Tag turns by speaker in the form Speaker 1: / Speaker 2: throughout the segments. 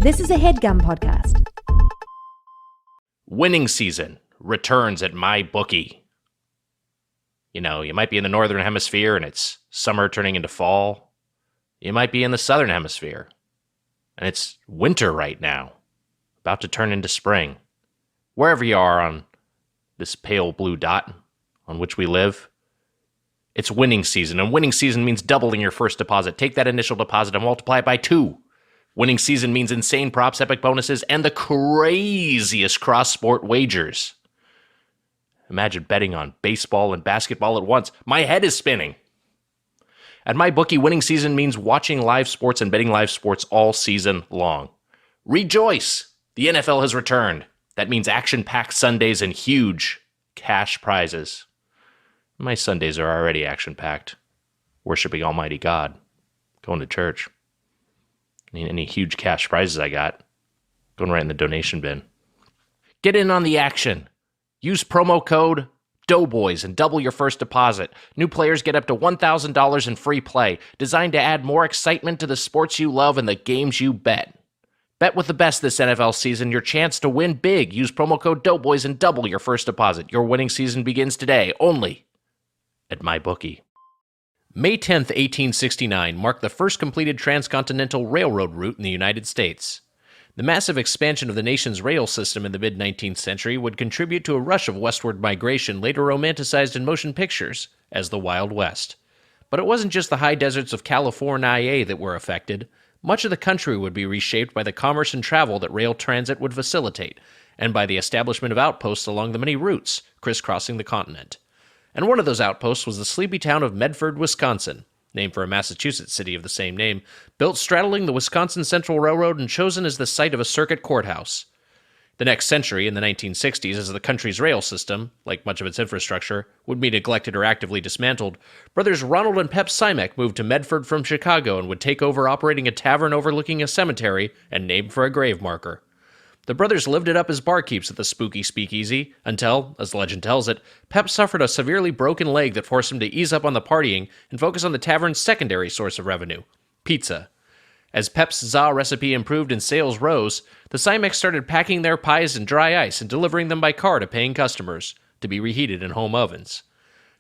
Speaker 1: This is a HeadGum podcast.
Speaker 2: Winning season returns at MyBookie. You know, you might be in the Northern Hemisphere and it's summer turning into fall. You might be in the Southern Hemisphere and it's winter right now, about to turn into spring. Wherever you are on this pale blue dot on which we live, it's winning season, and winning season means doubling your first deposit. Take that initial deposit and multiply it by 2. Winning season means insane props, epic bonuses, and the craziest cross-sport wagers. Imagine betting on baseball and basketball at once. My head is spinning. At MyBookie, winning season means watching live sports and betting live sports all season long. Rejoice! The NFL has returned. That means action-packed Sundays and huge cash prizes. My Sundays are already action-packed. Worshipping Almighty God. Going to church. Any huge cash prizes I got, going right in the donation bin. Get in on the action. Use promo code Doughboys and double your first deposit. New players get up to $1,000 in free play, designed to add more excitement to the sports you love and the games you bet. Bet with the best this NFL season, your chance to win big. Use promo code Doughboys and double your first deposit. Your winning season begins today, only at MyBookie. May 10th, 1869 marked the first completed transcontinental railroad route in the United States. The massive expansion of the nation's rail system in the mid-19th century would contribute to a rush of westward migration later romanticized in motion pictures as the Wild West. But it wasn't just the high deserts of California that were affected. Much of the country would be reshaped by the commerce and travel that rail transit would facilitate, and by the establishment of outposts along the many routes crisscrossing the continent. And one of those outposts was the sleepy town of Medford, Wisconsin, named for a Massachusetts city of the same name, built straddling the Wisconsin Central Railroad and chosen as the site of a circuit courthouse. The next century, in the 1960s, as the country's rail system, like much of its infrastructure, would be neglected or actively dismantled, brothers Ronald and Pep Simek moved to Medford from Chicago and would take over operating a tavern overlooking a cemetery and named for a grave marker. The brothers lived it up as barkeeps at the spooky speakeasy until, as legend tells it, Pep suffered a severely broken leg that forced him to ease up on the partying and focus on the tavern's secondary source of revenue, pizza. As Pep's za recipe improved and sales rose, the Simeks started packing their pies in dry ice and delivering them by car to paying customers, to be reheated in home ovens.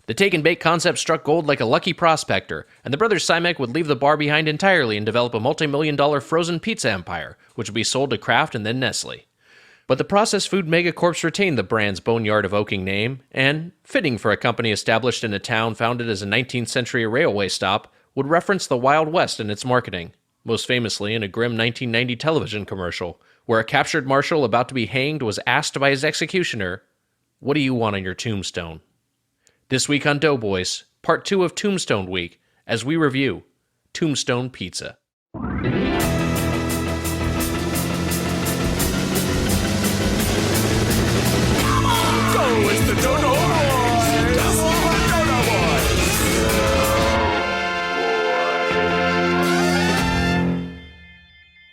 Speaker 2: The take-and-bake concept struck gold like a lucky prospector, and the brothers Simek would leave the bar behind entirely and develop a multi-million-dollar frozen pizza empire, which would be sold to Kraft and then Nestle. But the processed food megacorps retained the brand's boneyard-evoking name, and, fitting for a company established in a town founded as a 19th-century railway stop, would reference the Wild West in its marketing, most famously in a grim 1990 television commercial, where a captured marshal about to be hanged was asked by his executioner, "What do you want on your tombstone?" This week on Doughboys, part 2 of Tombstone Week, as we review Tombstone Pizza.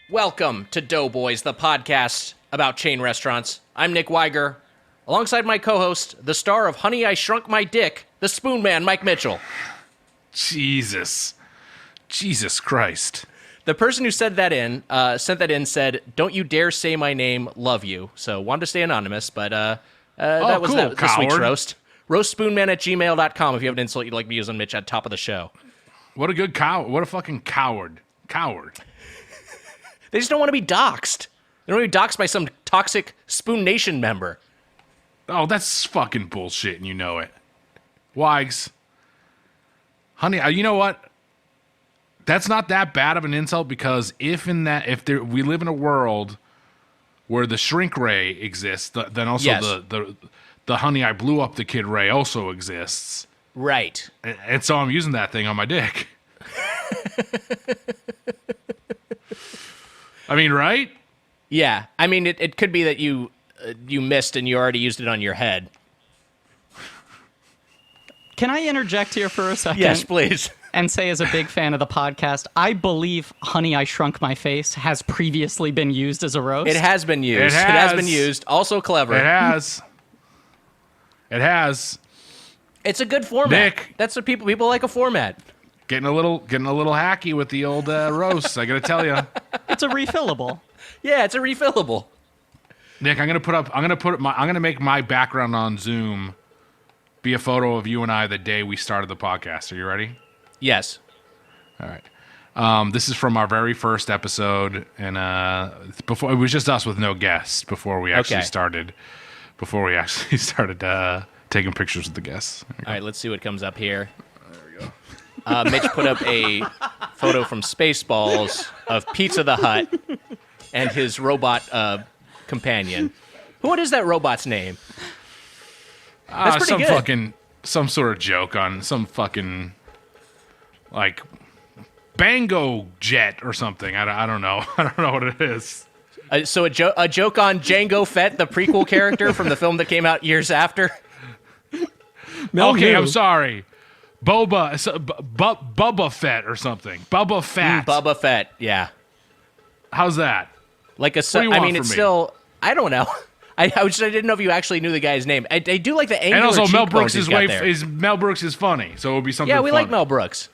Speaker 2: Welcome to Doughboys, the podcast about chain restaurants. I'm Nick Wiger. Alongside my co-host, the star of Honey, I Shrunk My Dick, the Spoon Man, Mike Mitchell.
Speaker 3: Jesus Christ.
Speaker 2: The person who sent that in said, "Don't you dare say my name, love you." So wanted to stay anonymous, but that was
Speaker 3: cool,
Speaker 2: this week's
Speaker 3: coward.
Speaker 2: roast. Roastspoonman@gmail.com if you have an insult you'd like me to use on Mitch at top of the show.
Speaker 3: What a good coward. What a fucking coward.
Speaker 2: They just don't want to be doxxed. They don't want to be doxxed by some toxic Spoon Nation member.
Speaker 3: Oh, that's fucking bullshit, and you know it. Wags. Honey, you know what? That's not that bad of an insult, because we live in a world where the shrink ray exists, then also
Speaker 2: Yes.
Speaker 3: the honey, I blew up the kid ray also exists.
Speaker 2: Right.
Speaker 3: And so I'm using that thing on my dick. I mean, right?
Speaker 2: Yeah. I mean, it could be that you missed and you already used it on your head.
Speaker 4: Can I interject here for a second?
Speaker 2: Yes, please.
Speaker 4: And say, as a big fan of the podcast, I believe Honey, I Shrunk My Face has previously been used as a roast.
Speaker 2: It has been used.
Speaker 3: It
Speaker 2: It has
Speaker 3: has.
Speaker 2: been used. Also clever.
Speaker 3: It has.
Speaker 2: It's a good format.
Speaker 3: Nick.
Speaker 2: That's what people like, a format.
Speaker 3: Getting a little hacky with the old roast, I gotta tell you.
Speaker 4: It's a refillable.
Speaker 2: Yeah, it's a refillable.
Speaker 3: Nick, I'm gonna make my background on Zoom be a photo of you and I the day we started the podcast. Are you ready?
Speaker 2: Yes.
Speaker 3: All right. This is from our very first episode, and before it was just us with no guests before we actually started. Before we actually started taking pictures of the guests.
Speaker 2: All right, let's see what comes up here. There we go. Mitch put up a photo from Spaceballs of Pizza the Hut and his robot companion. What is that robot's name? That's pretty good.
Speaker 3: Some sort of joke on some fucking like Bango Jet or something. I don't know. I don't know what it is.
Speaker 2: So a joke on Jango Fett, the prequel character from the film that came out years after.
Speaker 3: Okay, I'm sorry. Bubba Fett or something. Bubba Fett.
Speaker 2: Bubba Fett, yeah.
Speaker 3: How's that?
Speaker 2: Like a. I mean, it's still. I don't know. I didn't know if you actually knew the guy's name. I do like the angular.
Speaker 3: And also, Mel Brooks
Speaker 2: Mel
Speaker 3: Brooks is funny, so it would be something.
Speaker 2: Yeah, we
Speaker 3: funny.
Speaker 2: like Mel Brooks.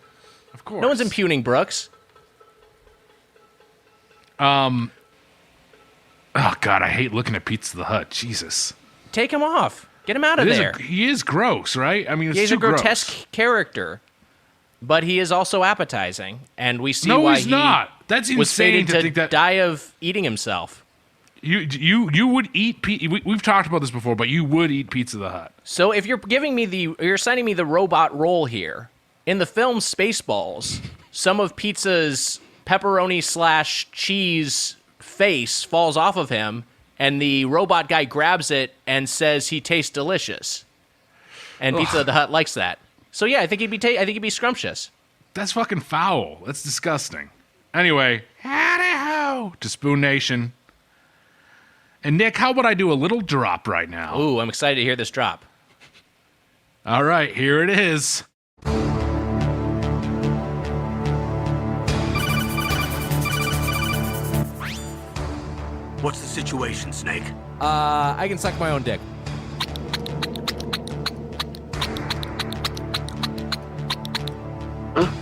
Speaker 3: Of course.
Speaker 2: No one's impugning Brooks.
Speaker 3: Oh God, I hate looking at Pizza the Hut. Jesus.
Speaker 2: Take him off. Get him out of there.
Speaker 3: He is gross, right? I mean, it's
Speaker 2: he's
Speaker 3: too
Speaker 2: a grotesque character, but he is also appetizing, and we see why
Speaker 3: he's not. That's
Speaker 2: was
Speaker 3: insane
Speaker 2: fated
Speaker 3: to think that
Speaker 2: die of eating himself.
Speaker 3: You would eat. We've talked about this before, but you would eat Pizza the Hut.
Speaker 2: So if you're you're assigning me the robot role here in the film Spaceballs, some of Pizza's pepperoni/cheese face falls off of him, and the robot guy grabs it and says he tastes delicious. And Pizza the Hut likes that. So yeah, I think he'd be scrumptious.
Speaker 3: That's fucking foul. That's disgusting. Anyway, howdy-ho to Spoon Nation. And Nick, how about I do a little drop right now?
Speaker 2: Ooh, I'm excited to hear this drop.
Speaker 3: All right, here it is.
Speaker 5: What's the situation, Snake?
Speaker 2: I can suck my own dick.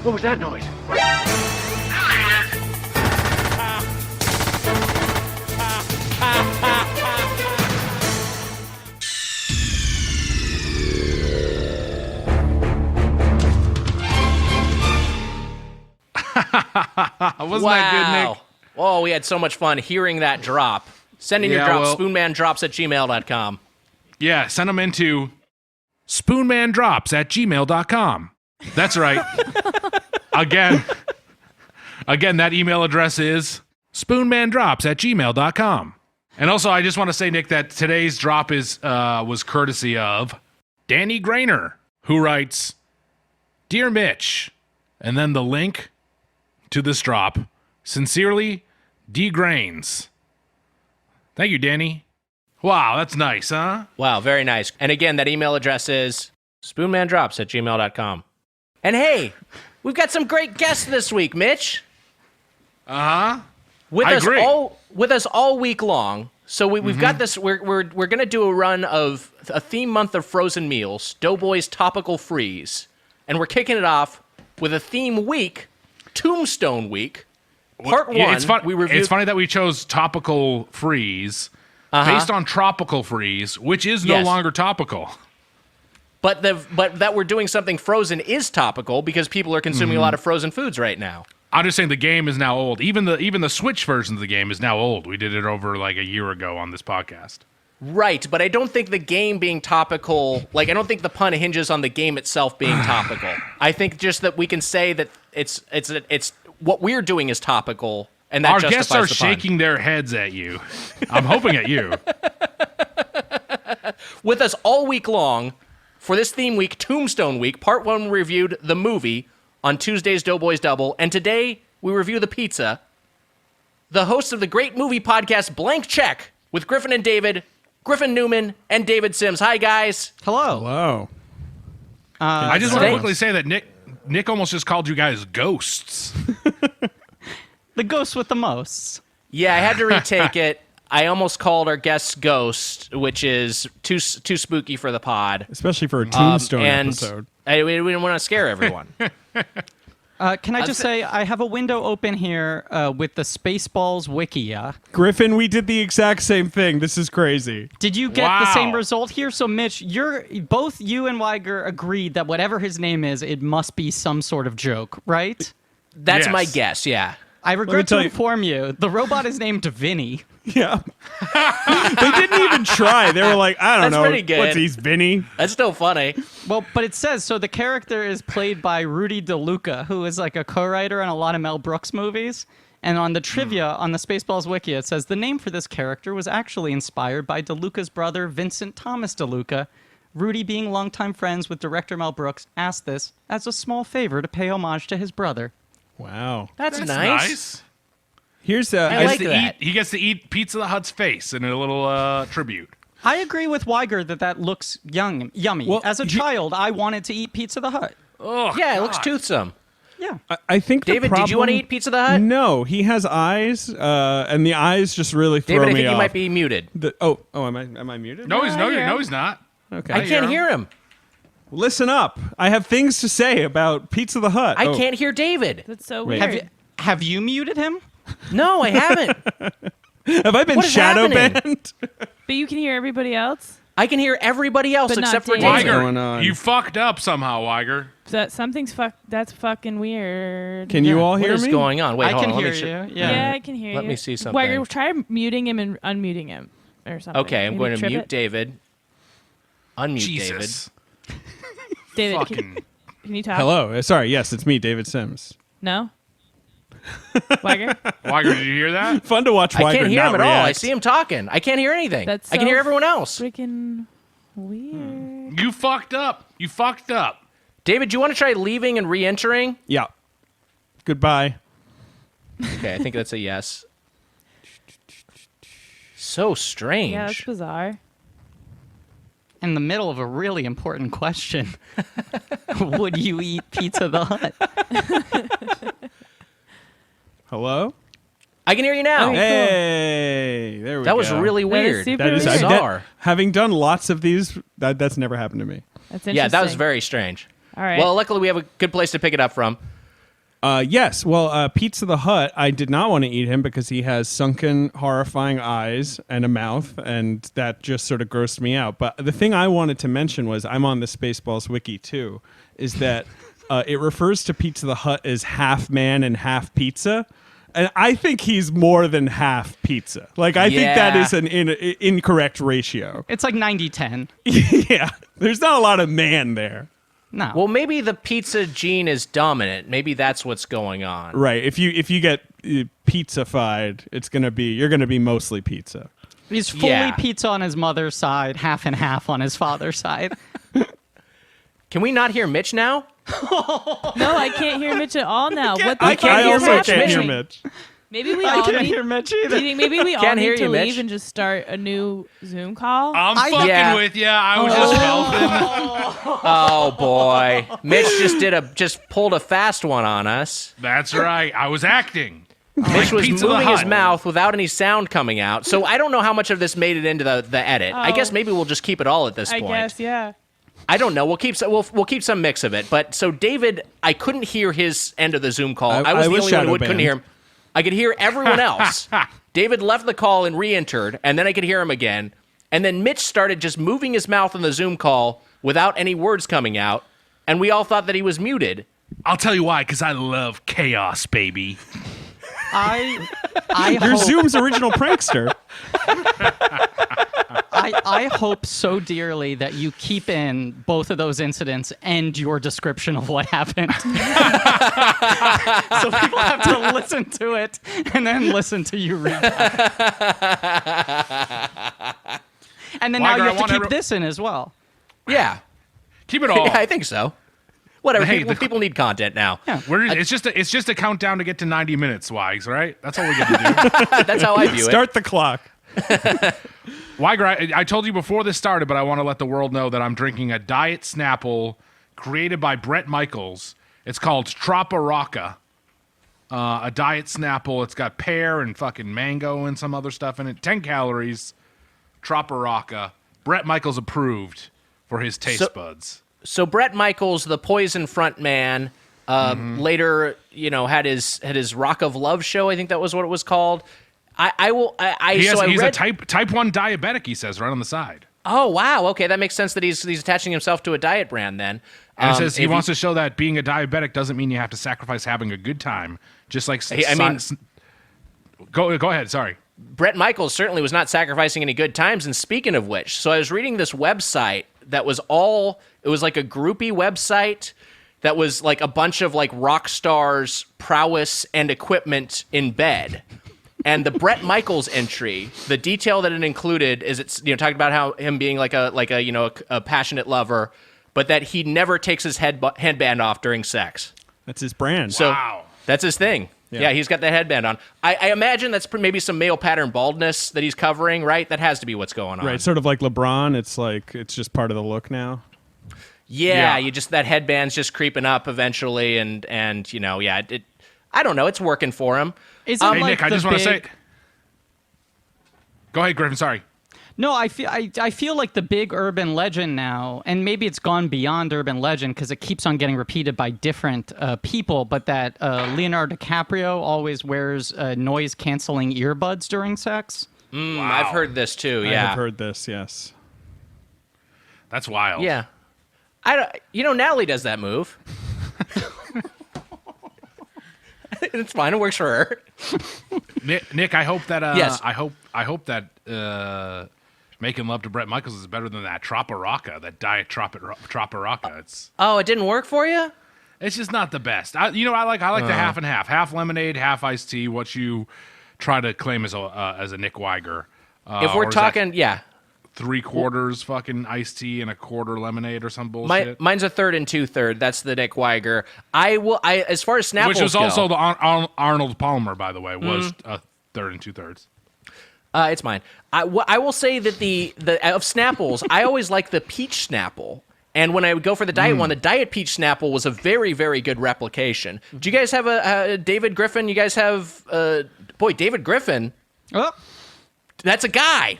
Speaker 5: What was that noise?
Speaker 3: Wasn't that good, Nick?
Speaker 2: Oh, we had so much fun hearing that drop. Send in your drops, spoonmandrops@gmail.com.
Speaker 3: Yeah, send them into spoonmandrops@gmail.com. That's right. Again, that email address is spoonmandrops@gmail.com. And also, I just want to say, Nick, that today's drop was courtesy of Danny Grainer, who writes, "Dear Mitch," and then the link to this drop. Sincerely, D. Grains. Thank you, Danny. Wow, that's nice, huh?
Speaker 2: Wow, very nice. And again, that email address is spoonmandrops@gmail.com. And hey, we've got some great guests this week, Mitch.
Speaker 3: Uh-huh.
Speaker 2: With
Speaker 3: I
Speaker 2: us
Speaker 3: agree.
Speaker 2: all week long. So we've got this. We're gonna do a run of a theme month of frozen meals, Doughboys Topical Freeze, and we're kicking it off with a theme week, Tombstone Week. Part one.
Speaker 3: It's funny that we chose Topical Freeze based on Tropical Freeze, which is no longer topical.
Speaker 2: But that we're doing something frozen is topical because people are consuming a lot of frozen foods right now.
Speaker 3: I'm just saying the game is now old. Even the Switch version of the game is now old. We did it over like a year ago on this podcast.
Speaker 2: Right, but I don't think the game being topical, I don't think the pun hinges on the game itself being topical. I think just that we can say that it's what we're doing is topical, and that
Speaker 3: our
Speaker 2: justifies
Speaker 3: guests are
Speaker 2: the pun.
Speaker 3: shaking their heads at you. I'm hoping at you.
Speaker 2: With us all week long for this theme week, Tombstone Week. Part one, we reviewed the movie on Tuesday's Doughboys Double, and today we review the pizza. The hosts of the great movie podcast Blank Check with Griffin and David, Griffin Newman, and David Sims. Hi, guys.
Speaker 4: Hello.
Speaker 3: I just want to quickly say that Nick almost just called you guys ghosts.
Speaker 4: The ghost with the most.
Speaker 2: Yeah, I had to retake it. I almost called our guests Ghost, which is too spooky for the pod.
Speaker 6: Especially for a Tombstone
Speaker 2: and
Speaker 6: episode.
Speaker 2: We didn't want to scare everyone.
Speaker 4: Can I just say, I have a window open here with the Spaceballs wiki.
Speaker 6: Griffin, we did the exact same thing. This is crazy.
Speaker 4: Did you get the same
Speaker 3: Wow.
Speaker 4: result here? So, Mitch, both you and Wiger agreed that whatever his name is, it must be some sort of joke, right?
Speaker 2: That's
Speaker 3: Yes.
Speaker 2: my guess, yeah.
Speaker 4: I regret to
Speaker 6: tell you-
Speaker 4: inform you, the robot is named Vinny.
Speaker 6: Yeah. They didn't even try. They were like, I don't
Speaker 2: That's
Speaker 6: know.
Speaker 2: pretty good.
Speaker 6: What's he's Vinny?
Speaker 2: That's still funny.
Speaker 4: Well, but it says, so the character is played by Rudy DeLuca, who is like a co-writer on a lot of Mel Brooks movies. And on the trivia on the Spaceballs wiki, it says the name for this character was actually inspired by DeLuca's brother, Vincent Thomas DeLuca. Rudy, being longtime friends with director Mel Brooks, asked this as a small favor to pay homage to his brother.
Speaker 6: Wow.
Speaker 2: That's
Speaker 3: That's
Speaker 2: nice.
Speaker 3: nice.
Speaker 6: Here's
Speaker 2: I like that.
Speaker 3: He gets to eat Pizza the Hut's face in a little tribute.
Speaker 4: I agree with Wiger that looks yummy.
Speaker 6: Well,
Speaker 4: As a child, I wanted to eat Pizza the Hut.
Speaker 3: Oh,
Speaker 2: Yeah, it looks toothsome.
Speaker 4: Yeah.
Speaker 6: I think the
Speaker 2: David, did you want to
Speaker 6: problem-
Speaker 2: eat Pizza the Hut?
Speaker 6: No, he has eyes, and the eyes just really throw
Speaker 2: David, I
Speaker 6: me
Speaker 2: think
Speaker 6: off.
Speaker 2: you might be muted.
Speaker 6: Am I muted?
Speaker 3: No,
Speaker 7: I hear him.
Speaker 3: he's not.
Speaker 6: Okay.
Speaker 2: I can't hear him.
Speaker 6: Listen up. I have things to say about Pizza the Hut.
Speaker 2: I can't hear David.
Speaker 7: That's so
Speaker 6: Wait.
Speaker 7: weird.
Speaker 4: Have you muted him?
Speaker 2: No, I haven't.
Speaker 6: Have I been
Speaker 2: What is
Speaker 6: shadow
Speaker 2: happening?
Speaker 6: banned?
Speaker 7: But you can hear everybody else.
Speaker 2: I can hear everybody else
Speaker 7: But not
Speaker 2: except for
Speaker 7: David.
Speaker 2: David.
Speaker 6: going on?
Speaker 3: You fucked up somehow, Wiger.
Speaker 7: That's fucking weird.
Speaker 6: Can you all
Speaker 2: What
Speaker 6: hear
Speaker 2: is
Speaker 6: me?
Speaker 2: going on? Wait,
Speaker 4: I
Speaker 2: hold
Speaker 4: can
Speaker 2: on.
Speaker 4: hear
Speaker 2: Let me
Speaker 4: you.
Speaker 7: Yeah,
Speaker 4: Yeah.
Speaker 7: I can hear you.
Speaker 2: Let me see something.
Speaker 7: Wiger, try muting him and unmuting him or something.
Speaker 2: Okay, I'm
Speaker 7: Maybe
Speaker 2: going to
Speaker 7: trip
Speaker 2: mute
Speaker 7: it.
Speaker 2: David. Unmute
Speaker 3: Jesus.
Speaker 7: David,
Speaker 3: Fucking.
Speaker 7: can you talk?
Speaker 6: Hello. Sorry. Yes, it's me, David Sims.
Speaker 7: No. Wiger.
Speaker 3: Wiger, did you hear that?
Speaker 6: Fun to watch.
Speaker 2: David. I
Speaker 6: Wiger
Speaker 2: can't hear
Speaker 6: not
Speaker 2: him at all. I
Speaker 6: react.
Speaker 2: see him talking. I can't hear anything.
Speaker 7: That's
Speaker 2: I can
Speaker 7: so
Speaker 2: hear everyone else.
Speaker 7: Freaking weird.
Speaker 3: You fucked up. You fucked up.
Speaker 2: David, do you want to try leaving and re-entering?
Speaker 6: Yeah. Goodbye.
Speaker 2: Okay, I think that's a yes. So strange.
Speaker 7: Yeah, that's bizarre.
Speaker 4: In the middle of a really important question. Would you eat Pizza the Hut?
Speaker 6: Hello.
Speaker 2: I can hear you now.
Speaker 7: Okay.
Speaker 6: Hey, there we go.
Speaker 2: That was really
Speaker 7: That is
Speaker 2: weird.
Speaker 7: super
Speaker 6: That is
Speaker 7: weird.
Speaker 2: bizarre.
Speaker 6: having done lots of these. That's never happened to me.
Speaker 7: That's interesting.
Speaker 2: Yeah, that was very strange.
Speaker 7: All right.
Speaker 2: Well, luckily we have a good place to pick it up from.
Speaker 6: Yes. Well, Pizza the Hut, I did not want to eat him because he has sunken, horrifying eyes and a mouth, and that just sort of grossed me out. But the thing I wanted to mention was I'm on the Spaceballs wiki too, is that it refers to Pizza the Hut as half man and half pizza. And I think he's more than half pizza. Like, I think that
Speaker 2: Yeah.
Speaker 6: is an incorrect ratio.
Speaker 4: It's like 90-10.
Speaker 6: Yeah. There's not a lot of man there.
Speaker 4: No.
Speaker 2: Well, maybe the pizza gene is dominant. Maybe that's what's going on.
Speaker 6: Right. If you get pizza-fied, you're gonna be mostly pizza.
Speaker 4: He's fully
Speaker 2: Yeah.
Speaker 4: pizza on his mother's side, half and half on his father's side.
Speaker 2: Can we not hear Mitch now?
Speaker 7: No, I can't hear Mitch at all now. What the
Speaker 2: I
Speaker 7: fuck
Speaker 2: can't
Speaker 6: I
Speaker 7: is
Speaker 2: hear
Speaker 6: also
Speaker 2: Mitch.
Speaker 6: can't hear
Speaker 7: happening?
Speaker 6: Mitch.
Speaker 7: Maybe we
Speaker 4: I
Speaker 7: all
Speaker 4: can't
Speaker 7: need.
Speaker 4: hear Mitch
Speaker 7: Do
Speaker 4: either.
Speaker 7: you think maybe we all
Speaker 2: Can't hear
Speaker 7: need to
Speaker 2: you,
Speaker 7: leave
Speaker 2: Mitch.
Speaker 7: and just start a new Zoom call?
Speaker 3: I'm fucking
Speaker 2: Yeah.
Speaker 3: with you. I was just helping.
Speaker 2: Oh boy, Mitch just pulled a fast one on us.
Speaker 3: That's right. I was acting.
Speaker 2: Mitch was
Speaker 3: Pizza the
Speaker 2: moving his
Speaker 3: Hut.
Speaker 2: mouth without any sound coming out. So I don't know how much of this made it into the edit. I guess maybe we'll just keep it all at this
Speaker 7: I
Speaker 2: point.
Speaker 7: guess, yeah.
Speaker 2: I don't know. We'll keep some mix of it. But so David, I couldn't hear his end of the Zoom call. I was the only one
Speaker 6: shadow
Speaker 2: who couldn't
Speaker 6: banned.
Speaker 2: hear him. I could hear everyone else. David left the call and re-entered, and then I could hear him again. And then Mitch started just moving his mouth on the Zoom call without any words coming out, and we all thought that he was muted.
Speaker 3: I'll tell you why, because I love chaos, baby.
Speaker 4: I
Speaker 6: You're
Speaker 4: hope,
Speaker 6: Zoom's original prankster.
Speaker 4: I hope so dearly that you keep in both of those incidents and your description of what happened. So people have to listen to it and then listen to you read that. And then now
Speaker 3: Wiger,
Speaker 4: you
Speaker 3: I
Speaker 4: have to
Speaker 3: want
Speaker 4: keep
Speaker 3: every-
Speaker 4: this in as well.
Speaker 2: Yeah,
Speaker 3: Keep it all.
Speaker 2: yeah, I think so. Whatever.
Speaker 3: Hey,
Speaker 2: People need content now.
Speaker 4: Yeah.
Speaker 3: It's just a countdown to get to 90 minutes, Wags, right? That's all we got to do.
Speaker 2: That's how I view it.
Speaker 6: Start the clock.
Speaker 3: Wiger, I told you before this started, but I want to let the world know that I'm drinking a Diet Snapple created by Bret Michaels. It's called Troparaca. A Diet Snapple. It's got pear and fucking mango and some other stuff in it. 10 calories. Troparaca. Bret Michaels approved for his taste buds.
Speaker 2: So Bret Michaels, the Poison front man, Later, had his Rock of Love show. I think that was what it was called.
Speaker 3: He's a type 1 diabetic, he says, right on the side.
Speaker 2: Oh, wow. Okay, that makes sense that he's attaching himself to a diet brand then.
Speaker 3: And it says he wants to show that being a diabetic doesn't mean you have to sacrifice having a good time. Just like... Go ahead, sorry.
Speaker 2: Bret Michaels certainly was not sacrificing any good times. And speaking of which, so I was reading this website that was it was like a groupie website that was like a bunch of like rock stars' prowess and equipment in bed. And the Bret Michaels entry, the detail that it included is it's talking about how him being like a passionate lover, but that he never takes his headband off during sex.
Speaker 6: That's his brand.
Speaker 2: So
Speaker 3: wow.
Speaker 2: That's his thing. Yeah, he's got the headband on. I imagine that's maybe some male pattern baldness that he's covering, right? That has to be what's going on.
Speaker 6: Right, sort of like LeBron. It's just part of the look now.
Speaker 2: Yeah, that headband's just creeping up eventually, and I don't know. It's working for him.
Speaker 4: Is
Speaker 3: hey, Nick, I just want to say... Go ahead, Griffin, sorry.
Speaker 4: No, I feel like the big urban legend now, and maybe it's gone beyond urban legend because it keeps on getting repeated by different people, but that Leonardo DiCaprio always wears noise-canceling earbuds during sex.
Speaker 2: Wow. I've heard this too, yeah.
Speaker 6: I have heard this, yes.
Speaker 3: That's wild.
Speaker 2: Yeah. Natalie does that move. It's fine. It works for her.
Speaker 3: Nick, I hope that.
Speaker 2: Yes.
Speaker 3: I hope that making love to Bret Michaels is better than that Troparaca, that diet Troparaca.
Speaker 2: It didn't work for you?
Speaker 3: It's just not the best. I like the half and half lemonade, half iced tea. What you try to claim as a Nick Wiger.
Speaker 2: If we're talking, yeah.
Speaker 3: 3/4 fucking iced tea and 1/4 lemonade or some bullshit.
Speaker 2: Mine's 1/3 and 2/3. That's the Nick Wiger. As far as Snapples
Speaker 3: which was
Speaker 2: go,
Speaker 3: also the Arnold Palmer, by the way, was 1/3 and 2/3.
Speaker 2: It's mine. I will say that the of Snapples, I always like the peach Snapple. And when I would go for the diet one, the diet peach Snapple was a very, very good replication. Do you guys have a David Griffin? You guys have David Griffin.
Speaker 4: Oh,
Speaker 2: that's a guy.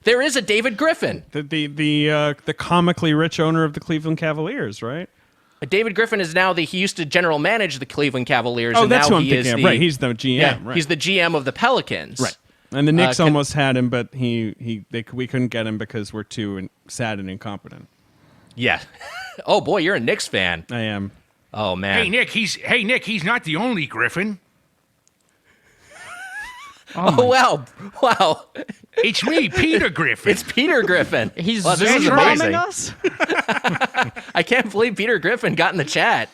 Speaker 2: There is a David Griffin.
Speaker 6: The comically rich owner of the Cleveland Cavaliers, right?
Speaker 2: David Griffin is now he used to general manage the Cleveland Cavaliers.
Speaker 6: Oh,
Speaker 2: and
Speaker 6: that's
Speaker 2: now
Speaker 6: what I'm
Speaker 2: he
Speaker 6: thinking
Speaker 2: is
Speaker 6: of. Right, he's the GM.
Speaker 2: Yeah,
Speaker 6: right.
Speaker 2: He's the GM of the Pelicans.
Speaker 6: Right. And the Knicks almost had him, but we couldn't get him because we're too sad and incompetent.
Speaker 2: Yeah. Oh boy, you're a Knicks fan.
Speaker 6: I am.
Speaker 2: Oh man.
Speaker 3: Hey Nick, he's not the only Griffin.
Speaker 2: Wow.
Speaker 3: It's me, Peter Griffin.
Speaker 2: It's Peter Griffin.
Speaker 4: he's
Speaker 2: this is
Speaker 4: Zoom-bombing
Speaker 2: amazing.
Speaker 4: us?
Speaker 2: I can't believe Peter Griffin got in the chat.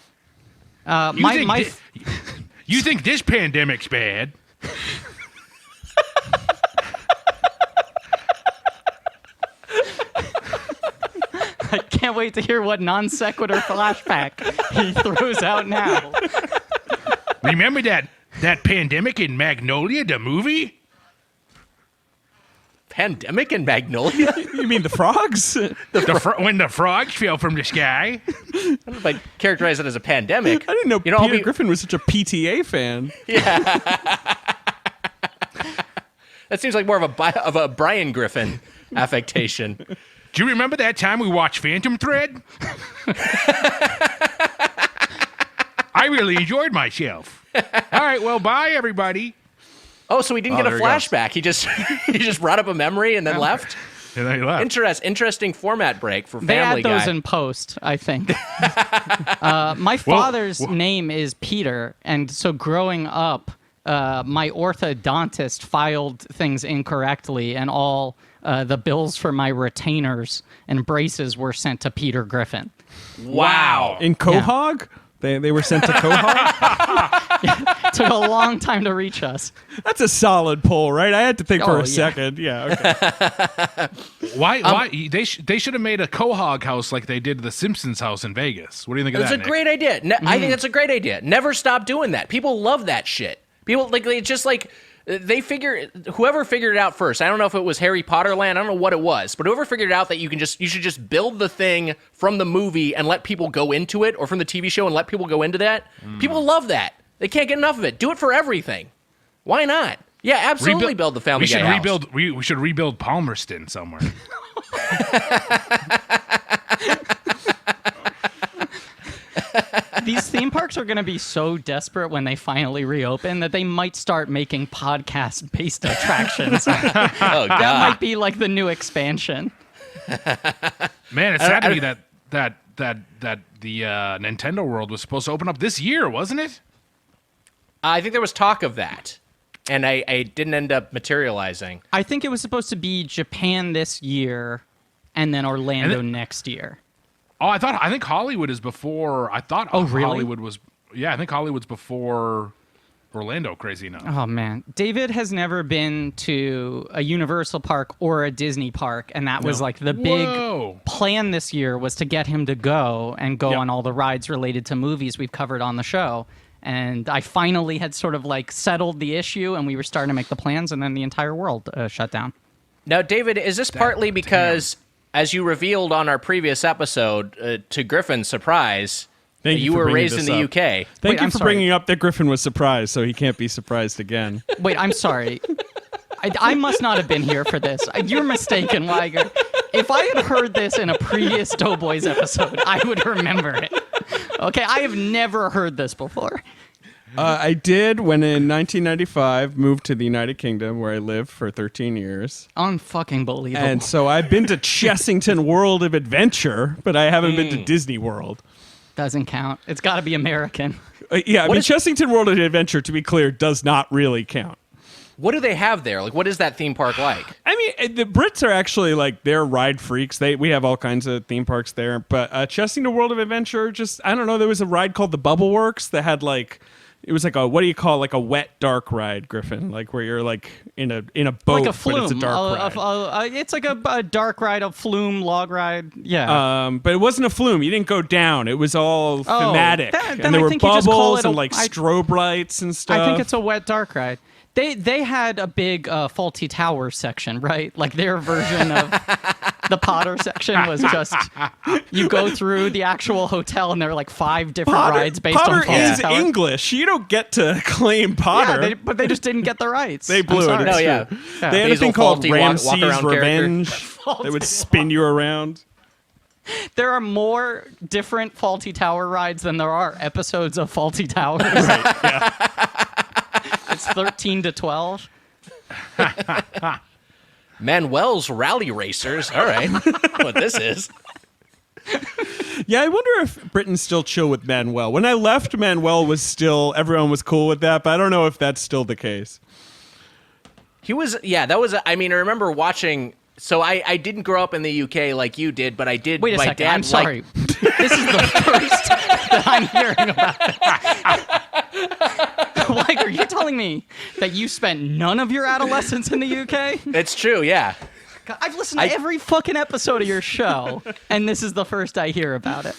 Speaker 3: You think this pandemic's bad?
Speaker 4: I can't wait to hear what non sequitur flashback he throws out now.
Speaker 3: Remember that pandemic in Magnolia, the movie?
Speaker 2: Pandemic in Magnolia?
Speaker 6: You mean the frogs?
Speaker 3: When the frogs fell from the sky?
Speaker 2: I don't know if I'd characterize it as a pandemic.
Speaker 6: I didn't know Peter Griffin was such a PTA fan.
Speaker 2: Yeah. That seems like more of a Brian Griffin affectation.
Speaker 3: Do you remember that time we watched Phantom Thread? I really enjoyed myself. All right, well, bye, everybody.
Speaker 2: Oh, so he didn't get a flashback. He just brought up a memory and then left?
Speaker 3: And then he left.
Speaker 2: Interesting format break for
Speaker 4: They
Speaker 2: Family
Speaker 4: add those
Speaker 2: Guy.
Speaker 4: in post, I think. My father's name is Peter, and so growing up, my orthodontist filed things incorrectly, and all the bills for my retainers and braces were sent to Peter Griffin.
Speaker 2: Wow.
Speaker 6: In Quahog? Yeah. They were sent to Quahog?
Speaker 4: Took a long time to reach us.
Speaker 6: That's a solid pull, right? I had to think for a second. Yeah, okay.
Speaker 3: Why? They should have made a Quahog house like they did the Simpsons house in Vegas. What do you think of that,
Speaker 2: That's a great idea. I think that's a great idea. Never stop doing that. People love that shit. People, whoever figured it out first, I don't know if it was Harry Potter land, I don't know what it was, but whoever figured out that you should just build the thing from the movie and let people go into it, or from the TV show and let people go into that, people love that. They can't get enough of it. Do it for everything. Why not? Yeah, absolutely build the Family Guy house.
Speaker 3: We should rebuild Palmerston somewhere.
Speaker 4: These theme parks are going to be so desperate when they finally reopen that they might start making podcast-based attractions.
Speaker 2: Oh
Speaker 4: That
Speaker 2: God.
Speaker 4: might be like the new expansion.
Speaker 3: Man, it's sad to me that the Nintendo World was supposed to open up this year, wasn't it?
Speaker 2: I think there was talk of that, and I didn't end up materializing.
Speaker 4: I think it was supposed to be Japan this year and then Orlando next year.
Speaker 3: Oh, I think Hollywood is before. I thought
Speaker 4: really?
Speaker 3: Hollywood was. Yeah, I think Hollywood's before Orlando. Crazy enough.
Speaker 4: Oh, man. David has never been to a Universal park or a Disney park, and that was like the big
Speaker 3: Whoa.
Speaker 4: plan this year was to get him to go and go
Speaker 3: Yep.
Speaker 4: on all the rides related to movies we've covered on the show. And I finally had sort of like settled the issue, and we were starting to make the plans, and then the entire world shut down.
Speaker 2: Now, David, is this partly because, as you revealed on our previous episode, to Griffin's surprise,
Speaker 6: Thank
Speaker 2: you
Speaker 6: for
Speaker 2: were
Speaker 6: bringing
Speaker 2: raised in
Speaker 6: this
Speaker 2: the
Speaker 6: up.
Speaker 2: UK?
Speaker 6: Thank
Speaker 4: Wait,
Speaker 6: you
Speaker 4: I'm
Speaker 6: for
Speaker 4: sorry.
Speaker 6: bringing up that Griffin was surprised, so he can't be surprised again.
Speaker 4: Wait, I'm sorry. I must not have been here for this. You're mistaken, Wiger. If I had heard this in a previous Doughboys episode, I would remember it. Okay, I have never heard this before.
Speaker 6: I did when in 1995 moved to the United Kingdom where I lived for 13 years.
Speaker 4: Unfucking believable.
Speaker 6: And so I've been to Chessington World of Adventure, but I haven't been to Disney World.
Speaker 4: Doesn't count. It's got to be American.
Speaker 6: Yeah, I mean, Chessington World of Adventure, to be clear, does not really count.
Speaker 2: What do they have there? Like, what is that theme park like?
Speaker 6: I mean, the Brits are actually like, they're ride freaks. We have all kinds of theme parks there. But Chessington World of Adventure, just, I don't know, there was a ride called the Bubble Works that had like, it was like a, what do you call it? Like a wet dark ride, Griffin, like where you're like in a boat,
Speaker 4: Like a flume.
Speaker 6: but it's a dark ride.
Speaker 4: It's like a dark ride, a flume log ride. Yeah.
Speaker 6: But it wasn't a flume. You didn't go down. It was all thematic,
Speaker 4: then
Speaker 6: and there
Speaker 4: I
Speaker 6: were
Speaker 4: think you just call
Speaker 6: bubbles
Speaker 4: it a-
Speaker 6: and like
Speaker 4: I-
Speaker 6: strobe lights and stuff.
Speaker 4: I think it's a wet dark ride. They had a big Faulty Tower section, right? Like their version of the Potter section was just you go through the actual hotel and there are like 5 different rides based
Speaker 6: Potter
Speaker 4: on Faulty
Speaker 6: is
Speaker 4: Tower.
Speaker 6: English. You don't get to claim Potter.
Speaker 4: Yeah, but they just didn't get the rights.
Speaker 6: They blew
Speaker 4: I'm
Speaker 6: it.
Speaker 4: sorry.
Speaker 6: It's
Speaker 2: No, yeah.
Speaker 6: true.
Speaker 4: Yeah.
Speaker 6: They had a
Speaker 2: Basil
Speaker 6: thing called
Speaker 2: Fawlty walk
Speaker 6: Ramsey's
Speaker 2: around character.
Speaker 6: Revenge that would spin you around.
Speaker 4: There are more different Faulty Tower rides than there are episodes of Faulty Towers. It's 13 to 12.
Speaker 2: Manuel's Rally Racers. All right. What this is.
Speaker 6: Yeah, I wonder if Britain's still chill with Manuel. When I left, Manuel was still, everyone was cool with that, but I don't know if that's still the case.
Speaker 2: He was, yeah, that was, I mean, I remember watching, so I didn't grow up in the UK like you did, but I did.
Speaker 4: Wait a
Speaker 2: my
Speaker 4: second.
Speaker 2: dad
Speaker 4: I'm sorry. This is the first that I'm hearing about this. Like, are you telling me that you spent none of your adolescence in the UK?
Speaker 2: It's true, yeah.
Speaker 4: God, I've listened to every fucking episode of your show, and this is the first I hear about it.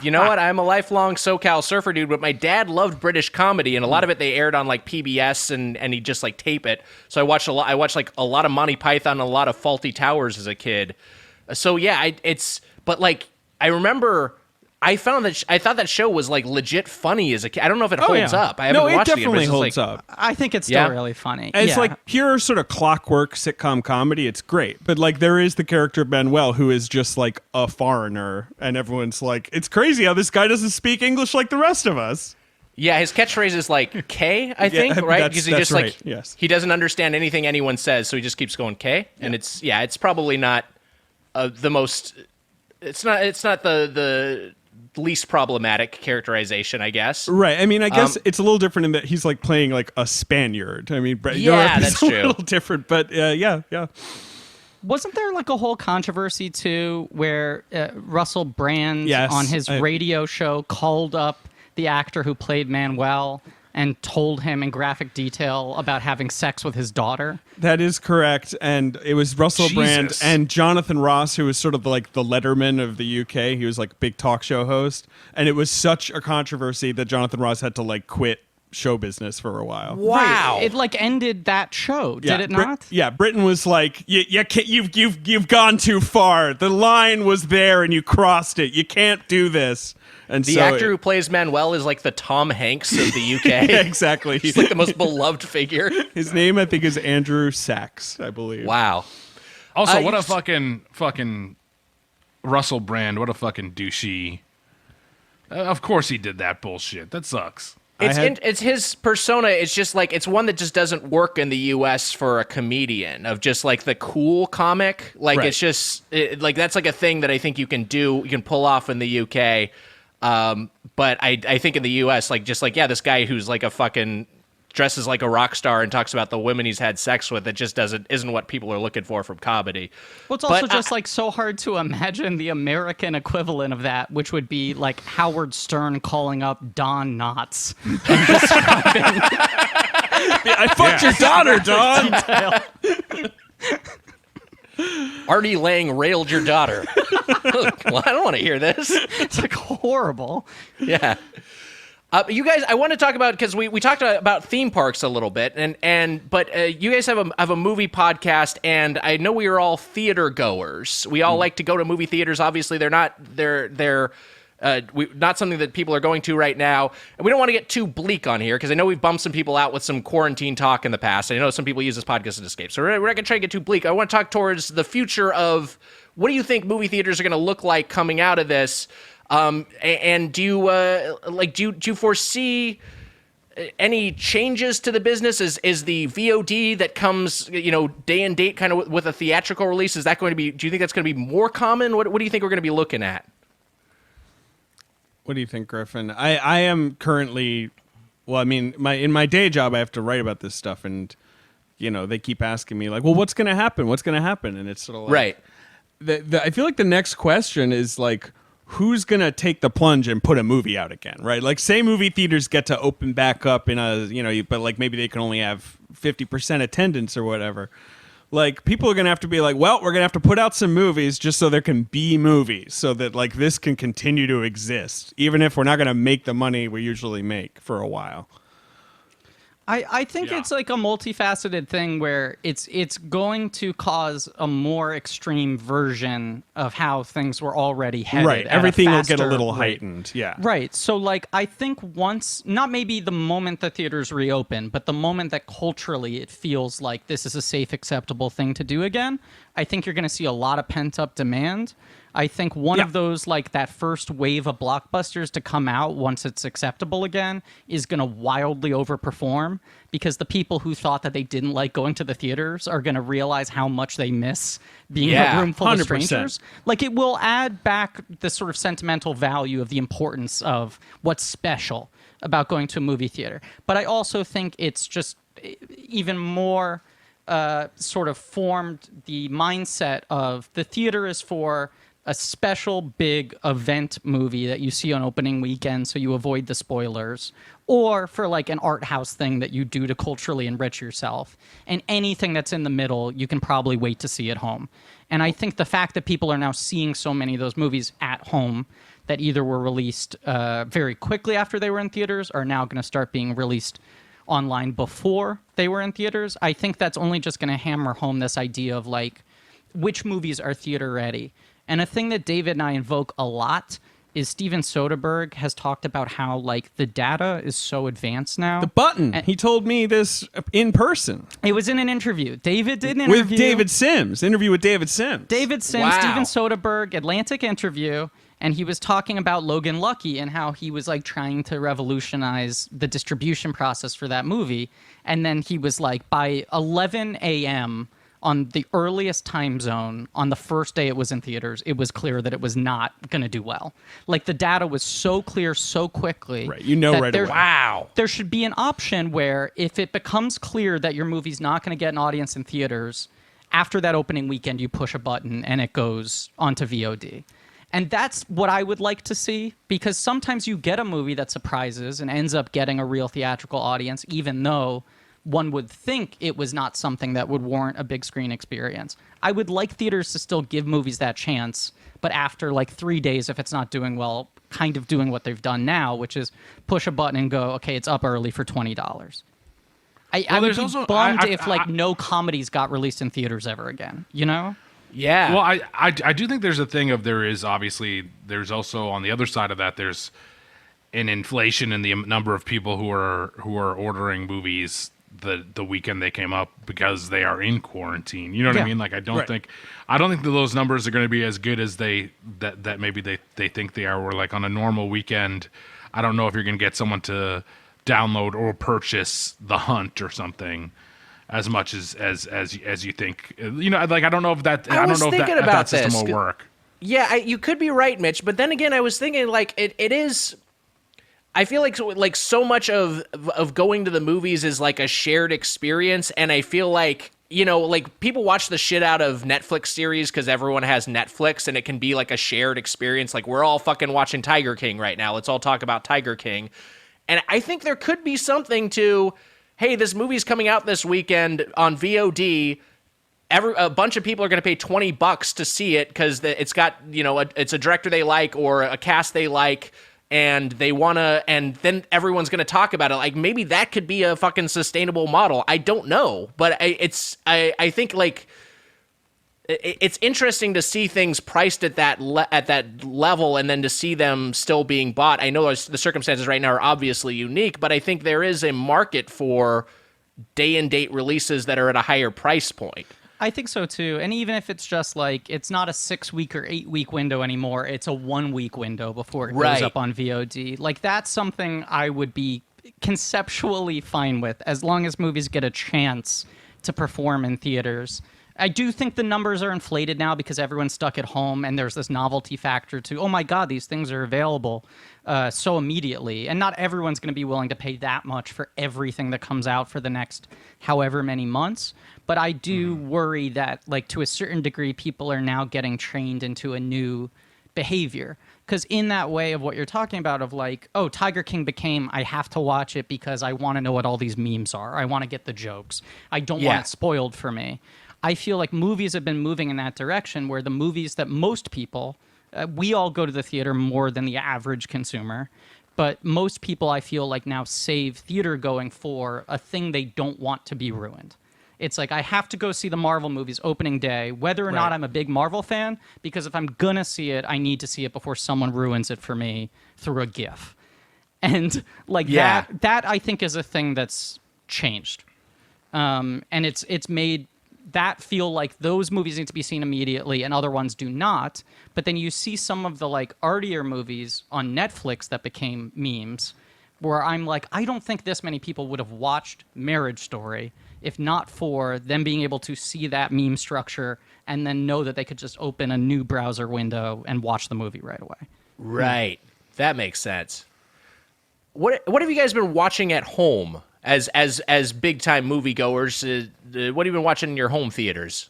Speaker 2: You know what? I'm a lifelong SoCal surfer dude, but my dad loved British comedy, and a lot of it they aired on like PBS, and he'd just like tape it. So I watched like a lot of Monty Python, and a lot of Faulty Towers as a kid. So yeah, but like I remember. I thought that show was like legit funny as a kid. I don't know if it holds up. I haven't
Speaker 6: no, it
Speaker 2: watched
Speaker 6: definitely
Speaker 2: it. But it's
Speaker 6: holds
Speaker 2: just
Speaker 6: up.
Speaker 4: I think it's still
Speaker 2: Yeah.
Speaker 4: really funny.
Speaker 6: It's
Speaker 4: Yeah.
Speaker 6: like pure sort of clockwork sitcom comedy. It's great. But like there is the character Manuel who is just like a foreigner, and everyone's like, it's crazy how this guy doesn't speak English like the rest of us.
Speaker 2: Yeah, his catchphrase is like K, I think, right?
Speaker 6: that's-
Speaker 2: Because he
Speaker 6: that's
Speaker 2: just
Speaker 6: right,
Speaker 2: like
Speaker 6: yes.
Speaker 2: he doesn't understand anything anyone says, so he just keeps going K. And it's probably not the most. It's not the least problematic characterization, I guess.
Speaker 6: Right. I mean, I guess it's a little different in that he's like playing like a Spaniard. I mean,
Speaker 2: Yeah,
Speaker 6: it's
Speaker 2: that's
Speaker 6: a
Speaker 2: true.
Speaker 6: little different, but yeah.
Speaker 4: Wasn't there like a whole controversy too where Russell Brand
Speaker 6: Yes,
Speaker 4: on his radio show called up the actor who played Manuel and told him in graphic detail about having sex with his daughter?
Speaker 6: That is correct. And it was Russell Brand
Speaker 3: Jesus.
Speaker 6: and Jonathan Ross, who was sort of like the Letterman of the UK. He was like a big talk show host. And it was such a controversy that Jonathan Ross had to like quit show business for a while.
Speaker 2: Wow.
Speaker 4: It like ended that show, did it not?
Speaker 6: Britain was like, you've gone too far. The line was there and you crossed it. You can't do this. And
Speaker 2: The
Speaker 6: so
Speaker 2: actor who plays Manuel is like the Tom Hanks of the UK.
Speaker 6: yeah, exactly.
Speaker 2: He's like the most beloved figure.
Speaker 6: His name, I think, is Andrew Sachs, I believe.
Speaker 2: Wow.
Speaker 3: Also, what
Speaker 2: you
Speaker 3: a fucking Russell Brand. What a fucking douchey Of course he did that bullshit. That sucks.
Speaker 2: It's his persona. It's just like it's one that just doesn't work in the U.S. for a comedian of just like the cool comic. Like
Speaker 6: Right.
Speaker 2: it's just like that's like a thing that I think you can pull off in the U.K. But I think in the U.S. like just like this guy who's like a fucking dresses like a rock star and talks about the women he's had sex with. That just isn't what people are looking for from comedy.
Speaker 4: Well, it's also just like so hard to imagine the American equivalent of that, which would be like Howard Stern calling up Don Knotts.
Speaker 6: I fucked your daughter, Don.
Speaker 2: Artie Lang railed your daughter. Well, I don't want to hear this.
Speaker 4: It's like horrible.
Speaker 2: Yeah. You guys, I want to talk about because we talked about theme parks a little bit, but you guys have a movie podcast, and I know we are all theater goers. We all like to go to movie theaters. Obviously, they're not something that people are going to right now, and we don't want to get too bleak on here because I know we've bumped some people out with some quarantine talk in the past. I know some people use this podcast as an escape, so we're not going to try to get too bleak. I want to talk towards the future of what do you think movie theaters are going to look like coming out of this. And do you foresee any changes to the business? Is the VOD that comes, day and date kind of with a theatrical release, is that going to be, do you think that's going to be more common? What do you think we're going to be looking at?
Speaker 6: What do you think, Griffin? I am currently, well, I mean, in my day job, I have to write about this stuff, and they keep asking me like, well, what's going to happen? What's going to happen? And it's sort of like,
Speaker 2: Right.
Speaker 6: I feel like the next question is like, who's going to take the plunge and put a movie out again, right? Like, say movie theaters get to open back up in but like maybe they can only have 50% attendance or whatever. Like, people are going to have to be like, well, we're going to have to put out some movies just so there can be movies so that like this can continue to exist, even if we're not going to make the money we usually make for a while.
Speaker 4: I think it's like a multifaceted thing where it's going to cause a more extreme version of how things were already headed.
Speaker 6: Right.
Speaker 4: at
Speaker 6: Everything will get a
Speaker 4: faster
Speaker 6: little
Speaker 4: rate.
Speaker 6: heightened. Yeah.
Speaker 4: Right. So, like, I think once, not maybe the moment the theaters reopen, but the moment that culturally it feels like this is a safe, acceptable thing to do again, I think you're going to see a lot of pent-up demand. I think one of those, like, that first wave of blockbusters to come out once it's acceptable again is going to wildly overperform because the people who thought that they didn't like going to the theaters are going to realize how much they miss being in a room full of
Speaker 6: 100%.
Speaker 4: strangers. Like, it will add back the sort of sentimental value of the importance of what's special about going to a movie theater. But I also think it's just even more sort of formed the mindset of the theater is for a special big event movie that you see on opening weekend so you avoid the spoilers, or for like an art house thing that you do to culturally enrich yourself. And anything that's in the middle, you can probably wait to see at home. And I think the fact that people are now seeing so many of those movies at home that either were released very quickly after they were in theaters or are now going to start being released online before they were in theaters, I think that's only just going to hammer home this idea of like, which movies are theater ready? And a thing that David and I invoke a lot is Steven Soderbergh has talked about how like the data is so advanced now.
Speaker 6: The button. He told me this in person.
Speaker 4: It was in an interview. David did an interview.
Speaker 6: With David Sims. Interview with David Sims.
Speaker 4: David Sims,
Speaker 2: Wow.
Speaker 4: Steven Soderbergh, Atlantic interview. And he was talking about Logan Lucky and how he was like trying to revolutionize the distribution process for that movie. And then he was like, by 11 a.m., on the earliest time zone, on the first day it was in theaters, it was clear that it was not going to do well. Like, the data was so clear so quickly.
Speaker 6: Right, you know
Speaker 4: that
Speaker 6: right away.
Speaker 2: Wow.
Speaker 4: There should be an option where if it becomes clear that your movie's not going to get an audience in theaters, after that opening weekend, you push a button and it goes onto VOD. And that's what I would like to see, because sometimes you get a movie that surprises and ends up getting a real theatrical audience, even though one would think it was not something that would warrant a big screen experience. I would like theaters to still give movies that chance, but after like 3 days, if it's not doing well, kind of doing what they've done now, which is push a button and go, okay, it's up early for $20. I would
Speaker 3: there's
Speaker 4: be
Speaker 3: also-
Speaker 4: bummed
Speaker 3: I-
Speaker 4: if like no comedies got released in theaters ever again, you know?
Speaker 2: Yeah.
Speaker 3: Well, I do think there's a thing of there's also on the other side of that, there's an inflation in the number of people who are ordering movies the weekend they came up because they are in quarantine. You know what I
Speaker 4: Yeah.
Speaker 3: mean? Like I don't
Speaker 6: Right.
Speaker 3: think that those numbers are going to be as good as that maybe they think they are. Where like on a normal weekend, I don't know if you're going to get someone to download or purchase The Hunt or something as much as you think. You know, like I don't know if that
Speaker 8: I was thinking
Speaker 3: that
Speaker 8: about
Speaker 3: system
Speaker 8: this.
Speaker 3: will work.
Speaker 8: Yeah, you could be right, Mitch. But then again, I was thinking like it is. I feel like so much of going to the movies is like a shared experience, and I feel like, you know, like people watch the shit out of Netflix series because everyone has Netflix, and it can be like a shared experience. Like we're all fucking watching Tiger King right now. Let's all talk about Tiger King, and I think there could be something to, hey, this movie's coming out this weekend on VOD. A bunch of people are going to pay $20 to see it because it's got, you know, it's a director they like or a cast they like. And they want to, and then everyone's going to talk about it. Like maybe that could be a fucking sustainable model. I don't know, but I think like it's interesting to see things priced at that level, and then to see them still being bought. I know the circumstances right now are obviously unique, but I think there is a market for day and date releases that are at a higher price point.
Speaker 4: I think so too. And even if it's just like, it's not a 6-week or 8-week window anymore, it's a 1-week window before it
Speaker 8: Right.
Speaker 4: goes up on VOD. Like that's something I would be conceptually fine with as long as movies get a chance to perform in theaters. I do think the numbers are inflated now because everyone's stuck at home and there's this novelty factor to, oh my God, these things are available so immediately. And not everyone's going to be willing to pay that much for everything that comes out for the next however many months. But I do worry that, like, to a certain degree, people are now getting trained into a new behavior. Because in that way of what you're talking about of like, oh, Tiger King became, I have to watch it because I want to know what all these memes are. I want to get the jokes. I don't want it spoiled for me. I feel like movies have been moving in that direction where the movies that most people, we all go to the theater more than the average consumer, but most people I feel like now save theater going for a thing they don't want to be ruined. It's like I have to go see the Marvel movies opening day, whether or not I'm a big Marvel fan, because if I'm going to see it, I need to see it before someone ruins it for me through a GIF. And like that I think is a thing that's changed. And it's made that feel like those movies need to be seen immediately and other ones do not. But then you see some of the like artier movies on Netflix that became memes where I'm like, I don't think this many people would have watched Marriage Story if not for them being able to see that meme structure and then know that they could just open a new browser window and watch the movie right away.
Speaker 8: Right. That makes sense. What have you guys been watching at home as big time moviegoers? What have you been watching in your home theaters?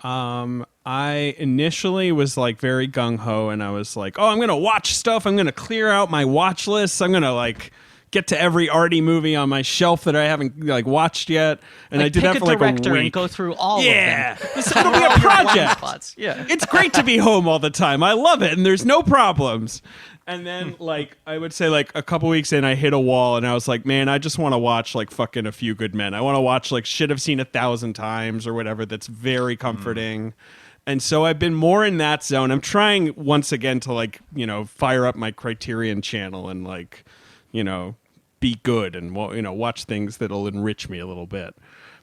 Speaker 6: I initially was like very gung ho, and I was like, "Oh, I'm gonna watch stuff. I'm gonna clear out my watch list. I'm gonna like get to every arty movie on my shelf that I haven't like watched yet." And
Speaker 4: Like,
Speaker 6: I did
Speaker 4: pick
Speaker 6: that for like a
Speaker 4: director
Speaker 6: week.
Speaker 4: and go through all
Speaker 6: Yeah,
Speaker 4: of them.
Speaker 6: it'll be a
Speaker 4: All your blind
Speaker 6: project.
Speaker 4: spots. Yeah.
Speaker 6: It's great to be home all the time. I love it, and there's no problems. And then, like, I would say, like, a couple weeks in, I hit a wall, and I was like, man, I just want to watch, like, fucking A Few Good Men. I want to watch, like, shit I've seen 1,000 times or whatever that's very comforting. And so I've been more in that zone. I'm trying, once again, to, like, you know, fire up my Criterion channel and, like, you know, be good and, you know, watch things that'll enrich me a little bit.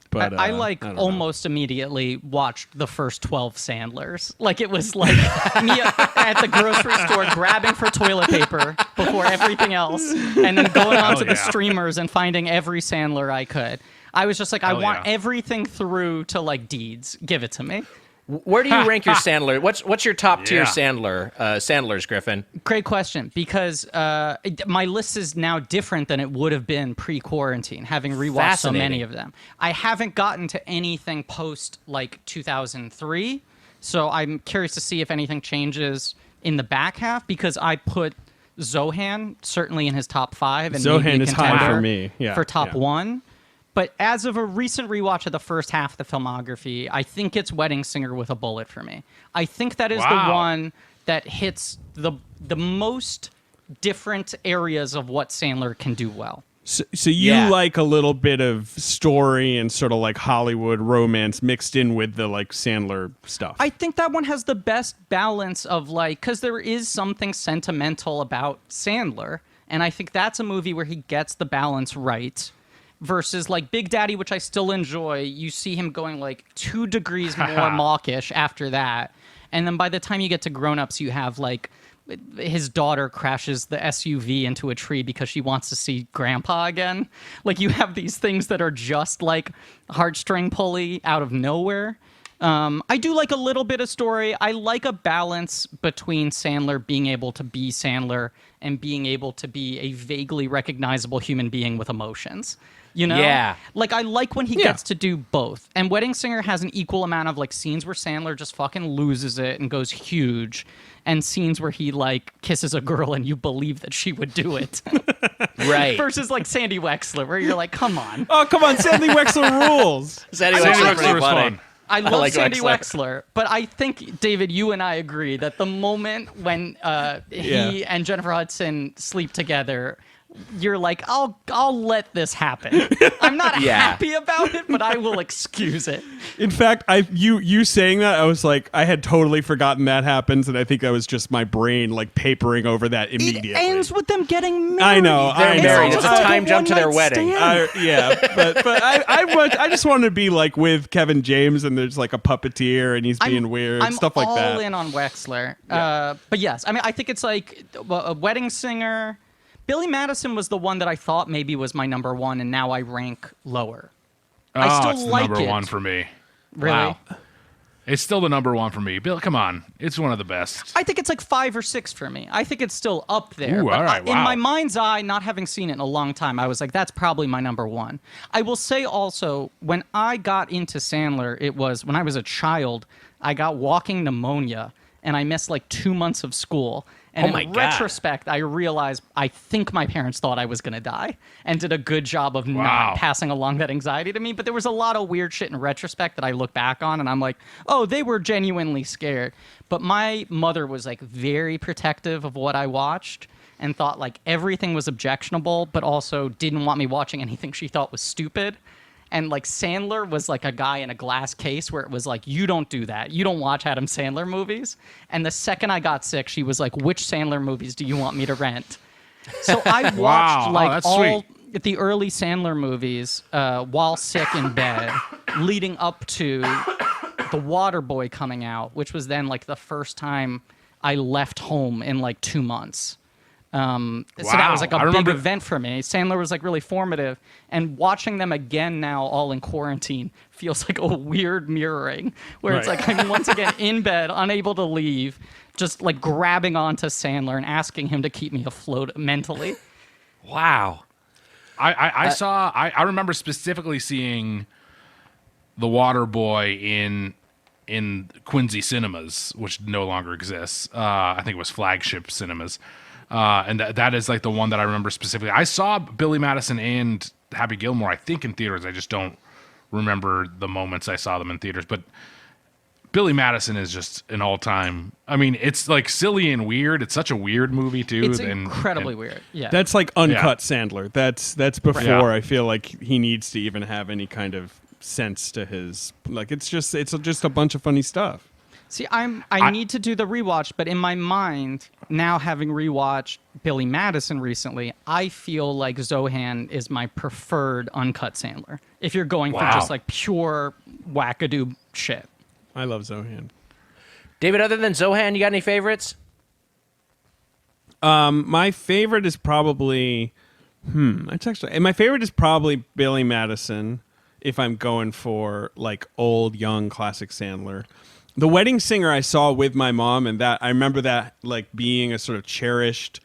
Speaker 6: But
Speaker 4: I
Speaker 6: I don't know.
Speaker 4: almost immediately watched the first 12 Sandlers. Like it was like me at the grocery store grabbing for toilet paper before everything else and then going on to the streamers and finding every Sandler I could. I was just like, I want everything through to like Deeds. Give it to me.
Speaker 8: Where do you rank your Sandler? What's your top tier
Speaker 3: Yeah.
Speaker 8: Sandlers, Griffin?
Speaker 4: Great question, because my list is now different than it would have been pre-quarantine, having rewatched so many of them. I haven't gotten to anything post like 2003, so I'm curious to see if anything changes in the back half, because I put Zohan certainly in his top 5 and
Speaker 6: Zohan
Speaker 4: maybe a
Speaker 6: is high
Speaker 4: contender
Speaker 6: for me. Yeah,
Speaker 4: for top
Speaker 6: yeah.
Speaker 4: 1. But as of a recent rewatch of the first half of the filmography, I think it's Wedding Singer with a Bullet for me. I think that is the one that hits the most different areas of what Sandler can do well.
Speaker 6: So you like a little bit of story and sort of like Hollywood romance mixed in with the like Sandler stuff.
Speaker 4: I think that one has the best balance of like, because there is something sentimental about Sandler, and I think that's a movie where he gets the balance right. versus like Big Daddy, which I still enjoy. You see him going like 2 degrees more mawkish after that. And then by the time you get to Grown Ups, you have like his daughter crashes the SUV into a tree because she wants to see Grandpa again. Like you have these things that are just like heartstring pulley out of nowhere. I do like a little bit of story. I like a balance between Sandler being able to be Sandler and being able to be a vaguely recognizable human being with emotions. You know?
Speaker 8: Yeah.
Speaker 4: Like, I like when he gets to do both. And Wedding Singer has an equal amount of, like, scenes where Sandler just fucking loses it and goes huge, and scenes where he, like, kisses a girl and you believe that she would do it.
Speaker 8: Right.
Speaker 4: Versus, like, Sandy Wexler, where you're like, come on.
Speaker 6: Oh, come on, Sandy Wexler rules.
Speaker 8: Sandy
Speaker 3: Sandy
Speaker 8: Wexler's
Speaker 3: Wexler
Speaker 8: pretty
Speaker 3: was
Speaker 8: funny.
Speaker 3: fun.
Speaker 4: I love
Speaker 8: like
Speaker 4: Sandy
Speaker 8: Wexler.
Speaker 4: Wexler, but I think, David, you and I agree that the moment when he and Jennifer Hudson sleep together, you're like, I'll let this happen. I'm not happy about it, but I will excuse it.
Speaker 6: In fact, you saying that, I was like, I had totally forgotten that happens, and I think that was just my brain like papering over that immediately.
Speaker 4: It ends with them getting married.
Speaker 6: I know.
Speaker 8: They're married.
Speaker 4: almost
Speaker 8: It's a
Speaker 4: like
Speaker 8: time jump to their
Speaker 4: one-night
Speaker 8: wedding.
Speaker 4: stand.
Speaker 6: But I just wanted to be like with Kevin James, and there's like a puppeteer, and he's being weird,
Speaker 4: I'm
Speaker 6: stuff like
Speaker 4: all
Speaker 6: that.
Speaker 4: in on Wexler. But yes, I mean, I think it's like a Wedding Singer. Billy Madison was the one that I thought maybe was my number one, and now I rank lower. I still
Speaker 3: it's the
Speaker 4: like
Speaker 3: number
Speaker 4: it.
Speaker 3: one for me.
Speaker 4: Really?
Speaker 3: Wow. It's still the number one for me. Bill, come on. It's one of the best.
Speaker 4: I think it's like 5 or 6 for me. I think it's still up there.
Speaker 3: Ooh,
Speaker 4: but
Speaker 3: all right,
Speaker 4: in
Speaker 3: wow.
Speaker 4: my mind's eye, not having seen it in a long time, I was like, that's probably my number one. I will say also, when I got into Sandler, it was when I was a child, I got walking pneumonia, and I missed like 2 months of school. And
Speaker 8: Oh my
Speaker 4: in
Speaker 8: God.
Speaker 4: retrospect, I realized I think my parents thought I was going to die and did a good job of
Speaker 3: Wow.
Speaker 4: not passing along that anxiety to me. But there was a lot of weird shit in retrospect that I look back on and I'm like, oh, they were genuinely scared. But my mother was like very protective of what I watched and thought like everything was objectionable, but also didn't want me watching anything she thought was stupid. And like Sandler was like a guy in a glass case where it was like, you don't do that. You don't watch Adam Sandler movies. And the second I got sick, she was like, which Sandler movies do you want me to rent? So I watched
Speaker 3: Wow. Oh,
Speaker 4: like
Speaker 3: that's
Speaker 4: all
Speaker 3: sweet.
Speaker 4: the early Sandler movies while sick in bed, leading up to The Waterboy coming out, which was then like the first time I left home in like 2 months. So that was like
Speaker 3: I
Speaker 4: a big
Speaker 3: remember-
Speaker 4: event for me. Sandler was like really formative, and watching them again now, all in quarantine, feels like a weird mirroring where it's
Speaker 6: Right.
Speaker 4: like I'm once again in bed, unable to leave, just like grabbing onto Sandler and asking him to keep me afloat mentally.
Speaker 8: Wow.
Speaker 3: I remember specifically seeing The Waterboy in Quincy Cinemas, which no longer exists. I think it was Flagship Cinemas. And that is like the one that I remember specifically. I saw Billy Madison and Happy Gilmore, I think, in theaters. I just don't remember the moments I saw them in theaters. But Billy Madison is just an all-time. I mean, it's like silly and weird. It's such a weird movie too.
Speaker 4: It's
Speaker 3: and
Speaker 4: incredibly weird. Yeah.
Speaker 6: That's like uncut Sandler. That's before
Speaker 3: Yeah.
Speaker 6: I feel like he needs to even have any kind of sense to his like. It's just a bunch of funny stuff.
Speaker 4: See, I need to do the rewatch, but in my mind, now having rewatched Billy Madison recently, I feel like Zohan is my preferred uncut Sandler. If you're going for
Speaker 3: Wow.
Speaker 4: just like pure wackadoo shit.
Speaker 6: I love Zohan.
Speaker 8: David, other than Zohan, you got any favorites?
Speaker 6: My favorite is probably my favorite is probably Billy Madison if I'm going for like old young classic Sandler. The Wedding Singer I saw with my mom, and that I remember that like being a sort of cherished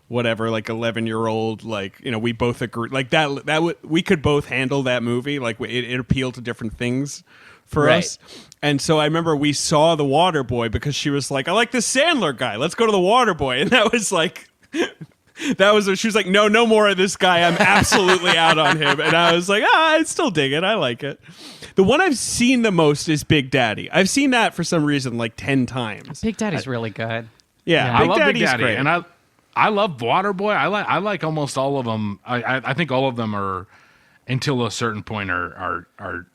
Speaker 6: whatever, like 11-year-old, like, you know, we both agree like that we could both handle that movie, like it appealed to different things for
Speaker 8: Right.
Speaker 6: us. And so I remember we saw The Waterboy because she was like, I like this Sandler guy. Let's go to The Waterboy. And that was like, she was like, no more of this guy. I'm absolutely out on him. And I was like, I still dig it. I like it. The one I've seen the most is Big Daddy. I've seen that for some reason like 10 times.
Speaker 4: Big Daddy's really good.
Speaker 6: Yeah,
Speaker 3: I
Speaker 6: Big
Speaker 3: love
Speaker 6: Daddy's
Speaker 3: Big Daddy,
Speaker 6: great.
Speaker 3: and I love Waterboy. I like almost all of them. I think all of them are, until a certain point, are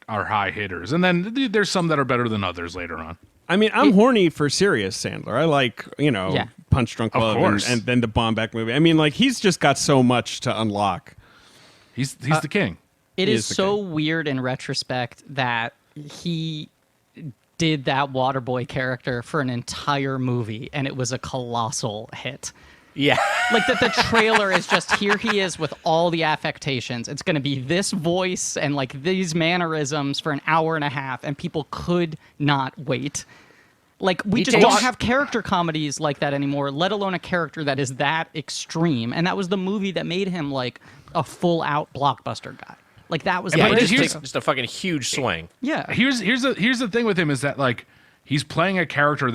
Speaker 3: high hitters, and then there's some that are better than others later on.
Speaker 6: I mean, I'm horny for serious Sandler. I like, you know,
Speaker 4: Yeah.
Speaker 6: Punch Drunk
Speaker 3: Of
Speaker 6: Love
Speaker 3: course.
Speaker 6: and then the Bomback movie. I mean, like, he's just got so much to unlock.
Speaker 3: He's the king.
Speaker 4: It
Speaker 6: He
Speaker 4: is
Speaker 6: is the
Speaker 4: so
Speaker 6: king.
Speaker 4: weird in retrospect that he did that Waterboy character for an entire movie, and it was a colossal hit.
Speaker 8: Yeah.
Speaker 4: Like that the trailer is just here he is with all the affectations. It's going to be this voice and like these mannerisms for an hour and a half, and people could not wait. Like we just don't have character comedies like that anymore, let alone a character that is that extreme. And that was the movie that made him like a full out blockbuster guy. Like that was
Speaker 8: Yeah,
Speaker 4: the
Speaker 8: he
Speaker 4: first
Speaker 8: just
Speaker 4: thing.
Speaker 8: takes just a fucking huge swing.
Speaker 4: Yeah.
Speaker 3: Here's the thing with him is that like he's playing a character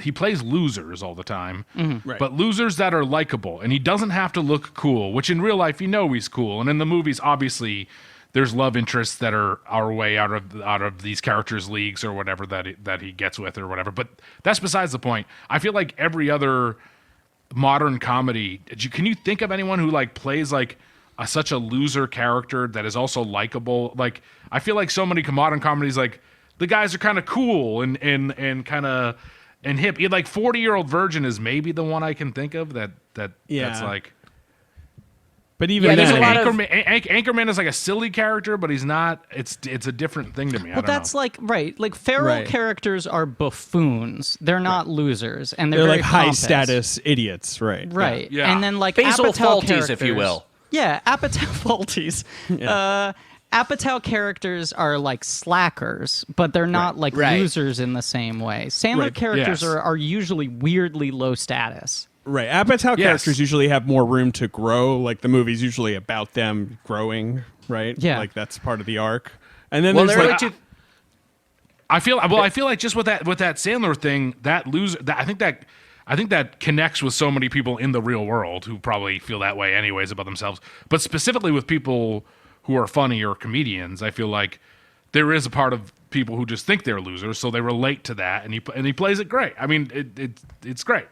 Speaker 3: he plays losers all the time,
Speaker 6: Right.
Speaker 3: but losers that are likable, and he doesn't have to look cool. Which in real life, he's cool, and in the movies, obviously, there's love interests that are way out of these characters' leagues or whatever that he gets with or whatever. But that's besides the point. I feel like every other modern comedy, can you think of anyone who like plays like such a loser character that is also likable? Like I feel like so many modern comedies, like the guys are kind of cool and kind of and hip. Like 40-Year-Old Virgin is maybe the one I can think of that's like.
Speaker 6: But even
Speaker 8: Yeah, there's
Speaker 6: then,
Speaker 8: a lot of-
Speaker 3: Anchorman is like a silly character, but he's not. It's a different thing to me. I
Speaker 4: Well,
Speaker 3: don't
Speaker 4: that's
Speaker 3: know.
Speaker 4: like like feral
Speaker 6: Right.
Speaker 4: characters are buffoons. They're not losers, and
Speaker 6: they're
Speaker 4: very
Speaker 6: like high
Speaker 4: pompous.
Speaker 6: status idiots, right?
Speaker 4: Right.
Speaker 3: Yeah.
Speaker 4: And then like
Speaker 8: Basil
Speaker 4: Apatow
Speaker 8: Fawlties, if you
Speaker 4: characters-
Speaker 8: will.
Speaker 4: Yeah, Apatow Fawlties. Apatow characters are like slackers, but they're not like
Speaker 8: Right.
Speaker 4: losers in the same way. Sandler
Speaker 6: Right.
Speaker 4: characters
Speaker 3: Yes.
Speaker 4: are usually weirdly low status.
Speaker 6: Right. Apatow
Speaker 3: Yes.
Speaker 6: characters usually have more room to grow. Like the movie's usually about them growing, right?
Speaker 4: Yeah.
Speaker 6: Like that's part of the arc. And then
Speaker 8: Well,
Speaker 6: there's
Speaker 8: they're
Speaker 6: like,
Speaker 8: really too.
Speaker 3: I feel like just with that Sandler thing, I think that connects with so many people in the real world who probably feel that way anyways about themselves. But specifically with people who are funny or comedians, I feel like there is a part of people who just think they're losers, so they relate to that, and he plays it great. I mean, it's great.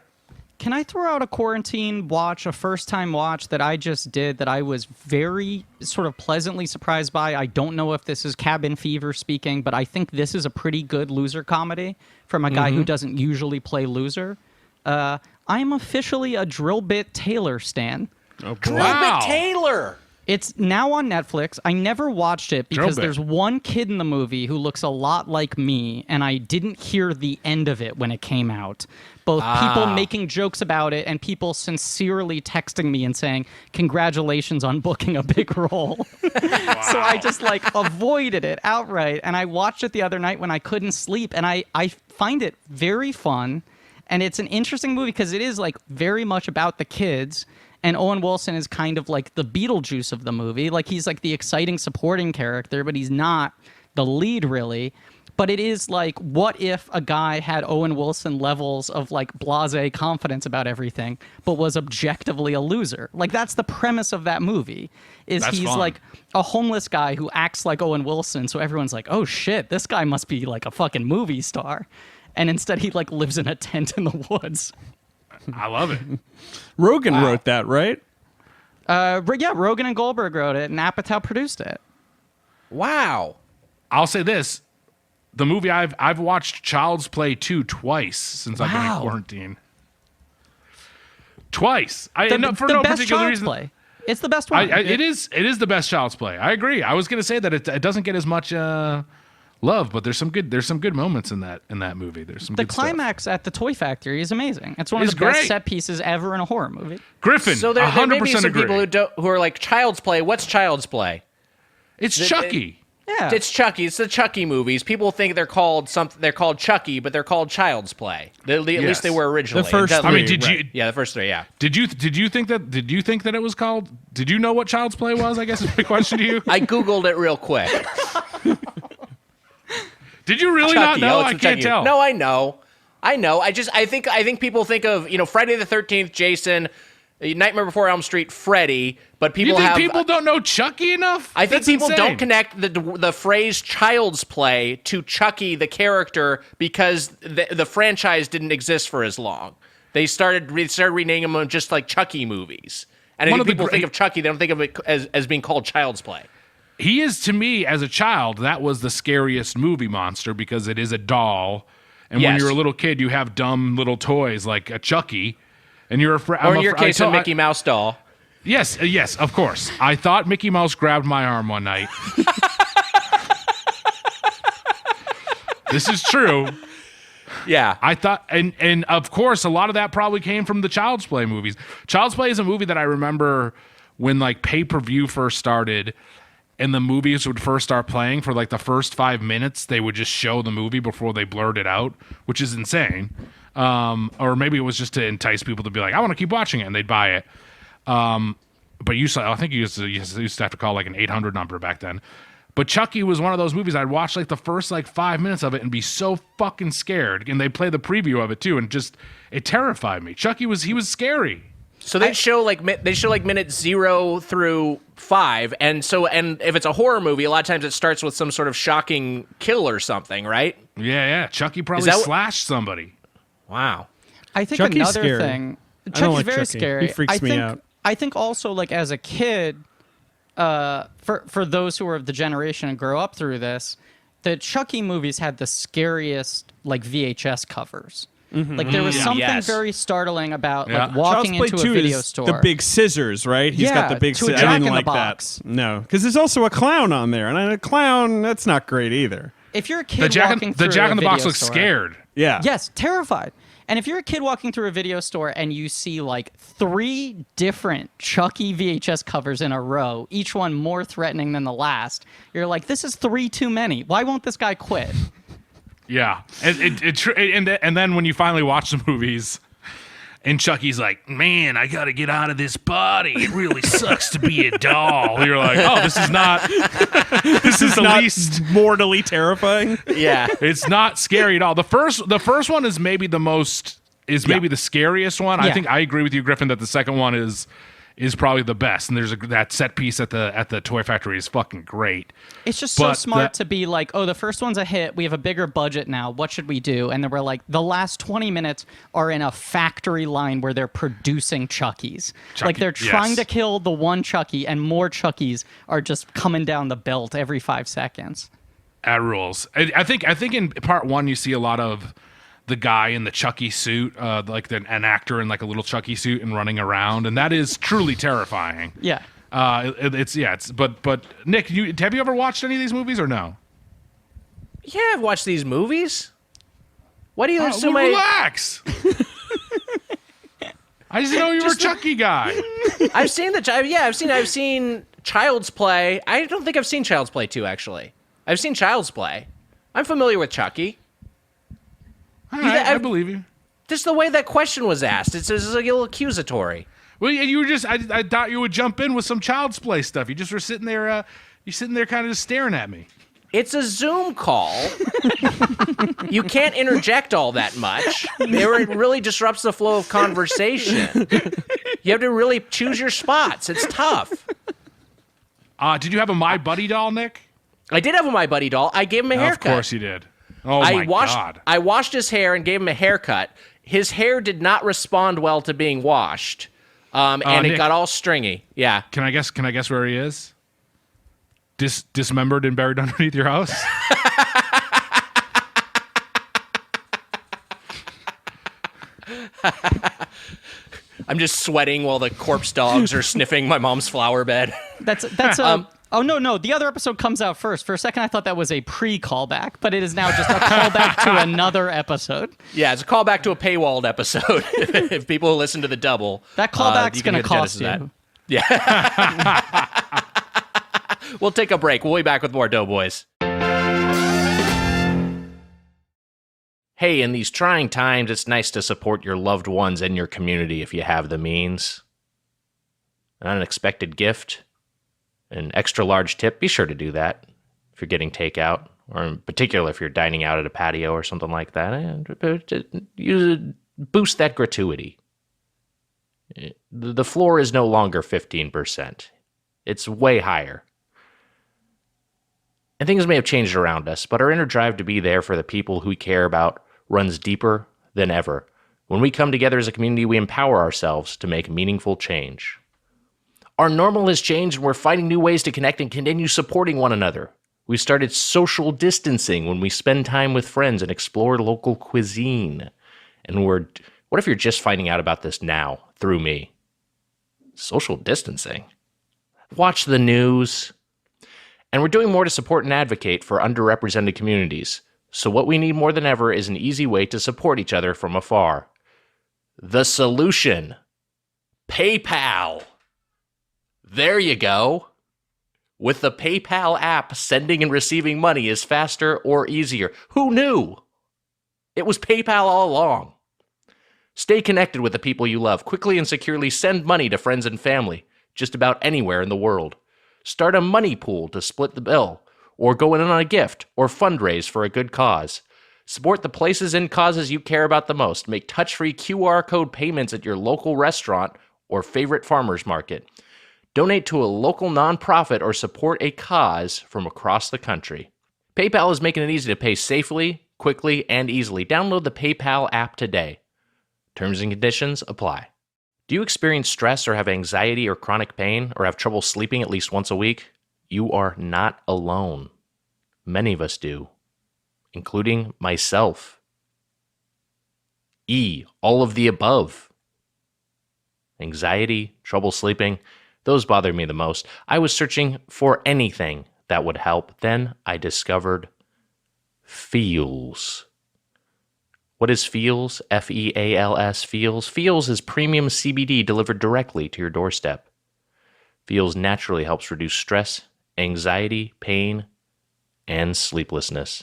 Speaker 4: Can I throw out a quarantine watch, a first-time watch that I just did that I was very sort of pleasantly surprised by? I don't know if this is Cabin Fever speaking, but I think this is a pretty good loser comedy from a guy who doesn't usually play loser. I am officially a Drill Bit Taylor stan.
Speaker 6: oh, boy.
Speaker 3: Wow.
Speaker 8: But Taylor.
Speaker 4: It's now on Netflix. I never watched it because
Speaker 3: Bit.
Speaker 4: there's one kid in the movie who looks a lot like me, and I didn't hear the end of it when it came out. Both people making jokes about it and people sincerely texting me and saying, congratulations on booking a big role. So I just like avoided it outright. And I watched it the other night when I couldn't sleep, and I find it very fun. And it's an interesting movie because it is like very much about the kids. And Owen Wilson is kind of like the Beetlejuice of the movie. Like he's like the exciting supporting character, but he's not the lead really. But it is like, what if a guy had Owen Wilson levels of like blasé confidence about everything, but was objectively a loser? Like that's the premise of that movie. Is
Speaker 3: That's
Speaker 4: he's
Speaker 3: fun.
Speaker 4: like a homeless guy who acts like Owen Wilson, so everyone's like, oh shit, this guy must be like a fucking movie star. And instead he like lives in a tent in the woods.
Speaker 3: I love it.
Speaker 6: Rogan wrote that, right?
Speaker 4: Yeah, Rogan and Goldberg wrote it, and Apatow produced it.
Speaker 8: Wow.
Speaker 3: I'll say this: the movie I've watched Child's Play 2 twice since I've been in quarantine. Twice. For
Speaker 4: the
Speaker 3: no
Speaker 4: best
Speaker 3: particular
Speaker 4: Child's
Speaker 3: reason.
Speaker 4: Play. It's the best one.
Speaker 3: It is the best Child's Play. I agree. I was going to say that it doesn't get as much love, but there's some good moments in that movie. There's some
Speaker 4: The
Speaker 3: good stuff.
Speaker 4: climax at the Toy Factory is amazing. It's one of
Speaker 3: It's
Speaker 4: the best
Speaker 3: great.
Speaker 4: set pieces ever in a horror movie.
Speaker 3: Griffin.
Speaker 8: So there may be
Speaker 3: 100%
Speaker 8: some
Speaker 3: agree.
Speaker 8: people who are like Child's Play. What's Child's Play?
Speaker 3: It's Chucky.
Speaker 4: Yeah.
Speaker 8: It's Chucky. It's the Chucky movies. People think they're called something. They're called Chucky, but they're called Child's Play. At
Speaker 3: Yes.
Speaker 8: least they were originally.
Speaker 6: The first
Speaker 8: Until-
Speaker 3: I mean,
Speaker 6: three,
Speaker 3: did you
Speaker 6: right.
Speaker 8: Yeah, the first three. Yeah.
Speaker 3: did you think that it was called? Did you know what Child's Play was? I guess is my question to you.
Speaker 8: I googled it real quick.
Speaker 3: Did you really
Speaker 8: Chucky.
Speaker 3: not know?
Speaker 8: Oh, it's
Speaker 3: I
Speaker 8: the
Speaker 3: can't
Speaker 8: Chucky.
Speaker 3: tell.
Speaker 8: No, I know. I think people think of Friday the 13th, Jason, Nightmare Before Elm Street, Freddy, but
Speaker 3: You
Speaker 8: people
Speaker 3: think
Speaker 8: have.
Speaker 3: people don't know Chucky enough?
Speaker 8: I think
Speaker 3: That's
Speaker 8: people
Speaker 3: insane.
Speaker 8: don't connect the phrase Child's Play to Chucky the character because the franchise didn't exist for as long. They started renaming them just like Chucky movies. And I
Speaker 3: One
Speaker 8: think
Speaker 3: of the
Speaker 8: people
Speaker 3: great-
Speaker 8: think of Chucky, they don't think of it as being called Child's Play.
Speaker 3: He is, to me, as a child, that was the scariest movie monster because it is a doll. And when
Speaker 8: Yes.
Speaker 3: you're a little kid, you have dumb little toys like a Chucky. And you're afraid.
Speaker 8: Or in your case, a Mickey Mouse doll.
Speaker 3: Yes, of course. I thought Mickey Mouse grabbed my arm one night. This is true.
Speaker 8: Yeah.
Speaker 3: I thought, and of course, a lot of that probably came from the Child's Play movies. Child's Play is a movie that I remember when like pay-per-view first started and the movies would first start playing for like the first 5 minutes. They would just show the movie before they blurred it out, which is insane. Or maybe it was just to entice people to be like, I want to keep watching it, and they'd buy it. But I think you used to have to call like an 800 number back then. But Chucky was one of those movies I'd watch like the first like 5 minutes of it and be so fucking scared. And they play the preview of it too, and just it terrified me. Chucky was scary.
Speaker 8: So they show like minutes 0 through 5, and if it's a horror movie, a lot of times it starts with some sort of shocking kill or something, right?
Speaker 3: Yeah. Chucky probably slashed somebody.
Speaker 8: Wow.
Speaker 4: I think
Speaker 6: Chucky's
Speaker 4: another
Speaker 6: scary.
Speaker 4: thing.
Speaker 6: I don't
Speaker 4: Chucky's
Speaker 6: like
Speaker 4: very
Speaker 6: Chucky.
Speaker 4: scary.
Speaker 6: He freaks me out.
Speaker 4: I think also like as a kid, for those who are of the generation and grow up through this, the Chucky movies had the scariest like VHS covers. Like there was something very startling about like walking
Speaker 6: Child's
Speaker 4: into
Speaker 6: Play
Speaker 4: a
Speaker 6: 2
Speaker 4: video
Speaker 6: is
Speaker 4: store.
Speaker 6: the big scissors, right? He's got the big
Speaker 4: to a
Speaker 6: scissors.
Speaker 4: Jack
Speaker 6: I
Speaker 4: in
Speaker 6: didn't
Speaker 4: the
Speaker 6: like
Speaker 4: Box.
Speaker 6: that. No, because there's also a clown on there, and a clown, that's not great either.
Speaker 4: If you're a kid
Speaker 3: The Jack
Speaker 4: walking through
Speaker 3: in
Speaker 4: a
Speaker 3: the Box
Speaker 4: video
Speaker 3: looks
Speaker 4: store-
Speaker 3: scared.
Speaker 6: Yeah.
Speaker 4: Yes, terrified. And if you're a kid walking through a video store and you see like 3 different Chucky VHS covers in a row, each one more threatening than the last, you're like, this is 3 too many. Why won't this guy quit?
Speaker 3: Yeah, and then when you finally watch the movies, and Chucky's like, "Man, I got to get out of this body. It really sucks to be a doll." You're like, "Oh, this is not the least
Speaker 6: mortally terrifying.
Speaker 8: Yeah.
Speaker 3: It's not scary at all." The first one is maybe the scariest one.
Speaker 4: Yeah.
Speaker 3: I think I agree with you, Griffin, that the second one is probably the best. And there's that set piece at the toy factory is fucking great.
Speaker 4: It's just so
Speaker 3: But
Speaker 4: smart to be like, oh, the first one's a hit. We have a bigger budget now. What should we do? And then we're like, the last 20 minutes are in a factory line where they're producing Chuckies. Like they're trying to kill the one Chucky, and more Chuckies are just coming down the belt every 5 seconds.
Speaker 3: That rules. I think in part 1 you see a lot of the guy in the Chucky suit, like an actor in like a little Chucky suit and running around, and that is truly terrifying.
Speaker 4: Yeah.
Speaker 3: But Nick, have you ever watched any of these movies or no?
Speaker 8: Yeah, I've watched these movies. What do you assume
Speaker 3: relax. I just know you were a Chucky guy.
Speaker 8: I've seen I've seen Child's Play. I don't think I've seen Child's Play 2, actually. I've seen Child's Play. I'm familiar with Chucky.
Speaker 3: All right, I believe you.
Speaker 8: Just the way that question was asked, it's a little accusatory.
Speaker 3: Well, you were just, I thought you would jump in with some Child's Play stuff. You just were sitting there, kind of just staring at me.
Speaker 8: It's a Zoom call. You can't interject all that much. It really disrupts the flow of conversation. You have to really choose your spots. It's tough.
Speaker 3: Did you have a My Buddy doll, Nick?
Speaker 8: I did have a My Buddy doll. I gave him a haircut.
Speaker 3: Of course you did. Oh, my God.
Speaker 8: I washed his hair and gave him a haircut. His hair did not respond well to being washed, and
Speaker 3: Nick,
Speaker 8: it got all stringy. Yeah.
Speaker 3: Can I guess where he is? Dismembered and buried underneath your house?
Speaker 8: I'm just sweating while the corpse dogs are sniffing my mom's flower bed.
Speaker 4: That's Oh, no. The other episode comes out first. For a second, I thought that was a pre-callback, but it is now just a callback to another episode.
Speaker 8: Yeah, it's a callback to a paywalled episode. If people listen to the double.
Speaker 4: That callback's
Speaker 8: you can
Speaker 4: going to
Speaker 8: hear the
Speaker 4: cost
Speaker 8: genesis
Speaker 4: you.
Speaker 8: of that. Yeah. We'll take a break. We'll be back with more Doughboys. Hey, in these trying times, it's nice to support your loved ones and your community if you have the means. An unexpected gift, an extra large tip, be sure to do that if you're getting takeout, or in particular if you're dining out at a patio or something like that. Boost that gratuity. The floor is no longer 15%. It's way higher. And things may have changed around us, but our inner drive to be there for the people who we care about runs deeper than ever. When we come together as a community, we empower ourselves to make meaningful change. Our normal has changed, and we're finding new ways to connect and continue supporting one another. We started social distancing when we spend time with friends and explore local cuisine. And what if you're just finding out about this now through me?
Speaker 2: Social distancing. Watch the news. And we're doing more to support and advocate for underrepresented communities. So what we need more than ever is an easy way to support each other from afar. The solution. PayPal. There you go. With the PayPal app, sending and receiving money is faster or easier. Who knew? It was PayPal all along. Stay connected with the people you love. Quickly and securely send money to friends and family, just about anywhere in the world. Start a money pool to split the bill, or go in on a gift, or fundraise for a good cause. Support the places and causes you care about the most. Make touch-free QR code payments at your local restaurant or favorite farmer's market. Donate to a local nonprofit or support a cause from across the country. PayPal is making it easy to pay safely, quickly, and easily. Download the PayPal app today. Terms and conditions apply. Do you experience stress or have anxiety or chronic pain or have trouble sleeping at least once a week? You are not alone. Many of us do, including myself. All of the above. Anxiety, trouble sleeping, those bother me the most. I was searching for anything that would help. Then I discovered Feels. What is Feels? Feals. Feels. Feels is premium CBD delivered directly to your doorstep. Feels naturally helps reduce stress, anxiety, pain, and sleeplessness.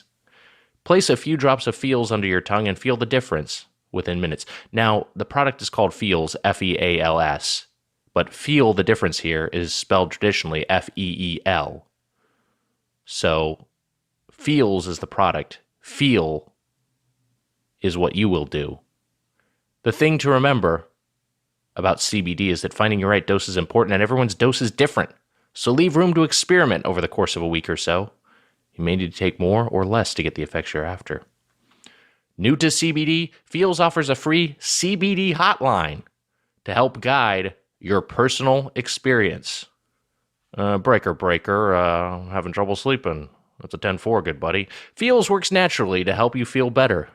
Speaker 2: Place a few drops of Feels under your tongue and feel the difference within minutes. Now, the product is called Feels, Feals, but feel the difference here is spelled traditionally Feel. So, Feels is the product. Feel is what you will do. The thing to remember about CBD is that finding your right dose is important, and everyone's dose is different. So leave room to experiment over the course of a week or so. You may need to take more or less to get the effects you're after. New to CBD, Feels offers a free CBD hotline to help guide your personal experience. Breaker, having trouble sleeping. That's a 10-4, good buddy. Feels works naturally to help you feel better.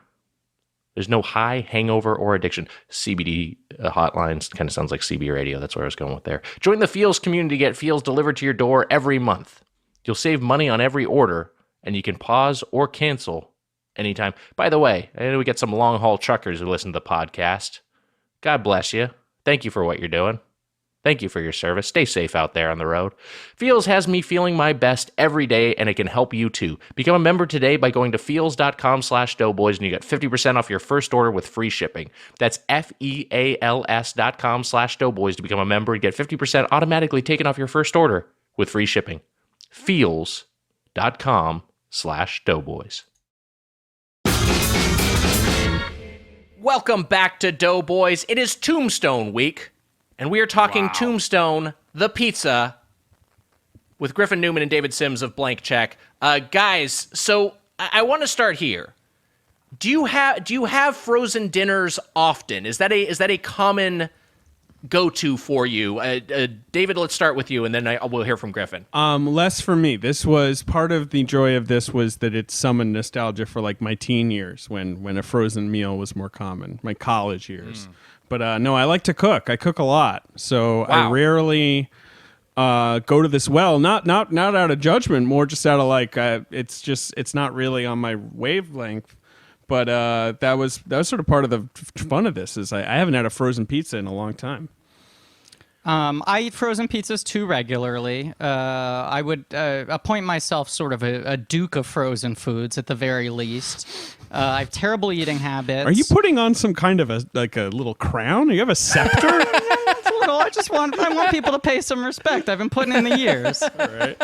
Speaker 2: There's no high, hangover, or addiction. CBD hotlines kind of sounds like CB radio. That's where I was going with there. Join the Feels community to get Feels delivered to your door every month. You'll save money on every order, and you can pause or cancel anytime. By the way, I know we get some long-haul truckers who listen to the podcast. God bless you. Thank you for what you're doing. Thank you for your service. Stay safe out there on the road. Feels has me feeling my best every day, and it can help you too. Become a member today by going to feels.com/doughboys, and you get 50% off your first order with free shipping. That's feals.com/doughboys to become a member and get 50% automatically taken off your first order with free shipping. Feels.com/doughboys. Welcome back to Doughboys. It is Tombstone week. And we are talking Tombstone, the pizza, with Griffin, Newman, and David Sims of Blank Check. Guys, so I want to start here. Do you have frozen dinners often? Is that a common go-to for you? David, let's start with you, and then we'll hear from Griffin.
Speaker 6: Less for me. This was part of the joy of this was that it summoned nostalgia for like my teen years when a frozen meal was more common, my college years. But no, I like to cook. I cook a lot, so I rarely go to this well. Not out of judgment, more just out of like it's not really on my wavelength. But that was sort of part of the fun of this. Is I haven't had a frozen pizza in a long time.
Speaker 4: I eat frozen pizzas too regularly. I would appoint myself sort of a duke of frozen foods at the very least. I have terrible eating habits.
Speaker 6: Are you putting on some kind of a little crown? You have a scepter?
Speaker 4: It's a little. I want people to pay some respect. I've been putting in the years.
Speaker 6: All right.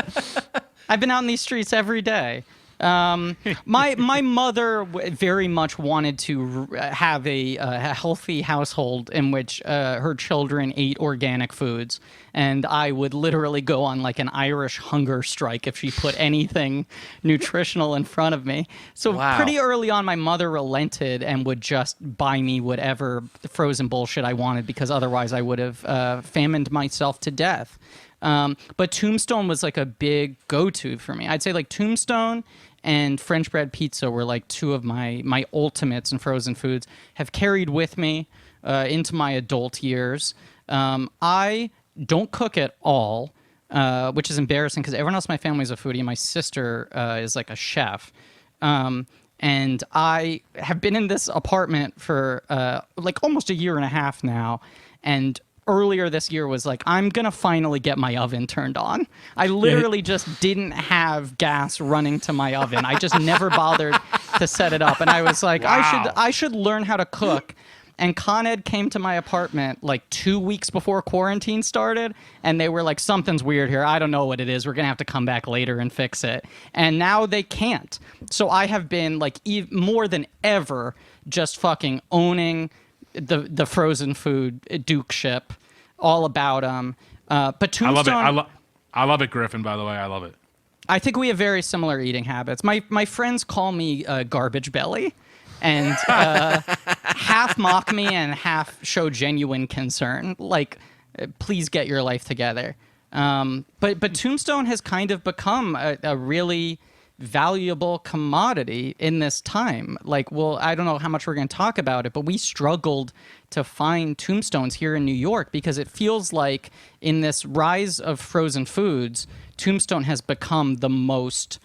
Speaker 4: I've been out in these streets every day. My mother very much wanted to have a healthy household in which her children ate organic foods, and I would literally go on like an Irish hunger strike if she put anything nutritional in front of me. So pretty early on, my mother relented and would just buy me whatever frozen bullshit I wanted, because otherwise I would have famined myself to death. But Tombstone was like a big go-to for me. I'd say like Tombstone and French bread pizza were like two of my ultimates in frozen foods, have carried with me into my adult years. I don't cook at all, which is embarrassing because everyone else in my family is a foodie. My sister is like a chef. And I have been in this apartment for like almost a year and a half now. And earlier this year was like, I'm going to finally get my oven turned on. I literally just didn't have gas running to my oven. I just never bothered to set it up. And I was like, I should learn how to cook. And Con Ed came to my apartment like 2 weeks before quarantine started, and they were like, something's weird here. I don't know what it is. We're going to have to come back later and fix it. And now they can't. So I have been like more than ever just fucking owning the frozen food Duke ship, all about them. But Tombstone,
Speaker 3: I love it, Griffin, by the way. I love it.
Speaker 4: I think we have very similar eating habits. My friends call me Garbage Belly. And half mock me and half show genuine concern. Like, please get your life together. But Tombstone has kind of become a really valuable commodity in this time. Like, well, I don't know how much we're going to talk about it, but we struggled to find tombstones here in New York because it feels like in this rise of frozen foods, Tombstone has become the most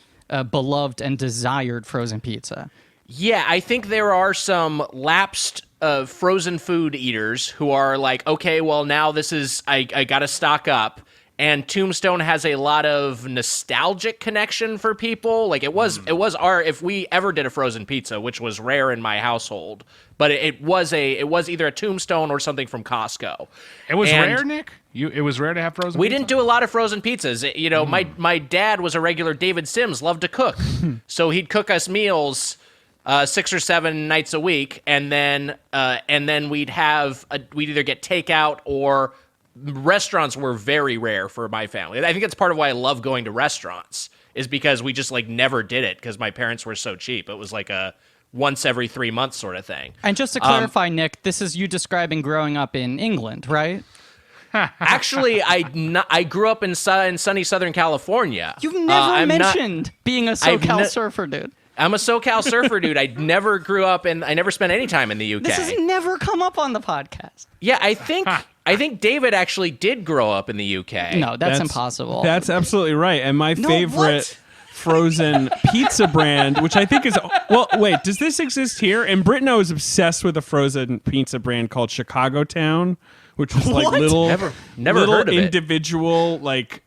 Speaker 4: beloved and desired frozen pizza.
Speaker 8: Yeah, I think there are some lapsed frozen food eaters who are like, okay, well, now this is, I got to stock up. And Tombstone has a lot of nostalgic connection for people. Like it was if we ever did a frozen pizza, which was rare in my household, but it was either a Tombstone or something from Costco.
Speaker 3: It was rare, Nick? It was rare to have frozen
Speaker 8: We
Speaker 3: pizza?
Speaker 8: didn't do a lot of frozen pizzas. You know, my dad was a regular David Sims, loved to cook. So he'd cook us meals 6 or 7 nights a week, and then we'd either get takeout or restaurants were very rare for my family. I think that's part of why I love going to restaurants is because we just like never did it because my parents were so cheap. It was like a once every 3 months sort of thing.
Speaker 4: And just to clarify, Nick, this is you describing growing up in England, right?
Speaker 8: Actually, I grew up in sunny Southern California.
Speaker 4: You've never mentioned being a SoCal surfer, dude.
Speaker 8: I'm a SoCal surfer, dude. I never grew up and I never spent any time in the UK.
Speaker 4: This has never come up on the podcast.
Speaker 8: Yeah, I think David actually did grow up in the UK.
Speaker 4: No, that's impossible.
Speaker 6: That's absolutely right. And my favorite frozen pizza brand, which I think is... Well, wait, does this exist here? In Britain, I was obsessed with a frozen pizza brand called Chicago Town, which was like little
Speaker 8: heard of
Speaker 6: individual, like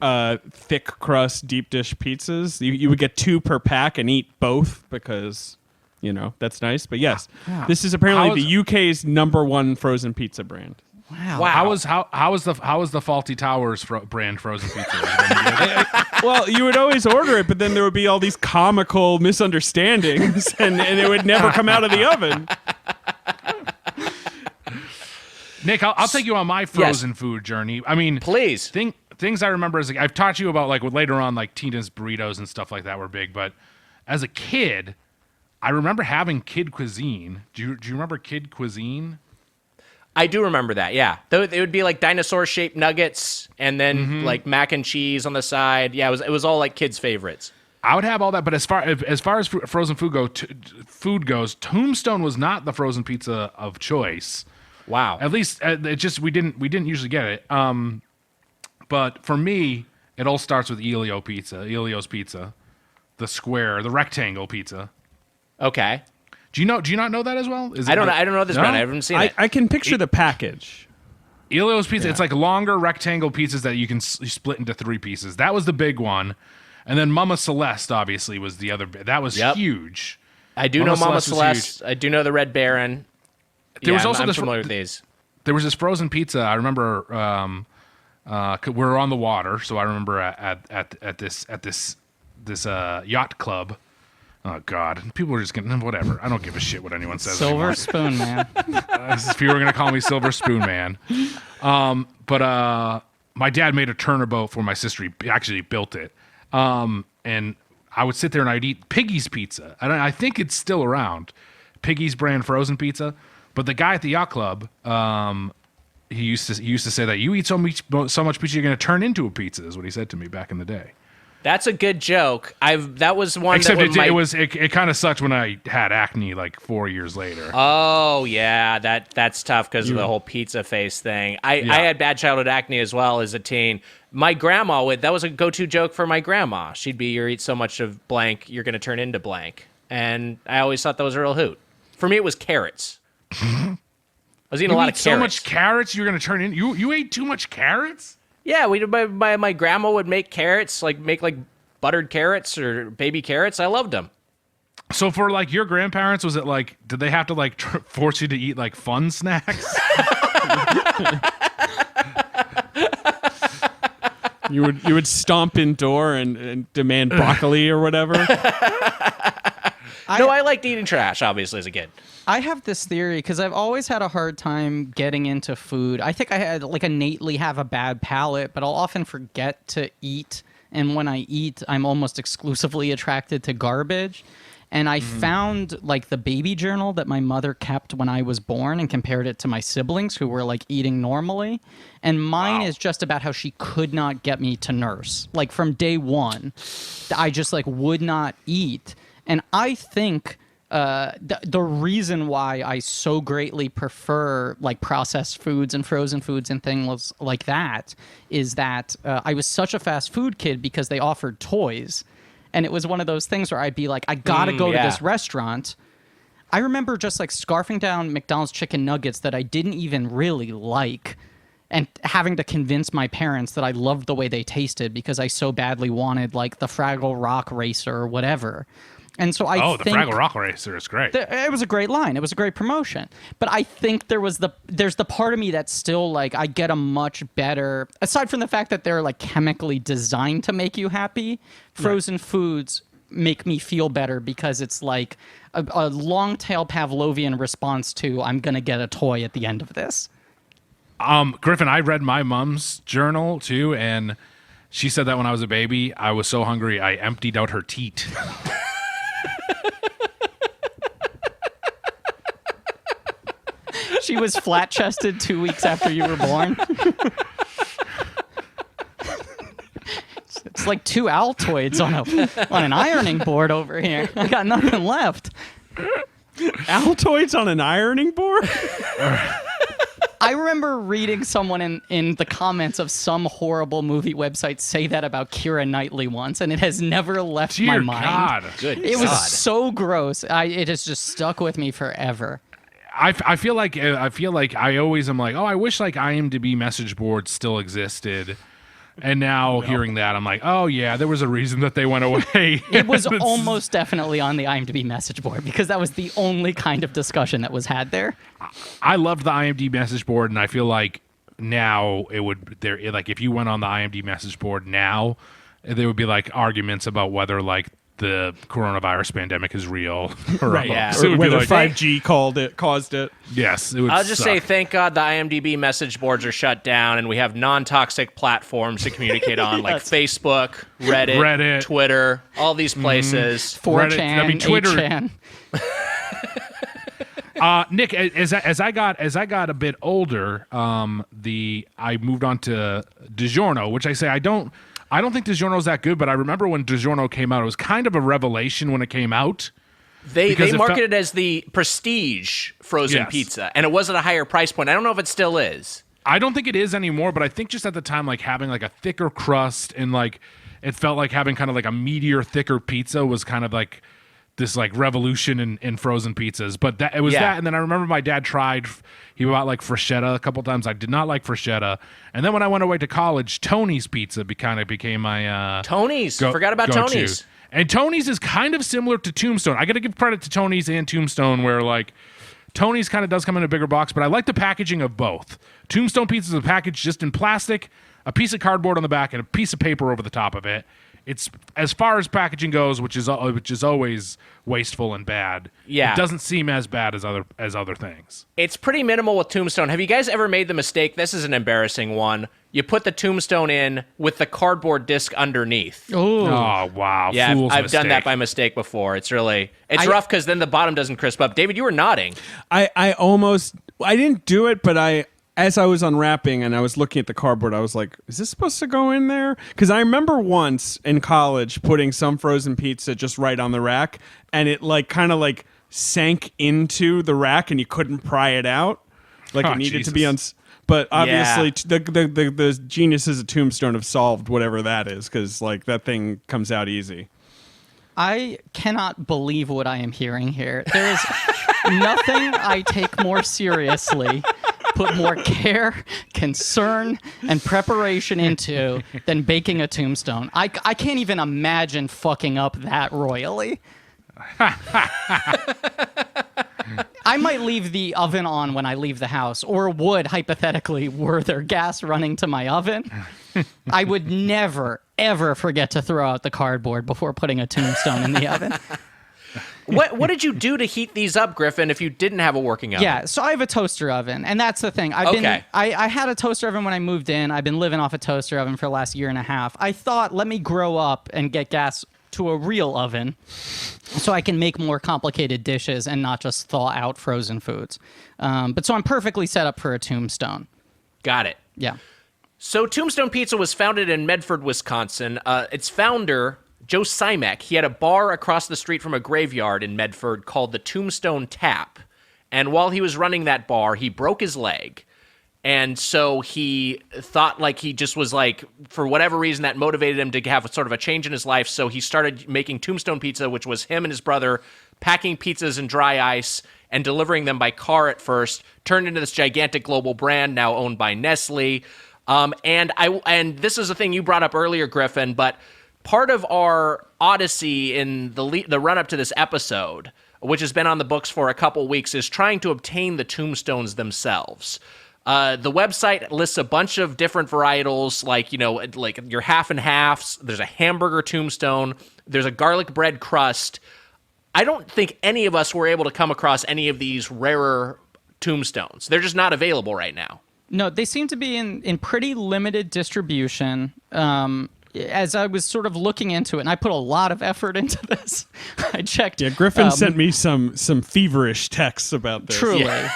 Speaker 6: thick crust deep dish pizzas. You would get 2 per pack and eat both because, you know, that's nice. But yes, this is apparently the UK's #1 frozen pizza brand.
Speaker 4: Wow.
Speaker 3: How was the Faulty Towers brand frozen pizza?
Speaker 6: Well, you would always order it, but then there would be all these comical misunderstandings, and it would never come out of the oven.
Speaker 3: Nick, I'll take you on my frozen food journey. I mean,
Speaker 8: please.
Speaker 3: Things I remember as I've taught you about like later on, like Tina's burritos and stuff like that were big. But as a kid, I remember having kid cuisine. Do you remember kid cuisine?
Speaker 8: I do remember that. Yeah, it would be like dinosaur-shaped nuggets and then like mac and cheese on the side. Yeah, it was all like kids' favorites.
Speaker 3: I would have all that, but as far as frozen food goes, Tombstone was not the frozen pizza of choice.
Speaker 8: Wow.
Speaker 3: At least it just we didn't usually get it. But for me, it all starts with Elio's Pizza, the rectangle pizza.
Speaker 8: Okay.
Speaker 3: Do you not know that as well?
Speaker 8: I don't know this brand. I haven't seen it.
Speaker 6: I can picture the package.
Speaker 3: Elio's Pizza. Yeah. It's like longer rectangle pizzas that you can split into 3 pieces. That was the big one, and then Mama Celeste obviously was the other. That was huge.
Speaker 8: I do know Mama Celeste. I do know the Red Baron.
Speaker 3: There was also
Speaker 8: I'm familiar with these.
Speaker 3: There was this frozen pizza. I remember we were on the water, so I remember at this yacht club. Oh God, people are just gonna whatever. I don't give a shit what anyone says.
Speaker 4: Silver Spoon Man.
Speaker 3: People are gonna call me Silver Spoon Man. But my dad made a turnabout for my sister. He actually built it, and I would sit there and I'd eat Piggy's Pizza. And I think it's still around, Piggy's brand frozen pizza. But the guy at the yacht club, he used to say that you eat so much pizza, you're going to turn into a pizza. Is what he said to me back in the day.
Speaker 8: That's a good joke. That was one.
Speaker 3: Except
Speaker 8: that
Speaker 3: it kind of sucked when I had acne like 4 years later.
Speaker 8: Oh yeah, that's tough because of the whole pizza face thing. I had bad childhood acne as well as a teen. My grandma that was a go-to joke for my grandma. She'd be, "You eat so much of blank, you're going to turn into blank," and I always thought that was a real hoot. For me, it was carrots. I was eating a lot of carrots.
Speaker 3: So much carrots, you're going to turn in. You ate too much carrots.
Speaker 8: Yeah, my grandma would make carrots, make buttered carrots or baby carrots. I loved them.
Speaker 3: So for like your grandparents, was it like, did they have to like force you to eat like fun snacks?
Speaker 6: You would stomp in door and demand broccoli or whatever.
Speaker 8: I liked eating trash, obviously, as a kid.
Speaker 4: I have this theory because I've always had a hard time getting into food. I think I had innately have a bad palate, but I'll often forget to eat. And when I eat, I'm almost exclusively attracted to garbage. And I found the baby journal that my mother kept when I was born and compared it to my siblings who were eating normally. And mine is just about how she could not get me to nurse. From day one, I just would not eat. And I think the reason why I so greatly prefer processed foods and frozen foods and things like that is that I was such a fast food kid because they offered toys. And it was one of those things where I'd be like, I gotta go to this restaurant. I remember just scarfing down McDonald's chicken nuggets that I didn't even really like and having to convince my parents that I loved the way they tasted because I so badly wanted the Fraggle Rock Racer or whatever. And so I think
Speaker 3: the Fraggle Rock Racer is great.
Speaker 4: It was a great line. It was a great promotion. But I think there's the part of me that's still I get a much better, aside from the fact that they're chemically designed to make you happy, frozen foods make me feel better because it's a long tail Pavlovian response to I'm going to get a toy at the end of this.
Speaker 3: Griffin, I read my mom's journal too, and she said that when I was a baby, I was so hungry I emptied out her teat.
Speaker 4: She was flat-chested 2 weeks after you were born. It's like 2 Altoids on an ironing board over here. I got nothing left.
Speaker 6: Altoids on an ironing board?
Speaker 4: I remember reading someone in the comments of some horrible movie website say that about Keira Knightley once, and it has never left my mind.
Speaker 3: God.
Speaker 8: Good
Speaker 4: It
Speaker 8: God.
Speaker 4: was so gross. It has just stuck with me forever.
Speaker 3: I feel like I always am like, oh, I wish IMDb message boards still existed. And now hearing that, I'm like, oh yeah, there was a reason that they went away.
Speaker 4: It was almost definitely on the IMDb message board because that was the only kind of discussion that was had there.
Speaker 3: I loved the IMDb message board, and I feel like now if you went on the IMDb message board now, there would be arguments about whether the coronavirus pandemic is real.
Speaker 8: Right, yeah.
Speaker 3: So it would
Speaker 6: Whether
Speaker 3: be
Speaker 6: 5G caused it.
Speaker 3: Yes, it would
Speaker 8: I'll just
Speaker 3: suck.
Speaker 8: say thank God the IMDb message boards are shut down and we have non-toxic platforms to communicate on like Facebook, Reddit, Twitter, all these places.
Speaker 4: 4chan,
Speaker 3: Twitter.
Speaker 4: 8chan.
Speaker 3: Nick, as I got a bit older, I moved on to Digiorno, which I don't think Digiorno is that good, but I remember when Digiorno came out, it was kind of a revelation when it came out.
Speaker 8: They marketed it as the prestige frozen pizza, and it was at a higher price point. I don't know if it still is.
Speaker 3: I don't think it is anymore, but I think just at the time, having a thicker crust and it felt like having kind of a meatier, thicker pizza was kind of this revolution in frozen pizzas. But it was that, and then I remember my dad he bought Freschetta a couple times. I did not like Freschetta, and then when I went away to college, Tony's Pizza kind of became my
Speaker 8: Tony's. Forgot about
Speaker 3: go-to.
Speaker 8: Tony's.
Speaker 3: And Tony's is kind of similar to Tombstone. I got to give credit to Tony's and Tombstone, where Tony's kind of does come in a bigger box, but I like the packaging of both. Tombstone pizza is a package just in plastic, a piece of cardboard on the back, and a piece of paper over the top of it. It's as far as packaging goes, which is always wasteful and bad.
Speaker 8: Yeah,
Speaker 3: it doesn't seem as bad as other things.
Speaker 8: It's pretty minimal with Tombstone. Have you guys ever made the mistake? This is an embarrassing one. You put the Tombstone in with the cardboard disc underneath.
Speaker 3: Oh wow!
Speaker 8: Yeah, I've done that
Speaker 3: mistake.
Speaker 8: by mistake before. It's rough because then the bottom doesn't crisp up. David, you were nodding.
Speaker 6: I didn't do it, but as I was unwrapping and I was looking at the cardboard, I was like, is this supposed to go in there? Because I remember once in college putting some frozen pizza just right on the rack, and it kind of sank into the rack and you couldn't pry it out. Like it needed to be on. But obviously, the geniuses at Tombstone have solved whatever that is, because that thing comes out easy.
Speaker 4: I cannot believe what I am hearing here. There is nothing I take more seriously, put more care, concern, and preparation into than baking a tombstone. I can't even imagine fucking up that royally. I might leave the oven on when I leave the house, or would, hypothetically, were there gas running to my oven. I would never, ever forget to throw out the cardboard before putting a tombstone in the oven.
Speaker 8: What did you do to heat these up, Griffin, if you didn't have a working oven?
Speaker 4: Yeah, so I have a toaster oven, and that's the thing. I had a toaster oven when I moved in. I've been living off a toaster oven for the last year and a half. I thought, let me grow up and get gas to a real oven so I can make more complicated dishes and not just thaw out frozen foods. But so I'm perfectly set up for a tombstone.
Speaker 8: Got it.
Speaker 4: Yeah.
Speaker 8: So Tombstone Pizza was founded in Medford, Wisconsin. Its founder, Joe Simek, he had a bar across the street from a graveyard in Medford called the Tombstone Tap. And while he was running that bar, he broke his leg. And so he thought he just was for whatever reason that motivated him to have sort of a change in his life. So he started making Tombstone Pizza, which was him and his brother packing pizzas in dry ice and delivering them by car at first, turned into this gigantic global brand now owned by Nestle. And this is a thing you brought up earlier, Griffin, but part of our odyssey in the run up to this episode, which has been on the books for a couple weeks, is trying to obtain the tombstones themselves. The website lists a bunch of different varietals, like your half and halves. There's a hamburger tombstone. There's a garlic bread crust. I don't think any of us were able to come across any of these rarer tombstones. They're just not available right now.
Speaker 4: No, they seem to be in pretty limited distribution. As I was sort of looking into it, and I put a lot of effort into this, I checked.
Speaker 6: Yeah, Griffin sent me some feverish texts about this.
Speaker 4: Truly.
Speaker 8: Yeah.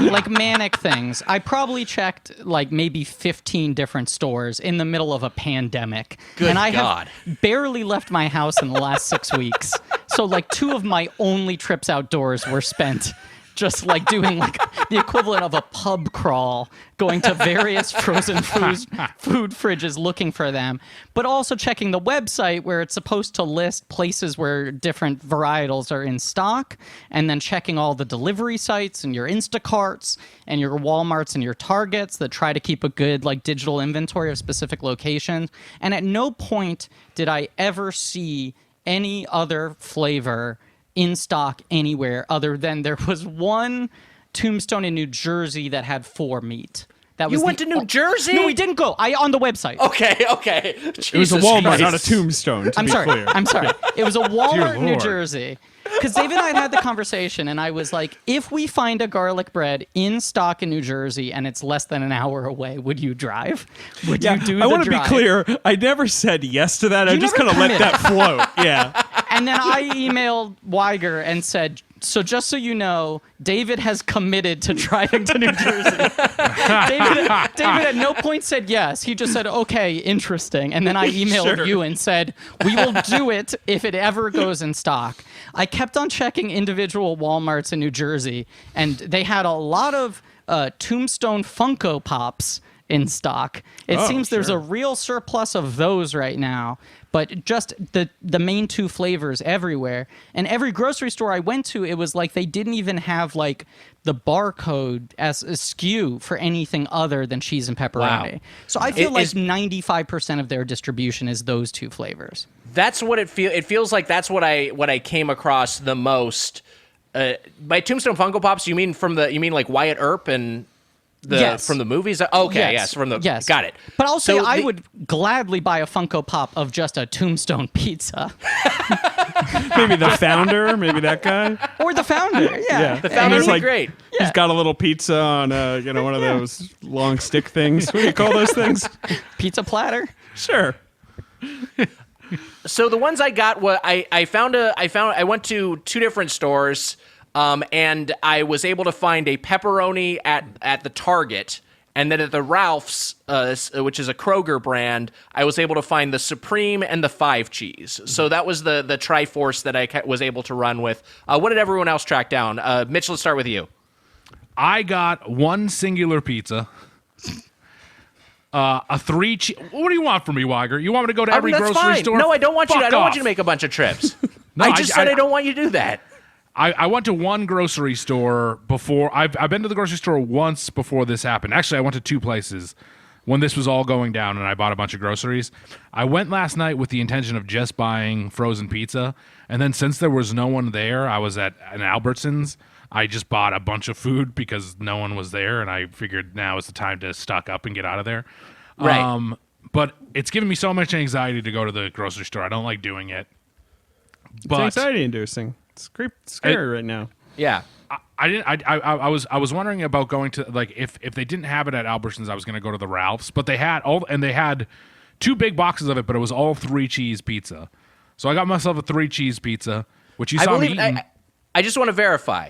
Speaker 4: Like manic things. I probably checked maybe 15 different stores in the middle of a pandemic.
Speaker 8: Good
Speaker 4: and I
Speaker 8: God.
Speaker 4: have barely left my house in the last 6 weeks. So 2 of my only trips outdoors were spent just doing the equivalent of a pub crawl, going to various frozen food fridges looking for them, but also checking the website where it's supposed to list places where different varietals are in stock, and then checking all the delivery sites and your Instacarts and your Walmarts and your Targets that try to keep a good digital inventory of specific locations. And at no point did I ever see any other flavor in stock anywhere other than there was one Tombstone in New Jersey that had 4 meat. That was
Speaker 8: you went to New Jersey?
Speaker 4: No, we didn't go. On the website.
Speaker 8: Okay.
Speaker 6: It was a Walmart,
Speaker 8: Christ.
Speaker 6: not a Tombstone.
Speaker 4: I'm sorry. It was a Walmart, New
Speaker 6: Lord.
Speaker 4: Jersey. Because Dave and I had the conversation, and I was like, if we find a garlic bread in stock in New Jersey and it's less than an hour away, would you drive? Would you do the
Speaker 6: I want to be
Speaker 4: drive?
Speaker 6: clear. I never said yes to that. I just
Speaker 4: never
Speaker 6: kind of let that float. Yeah.
Speaker 4: And then I emailed Wiger and said, so just so you know, David has committed to driving to New Jersey. David at no point said yes. He just said, okay, interesting. And then I emailed you and said, we will do it if it ever goes in stock. I kept on checking individual Walmarts in New Jersey, and they had a lot of Tombstone Funko Pops in stock. It seems there's a real surplus of those right now, but just the main 2 flavors everywhere. And every grocery store I went to, it was they didn't even have the barcode as a SKU for anything other than cheese and pepperoni.
Speaker 8: Wow.
Speaker 4: So I feel 95% of their distribution is those 2 flavors.
Speaker 8: That's what it feels. It feels like that's what I came across the most. By Tombstone Funko Pops, you mean Wyatt Earp and from the movies? Okay, yes, got it.
Speaker 4: But I'll say I would gladly buy a Funko Pop of just a Tombstone pizza.
Speaker 6: Maybe the founder, maybe that guy.
Speaker 4: Or the founder, yeah.
Speaker 8: The founder's
Speaker 6: he's
Speaker 8: great.
Speaker 6: He's got a little pizza on one of those long stick things. What do you call those things?
Speaker 4: Pizza platter?
Speaker 6: Sure.
Speaker 8: So the ones I got, I went to 2 different stores. and I was able to find a pepperoni at the Target. And then at the Ralph's, which is a Kroger brand, I was able to find the Supreme and the 5 cheese. So that was the Triforce that I was able to run with. What did everyone else track down? Mitch, let's start with you.
Speaker 3: I got one singular pizza. A 3 cheese. What do you want from me, Wiger? You want me to go to every
Speaker 8: that's
Speaker 3: grocery
Speaker 8: fine.
Speaker 3: store?
Speaker 8: No, I don't want you.
Speaker 3: Fuck
Speaker 8: I don't want
Speaker 3: off.
Speaker 8: you to make a bunch of trips.
Speaker 3: No,
Speaker 8: I just said I don't want you to do that.
Speaker 3: I went to one grocery store before. I've been to the grocery store once before this happened. Actually, I went to 2 places when this was all going down, and I bought a bunch of groceries. I went last night with the intention of just buying frozen pizza, and then since there was no one there, I was at an Albertsons. I just bought a bunch of food because no one was there, and I figured now is the time to stock up and get out of there.
Speaker 8: Right.
Speaker 3: But it's given me so much anxiety to go to the grocery store. I don't like doing it.
Speaker 6: It's anxiety-inducing. It's scary right now.
Speaker 8: Yeah.
Speaker 3: I was wondering about going to, like, if they didn't have it at Albertsons, I was going to go to the Ralph's, but they had 2 big boxes of it, but it was all 3 cheese pizza. So I got myself a 3 cheese pizza, which you saw me eating.
Speaker 8: I just want to verify.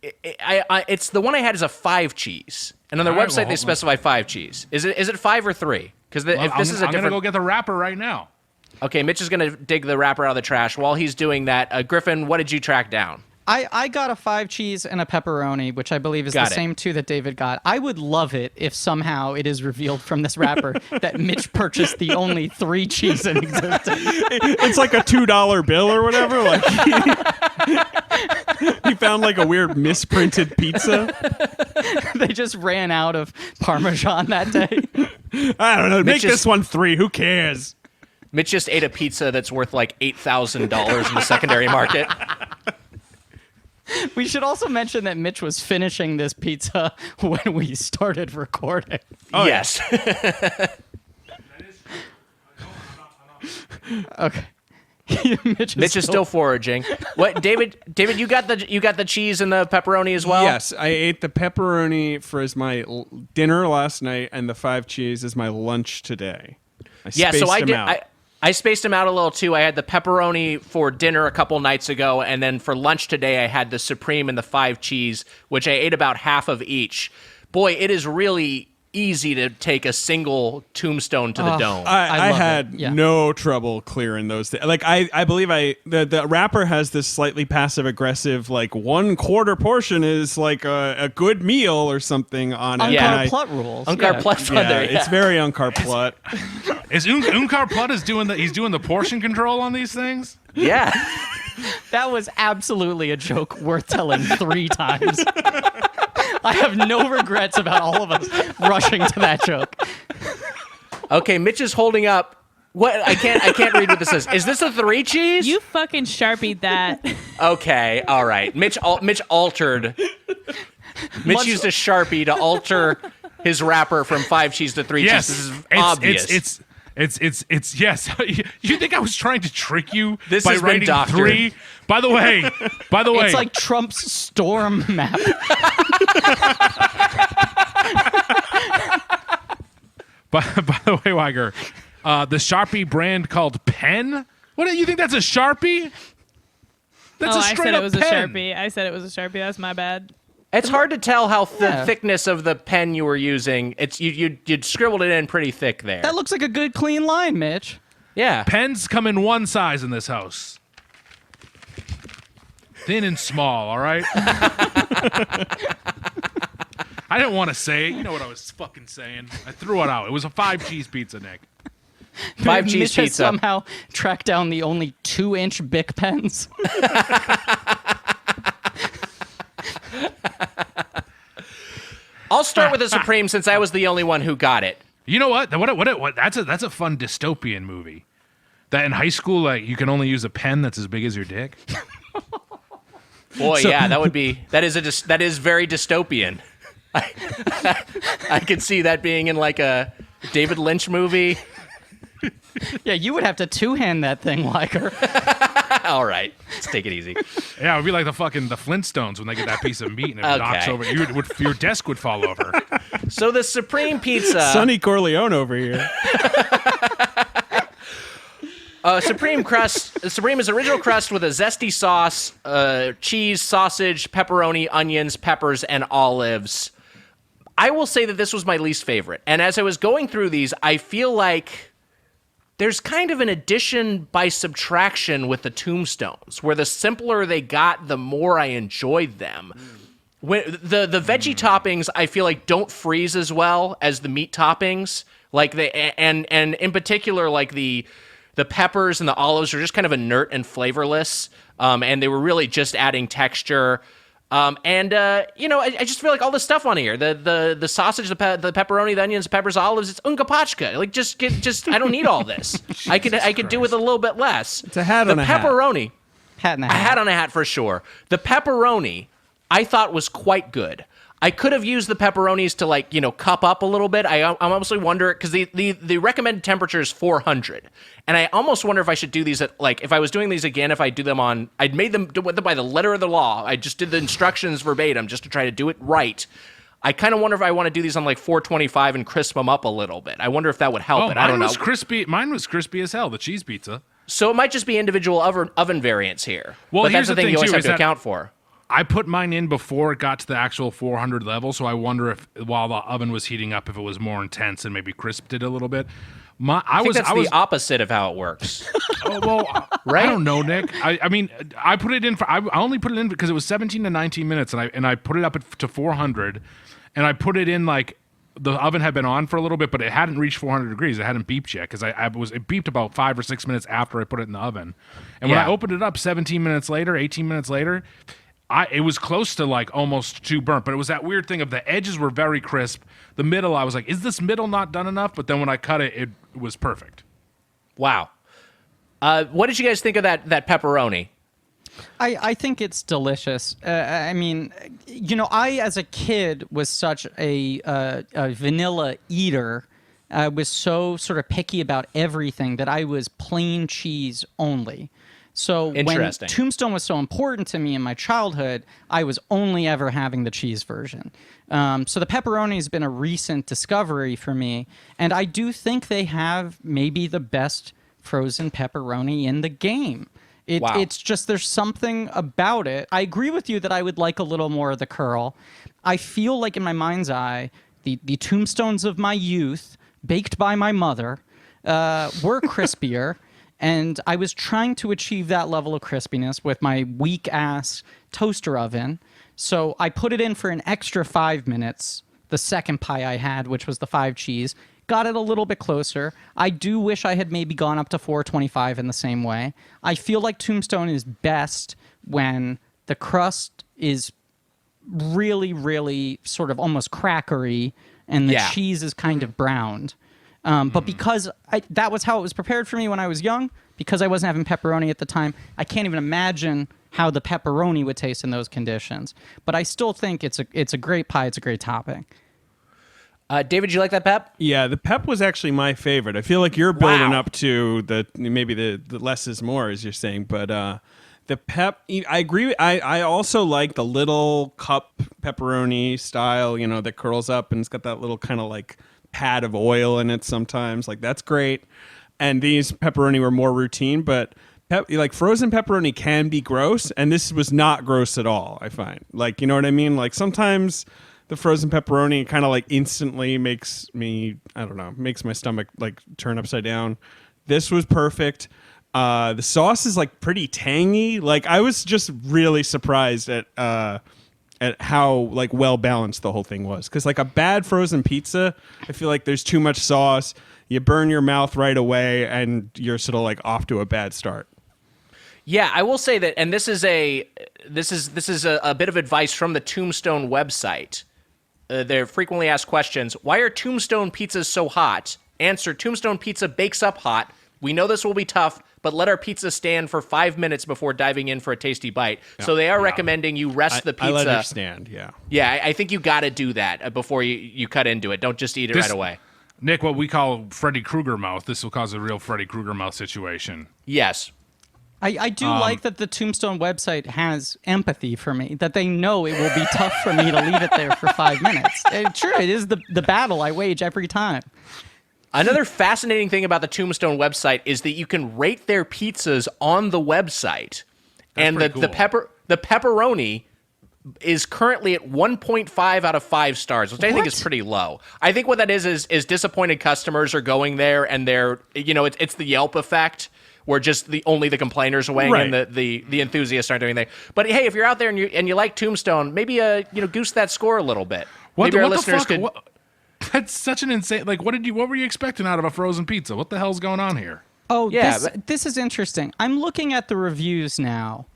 Speaker 8: It's the one I had is a 5 cheese, and on their
Speaker 3: All right,
Speaker 8: website
Speaker 3: well,
Speaker 8: they specify 5 cheese. Is it 5 or 3? Because if this is a
Speaker 3: I'm
Speaker 8: different.
Speaker 3: gonna go get the wrapper right now.
Speaker 8: Okay, Mitch is gonna dig the wrapper out of the trash. While he's doing that, Griffin, what did you track down?
Speaker 4: I got a 5 cheese and a pepperoni, which I believe is the same 2 that David got. I would love it if somehow it is revealed from this wrapper that Mitch purchased the only 3 cheese in existence.
Speaker 6: It's like a $2 bill or whatever. Like he found like a weird misprinted pizza.
Speaker 4: They just ran out of Parmesan that day.
Speaker 6: I don't know. Make
Speaker 8: Mitch
Speaker 6: this one 3. Who cares?
Speaker 8: Mitch just ate a pizza that's worth like $8,000 in the secondary market.
Speaker 4: We should also mention that Mitch was finishing this pizza when we started recording.
Speaker 8: Oh, yes.
Speaker 4: Okay.
Speaker 8: Mitch is still foraging. What, David? You got the cheese and the pepperoni as well?
Speaker 6: Yes, I ate the pepperoni for my dinner last night, and the 5 cheese is my lunch today. I spaced them out a little too. I had the pepperoni for dinner a couple nights ago, and then for lunch today I had the Supreme and the 5 cheese, which I ate about half of each. Boy, it is really easy to take a single Tombstone to the dome. I had no trouble clearing those. Like I believe the wrapper has this slightly passive aggressive like 1/4 portion is like a good meal or something on it.
Speaker 4: Unkar Plut rules.
Speaker 8: Unkar Plut's on there.
Speaker 6: It's very Unkar Plut.
Speaker 3: Is Unkar Plut he's doing the portion control on these things?
Speaker 8: Yeah.
Speaker 4: That was absolutely a joke worth telling 3 times. I have no regrets about all of us rushing to that joke.
Speaker 8: Okay, Mitch is holding up. What? I can't read what this is. Is this a 3 cheese?
Speaker 7: You fucking Sharpied that.
Speaker 8: Okay, all right. Mitch altered. Mitch used a Sharpie to alter his wrapper from 5 cheese to 3
Speaker 3: Yes,
Speaker 8: cheese. This is obvious.
Speaker 3: It's yes. You think I was trying to trick you
Speaker 8: This
Speaker 3: by
Speaker 8: has been
Speaker 3: writing
Speaker 8: doctored.
Speaker 3: 3? By the way,
Speaker 4: It's like Trump's storm map.
Speaker 3: by the way, Wiger, the Sharpie brand called Pen. What do you think? That's a Sharpie? That's a
Speaker 7: I
Speaker 3: straight
Speaker 7: said
Speaker 3: up
Speaker 7: it was
Speaker 3: pen.
Speaker 7: a Sharpie. I said it was a Sharpie. That's my bad.
Speaker 8: It's hard to tell how the thickness of the pen you were using. It's you'd scribbled it in pretty thick there.
Speaker 4: That looks like a good clean line, Mitch.
Speaker 8: Yeah.
Speaker 3: Pens come in one size in this house. Thin and small, all right? I didn't want to say it. You know what I was fucking saying. I threw it out. It was a 5 cheese pizza, Nick.
Speaker 8: 5 cheese
Speaker 4: Mitch has
Speaker 8: pizza.
Speaker 4: somehow tracked down the only 2-inch Bic pens.
Speaker 8: I'll start with the Supreme since I was the only one who got it.
Speaker 3: You know what? What? That's a fun dystopian movie. That in high school, like you can only use a pen that's as big as your dick.
Speaker 8: Boy, yeah, that is very dystopian. I could see that being in like a David Lynch movie.
Speaker 4: Yeah, you would have to 2-hand that thing, Wiger.
Speaker 8: All right, let's take it easy.
Speaker 3: Yeah, it would be like the Flintstones when they get that piece of meat and it knocks over. Your desk would fall over.
Speaker 8: So the Supreme Pizza,
Speaker 6: Sonny Corleone over here.
Speaker 8: Supreme crust Supreme is original crust with a zesty sauce, cheese, sausage, pepperoni, onions, peppers, and olives. I will say that this was my least favorite. And as I was going through these, I feel like there's kind of an addition by subtraction with the Tombstones, where the simpler they got, the more I enjoyed them. When the veggie toppings, I feel like don't freeze as well as the meat toppings. Like and in particular, like the peppers and the olives are just kind of inert and flavorless, and they were really just adding texture. I just feel like all the stuff on here, the sausage, the pepperoni, the onions, peppers, olives, it's ungapachka. Like just I don't need all this. I could do with a little bit less.
Speaker 6: It's a hat on a hat.
Speaker 8: The pepperoni,
Speaker 4: Hat and a
Speaker 8: a
Speaker 4: hat.
Speaker 8: hat on a hat for sure. The pepperoni, I thought was quite good. I could have used the pepperonis to cup up a little bit. I almost wonder, because the recommended temperature is 400, and I almost wonder if I should do these at if I was doing these again, if I do them on, I'd made them by the letter of the law. I just did the instructions verbatim just to try to do it right. I kind of wonder if I want to do these on 425 and crisp them up a little bit. I wonder if that would help. I don't know.
Speaker 3: Mine was crispy as hell. The cheese pizza.
Speaker 8: So it might just be individual oven variants here.
Speaker 3: Well,
Speaker 8: but
Speaker 3: here's
Speaker 8: that's the
Speaker 3: the
Speaker 8: thing
Speaker 3: thing,
Speaker 8: you always
Speaker 3: too,
Speaker 8: have
Speaker 3: is
Speaker 8: to
Speaker 3: that
Speaker 8: account for.
Speaker 3: I put mine in before it got to the actual 400 level, so I wonder if while the oven was heating up, if it was more intense and maybe crisped it a little bit.
Speaker 8: I think that's the opposite of how it works.
Speaker 3: Right? I don't know, Nick. I mean, I put it in I only put it in because it was 17 to 19 minutes, and I put it up to 400, and I put it in the oven had been on for a little bit, but it hadn't reached 400 degrees. It hadn't beeped yet because it beeped about 5 or 6 minutes after I put it in the oven, and when I opened it up 17 minutes later, 18 minutes later. It was close to almost too burnt, but it was that weird thing of the edges were very crisp. The middle, I was like, is this middle not done enough? But then when I cut it, it was perfect.
Speaker 8: Wow. What did you guys think of that pepperoni?
Speaker 4: I think it's delicious. I mean, I as a kid was such a vanilla eater. I was so sort of picky about everything that I was plain cheese only. So when Tombstone was so important to me in my childhood, I was only ever having the cheese version. So the pepperoni has been a recent discovery for me, and I do think they have maybe the best frozen pepperoni in the game.
Speaker 8: Wow.
Speaker 4: It's just there's something about it. I agree with you that I would like a little more of the curl. I feel like in my mind's eye, the Tombstones of my youth, baked by my mother, were crispier. And I was trying to achieve that level of crispiness with my weak-ass toaster oven. So I put it in for an extra 5 minutes, the second pie I had, which was the 5 cheese. Got it a little bit closer. I do wish I had maybe gone up to 425 in the same way. I feel like Tombstone is best when the crust is really, really sort of almost crackery and the cheese is kind of browned. But because that was how it was prepared for me when I was young, because I wasn't having pepperoni at the time, I can't even imagine how the pepperoni would taste in those conditions. But I still think it's a great pie. It's a great topping.
Speaker 8: David, you like that pep?
Speaker 6: Yeah, the pep was actually my favorite. I feel like you're building up to maybe the less is more, as you're saying, but the pep, I agree. I also like the little cup pepperoni style, that curls up and it's got that little kind of pad of oil in it sometimes. That's great. And these pepperoni were more routine, but frozen pepperoni can be gross, and this was not gross at all, I find. You know what I mean? Sometimes the frozen pepperoni kind of instantly makes me, I don't know, makes my stomach turn upside down. This was perfect. The sauce is pretty tangy. I was just really surprised at how well balanced the whole thing was, because a bad frozen pizza, I feel like there's too much sauce, you burn your mouth right away, and you're sort of off to a bad start.
Speaker 8: Yeah, I will say that, and this is a bit of advice from the Tombstone website. Their frequently asked questions: why are Tombstone pizzas so hot? Answer: Tombstone pizza bakes up hot. We know this will be tough, but let our pizza stand for 5 minutes before diving in for a tasty bite. Yeah, so they are recommending you rest the pizza.
Speaker 6: I let it stand, yeah.
Speaker 8: Yeah, I think you got to do that before you cut into it. Don't just eat it right away.
Speaker 3: Nick, what we call Freddy Krueger mouth, this will cause a real Freddy Krueger mouth situation.
Speaker 8: Yes.
Speaker 4: I do like that the Tombstone website has empathy for me, that they know it will be tough for me to leave it there for 5 minutes. True, it is the battle I wage every time.
Speaker 8: Another fascinating thing about the Tombstone website is that you can rate their pizzas on the website. And the pepperoni is currently at 1.5 out of 5 stars, which I think is pretty low. I think what that is disappointed customers are going there and they're, it's the Yelp effect where just only the complainers are weighing in, the enthusiasts aren't doing anything. But hey, if you're out there and you like Tombstone, maybe goose that score a little bit. Maybe our listeners could.
Speaker 3: That's such an insane. Like, what were you expecting out of a frozen pizza? What the hell's going on here?
Speaker 4: Oh, yeah. This is interesting. I'm looking at the reviews now.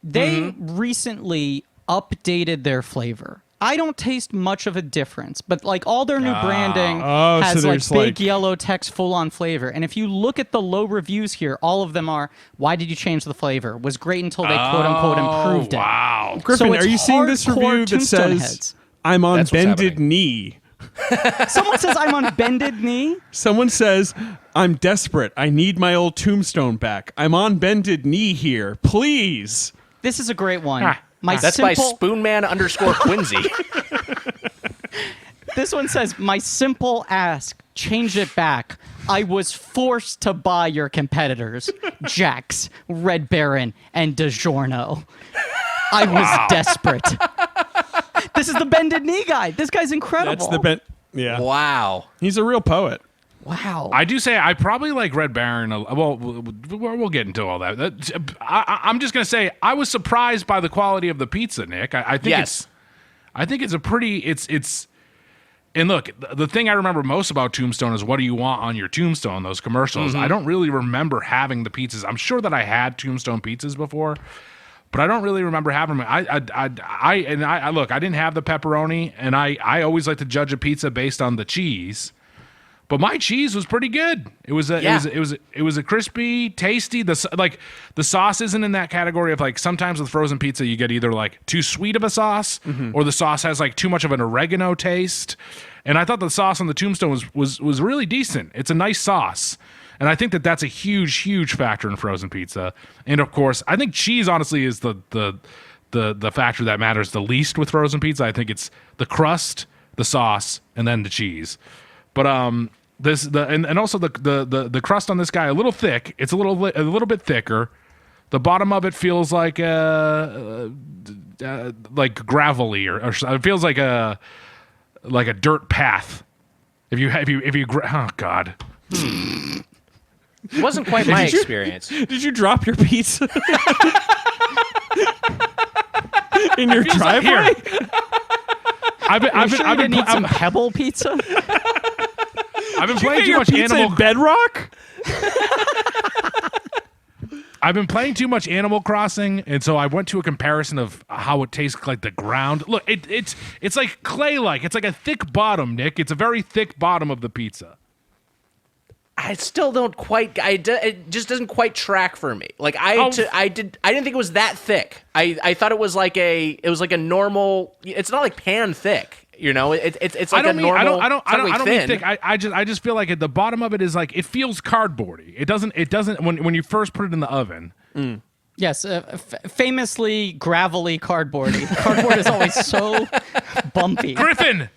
Speaker 4: They recently updated their flavor. I don't taste much of a difference, but like all their new branding has like big yellow text full on flavor. And if you look at the low reviews here, all of them are, why did you change the flavor? Was great until they quote unquote improved it.
Speaker 3: Wow.
Speaker 6: Griffin,
Speaker 4: So
Speaker 6: are you seeing this review that says,
Speaker 4: heads.
Speaker 6: I'm on
Speaker 2: That's what's
Speaker 6: bended
Speaker 2: happening.
Speaker 6: knee?
Speaker 4: Someone says I'm on bended knee.
Speaker 6: Someone says, I'm desperate. I need my old Tombstone back. I'm on bended knee here. Please.
Speaker 4: This is a great one. My
Speaker 8: That's by Spoonman _ Quincy.
Speaker 4: This one says, my simple ask, change it back. I was forced to buy your competitors, Jax, Red Baron, and Digiorno. I was desperate. This is the bended knee guy. This guy's incredible.
Speaker 6: That's the bent. Yeah.
Speaker 8: Wow.
Speaker 6: He's a real poet.
Speaker 4: Wow.
Speaker 3: I do say I probably like Red Baron. Well, we'll get into all that. I'm just gonna say I was surprised by the quality of the pizza, Nick. I think it's a pretty. It's. And look, the thing I remember most about Tombstone is what do you want on your Tombstone? Those commercials. I don't really remember having the pizzas. I'm sure that I had Tombstone pizzas before, but I don't really remember having them. I look. I didn't have the pepperoni, and I always like to judge a pizza based on the cheese. But my cheese was pretty good. It was a crispy, tasty. The sauce isn't in that category of like sometimes with frozen pizza you get either like too sweet of a sauce or the sauce has like too much of an oregano taste. And I thought the sauce on the Tombstone was really decent. It's a nice sauce. And I think that's a huge factor in frozen pizza. And of course, I think cheese honestly is the factor that matters the least with frozen pizza. I think it's the crust, the sauce, and then the cheese. But and also the crust on this guy a little thick. It's a little bit thicker. The bottom of it feels like gravelly or it feels like a dirt path. If you oh god.
Speaker 8: It wasn't quite my experience.
Speaker 6: Did you drop your pizza in your driveway?
Speaker 4: I've been eating some Pebble pizza.
Speaker 3: I've been playing too much Animal
Speaker 6: Bedrock.
Speaker 3: I've been playing too much Animal Crossing, and so I went to a comparison of how it tastes like the ground. Look, it's like clay-like. It's like a thick bottom, Nick. It's a very thick bottom of the pizza.
Speaker 8: I still don't quite. It just doesn't quite track for me. Like I didn't think it was that thick. I thought it was like a normal. It's not like pan thick. You know, it's like a normal. I don't mean thick.
Speaker 3: I just feel like at the bottom of it is like it feels cardboardy. It doesn't when you first put it in the oven.
Speaker 4: Yes, famously gravelly cardboardy. Cardboard is always so bumpy.
Speaker 3: Griffin,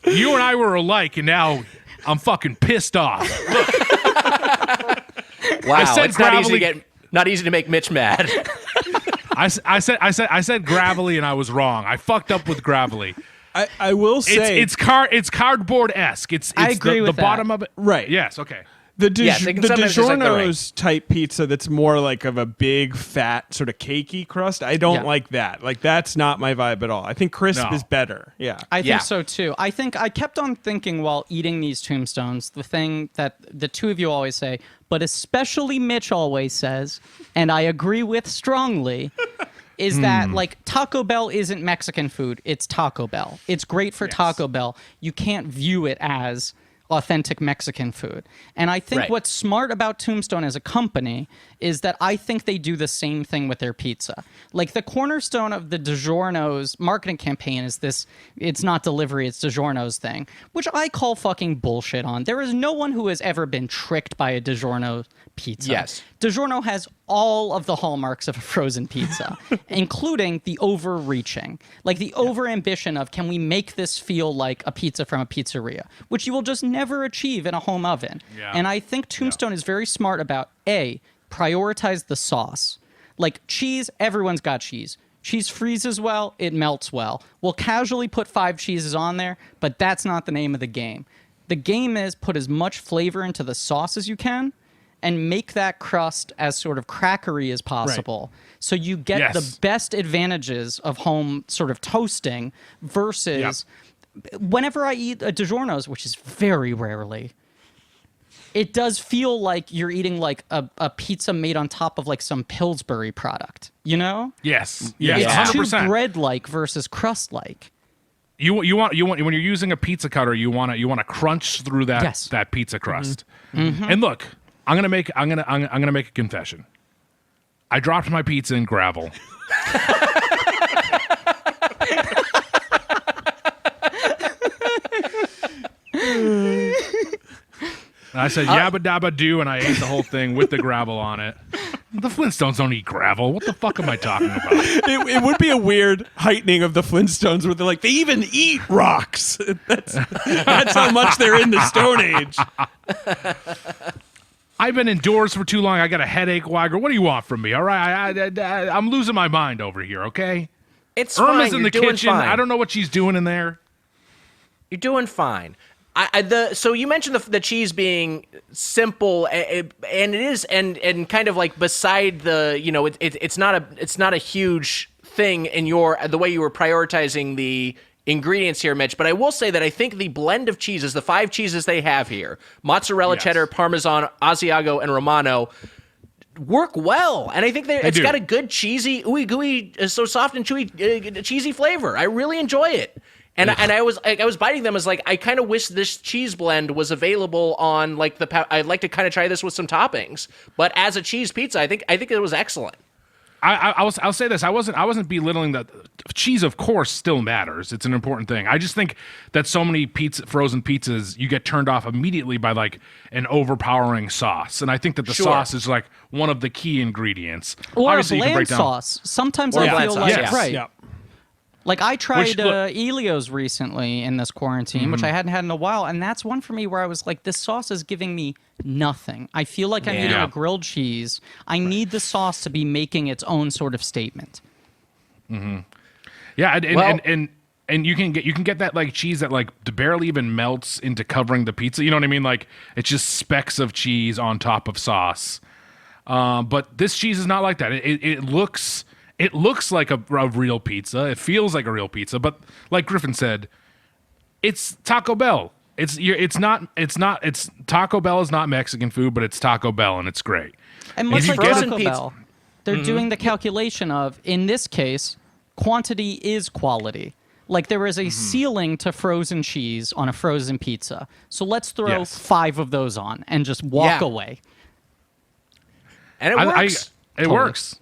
Speaker 3: you and I were alike, and now I'm fucking pissed off.
Speaker 8: Wow,
Speaker 3: said
Speaker 8: it's
Speaker 3: gravelly.
Speaker 8: not easy to make Mitch mad.
Speaker 3: I said gravelly, and I was wrong. I fucked up with gravelly.
Speaker 6: I will say
Speaker 3: it's cardboard-esque.
Speaker 4: I agree with
Speaker 3: the bottom of it.
Speaker 6: Right.
Speaker 3: Yes. Okay.
Speaker 6: The
Speaker 8: Yes, they can sometimes just like the
Speaker 6: Digiorno's type pizza that's more like of a big, fat, sort of cakey crust. I don't like that. Like, that's not my vibe at all. I think crisp is better. Yeah.
Speaker 4: I think so, too. I think I kept on thinking while eating these Tombstones, the thing that the two of you always say, but especially Mitch always says, and I agree with strongly, is that, like, Taco Bell isn't Mexican food. It's Taco Bell. It's great for Taco Bell. You can't view it as authentic Mexican food. And I think what's smart about Tombstone as a company is that I think they do the same thing with their pizza. Like the cornerstone of the Digiorno's marketing campaign is this, it's not delivery, it's Digiorno's thing, which I call fucking bullshit on. There is no one who has ever been tricked by a Digiorno pizza.
Speaker 8: Yes.
Speaker 4: DiGiorno has all of the hallmarks of a frozen pizza, including the overreaching, like the overambition of, can we make this feel like a pizza from a pizzeria, which you will just never achieve in a home oven.
Speaker 3: Yeah.
Speaker 4: And I think Tombstone is very smart about, A, prioritize the sauce. Like cheese, everyone's got cheese. Cheese freezes well, it melts well. We'll casually put 5 cheeses on there, but that's not the name of the game. The game is put as much flavor into the sauce as you can and make that crust as sort of crackery as possible. So you get the best advantages of home sort of toasting versus whenever I eat a Digiorno's, which is very rarely, it does feel like you're eating like a pizza made on top of like some Pillsbury product, you know?
Speaker 3: Yes.
Speaker 4: It's
Speaker 3: 100%.
Speaker 4: too bread-like versus crust-like.
Speaker 3: You want when you're using a pizza cutter, you want to crunch through that pizza crust. And look, I'm gonna make a confession. I dropped my pizza in gravel. And I said yabba dabba do, and I ate the whole thing with the gravel on it. The Flintstones don't eat gravel. What the fuck am I talking about?
Speaker 6: It would be a weird heightening of the Flintstones where they're like, they even eat rocks. That's how much they're in the Stone Age.
Speaker 3: I've been indoors for too long. I got a headache, Wiger. What do you want from me? All right, I'm losing my mind over here, okay?
Speaker 8: It's
Speaker 3: Irma's
Speaker 8: fine.
Speaker 3: in
Speaker 8: You're
Speaker 3: the
Speaker 8: doing
Speaker 3: kitchen.
Speaker 8: fine.
Speaker 3: I don't know what she's doing in there.
Speaker 8: You're doing fine. So you mentioned the cheese being simple, and it is, and kind of like beside the, you know, it's not a huge thing in the way you were prioritizing the ingredients here, Mitch. But I will say that I think the blend of cheeses, the 5 cheeses they have here, mozzarella, cheddar, Parmesan, Asiago, and Romano, work well, and I think it's got a good cheesy, ooey gooey, so soft and chewy, cheesy flavor. I really enjoy it. And I was biting them as like, I kind of wish this cheese blend was available on like I'd like to kind of try this with some toppings, but as a cheese pizza, I think it was excellent.
Speaker 3: I'll say this. I wasn't belittling that. Cheese, of course, still matters. It's an important thing. I just think that so many frozen pizzas, you get turned off immediately by like an overpowering sauce, and I think that the sauce is like one of the key ingredients.
Speaker 4: Or
Speaker 3: Obviously,
Speaker 4: a
Speaker 3: you can
Speaker 4: bland
Speaker 3: break down.
Speaker 4: sauce. Sometimes
Speaker 8: Or a
Speaker 4: I
Speaker 8: bland
Speaker 4: feel
Speaker 8: sauce,
Speaker 4: like,
Speaker 8: yes.
Speaker 4: right.
Speaker 6: Yeah.
Speaker 4: Like I tried
Speaker 3: look-
Speaker 4: Elio's recently in this quarantine, which I hadn't had in a while, and that's one for me where I was like, this sauce is giving me nothing. I feel like I'm eating a grilled cheese. I need the sauce to be making its own sort of statement.
Speaker 3: Yeah, and you can get that like cheese that like barely even melts into covering the pizza. You know what I mean? Like it's just specks of cheese on top of sauce. But this cheese is not like that. It looks like a real pizza. It feels like a real pizza. But like Griffin said, it's Taco Bell. It's Taco Bell is not Mexican food, but it's Taco Bell and it's great.
Speaker 4: And much
Speaker 3: If you
Speaker 4: like
Speaker 3: get
Speaker 4: Taco
Speaker 8: pizza-
Speaker 4: Bell, they're doing the calculation of, in this case, quantity is quality. Like there is a ceiling to frozen cheese on a frozen pizza. So let's throw 5 of those on and just walk away.
Speaker 8: And it works.
Speaker 3: It works.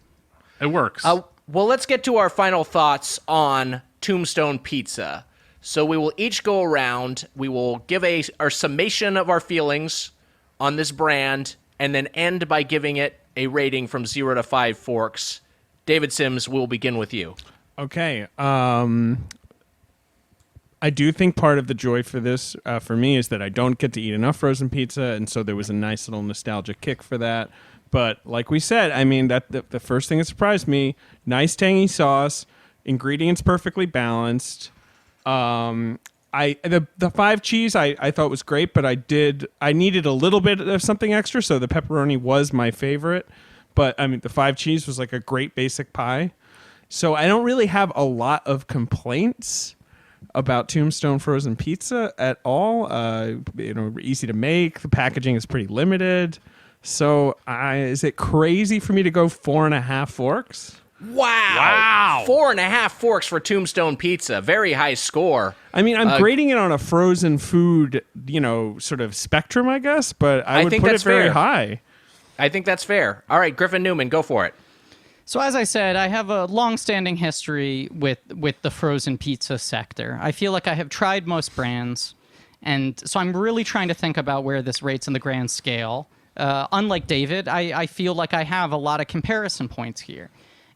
Speaker 3: It works.
Speaker 8: Well, let's get to our final thoughts on Tombstone Pizza. So we will each go around. We will give our summation of our feelings on this brand, and then end by giving it a rating from 0 to 5 forks. David Sims, we'll begin with you.
Speaker 6: Okay. I do think part of the joy for this, for me, is that I don't get to eat enough frozen pizza, and so there was a nice little nostalgic kick for that. But like we said, I mean, that the first thing that surprised me, nice tangy sauce, ingredients perfectly balanced. The 5 cheese I thought was great, but I needed a little bit of something extra, so the pepperoni was my favorite. But I mean, the 5 cheese was like a great basic pie. So I don't really have a lot of complaints about Tombstone frozen pizza at all. Easy to make. The packaging is pretty limited. So is it crazy for me to go 4.5 forks?
Speaker 8: Wow. 4.5 forks for Tombstone Pizza. Very high score.
Speaker 6: I mean, I'm grading it on a frozen food, sort of spectrum, I guess, but I would
Speaker 8: think
Speaker 6: put
Speaker 8: that's
Speaker 6: it very
Speaker 8: fair.
Speaker 6: high.
Speaker 8: I think that's fair. All right, Griffin Newman, go for it.
Speaker 4: So as I said, I have a long-standing history with the frozen pizza sector. I feel like I have tried most brands, and so I'm really trying to think about where this rates in the grand scale. Unlike David, I feel like I have a lot of comparison points here.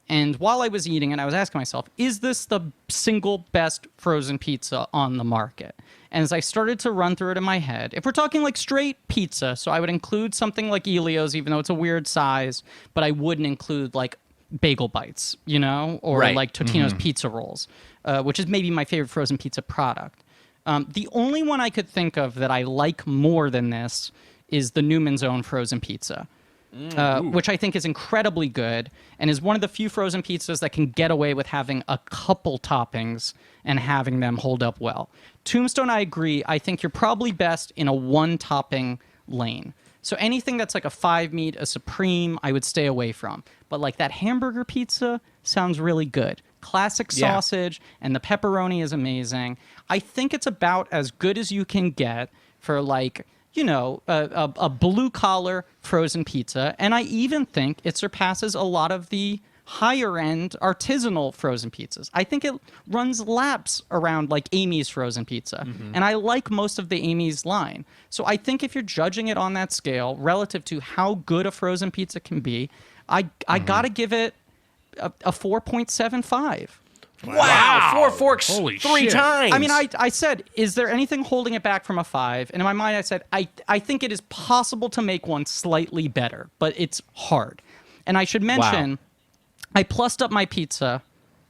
Speaker 4: And while I was eating it, I was asking myself, is this the single best frozen pizza on the market? And as I started to run through it in my head, if we're talking like straight pizza, so I would include something like Elio's, even though it's a weird size, but I wouldn't include like bagel bites, or
Speaker 8: Right.
Speaker 4: like Totino's pizza rolls, which is maybe my favorite frozen pizza product. The only one I could think of that I like more than this is the Newman's own frozen pizza. Which I think is incredibly good and is one of the few frozen pizzas that can get away with having a couple toppings and having them hold up well. Tombstone, I agree. I think you're probably best in a one-topping lane. So anything that's like a 5-meat, a supreme, I would stay away from. But like that hamburger pizza sounds really good. Classic sausage, and the pepperoni is amazing. I think it's about as good as you can get for like... a blue-collar frozen pizza, and I even think it surpasses a lot of the higher-end artisanal frozen pizzas. I think it runs laps around like Amy's frozen pizza, and I like most of the Amy's line. So I think if you're judging it on that scale relative to how good a frozen pizza can be, I gotta give it a 4.75.
Speaker 8: Wow, 4 forks,
Speaker 3: Holy
Speaker 8: 3
Speaker 3: shit.
Speaker 8: times.
Speaker 4: I mean, I said, is there anything holding it back from a 5? And in my mind, I said, I think it is possible to make one slightly better, but it's hard. And I should mention, I plussed up my pizza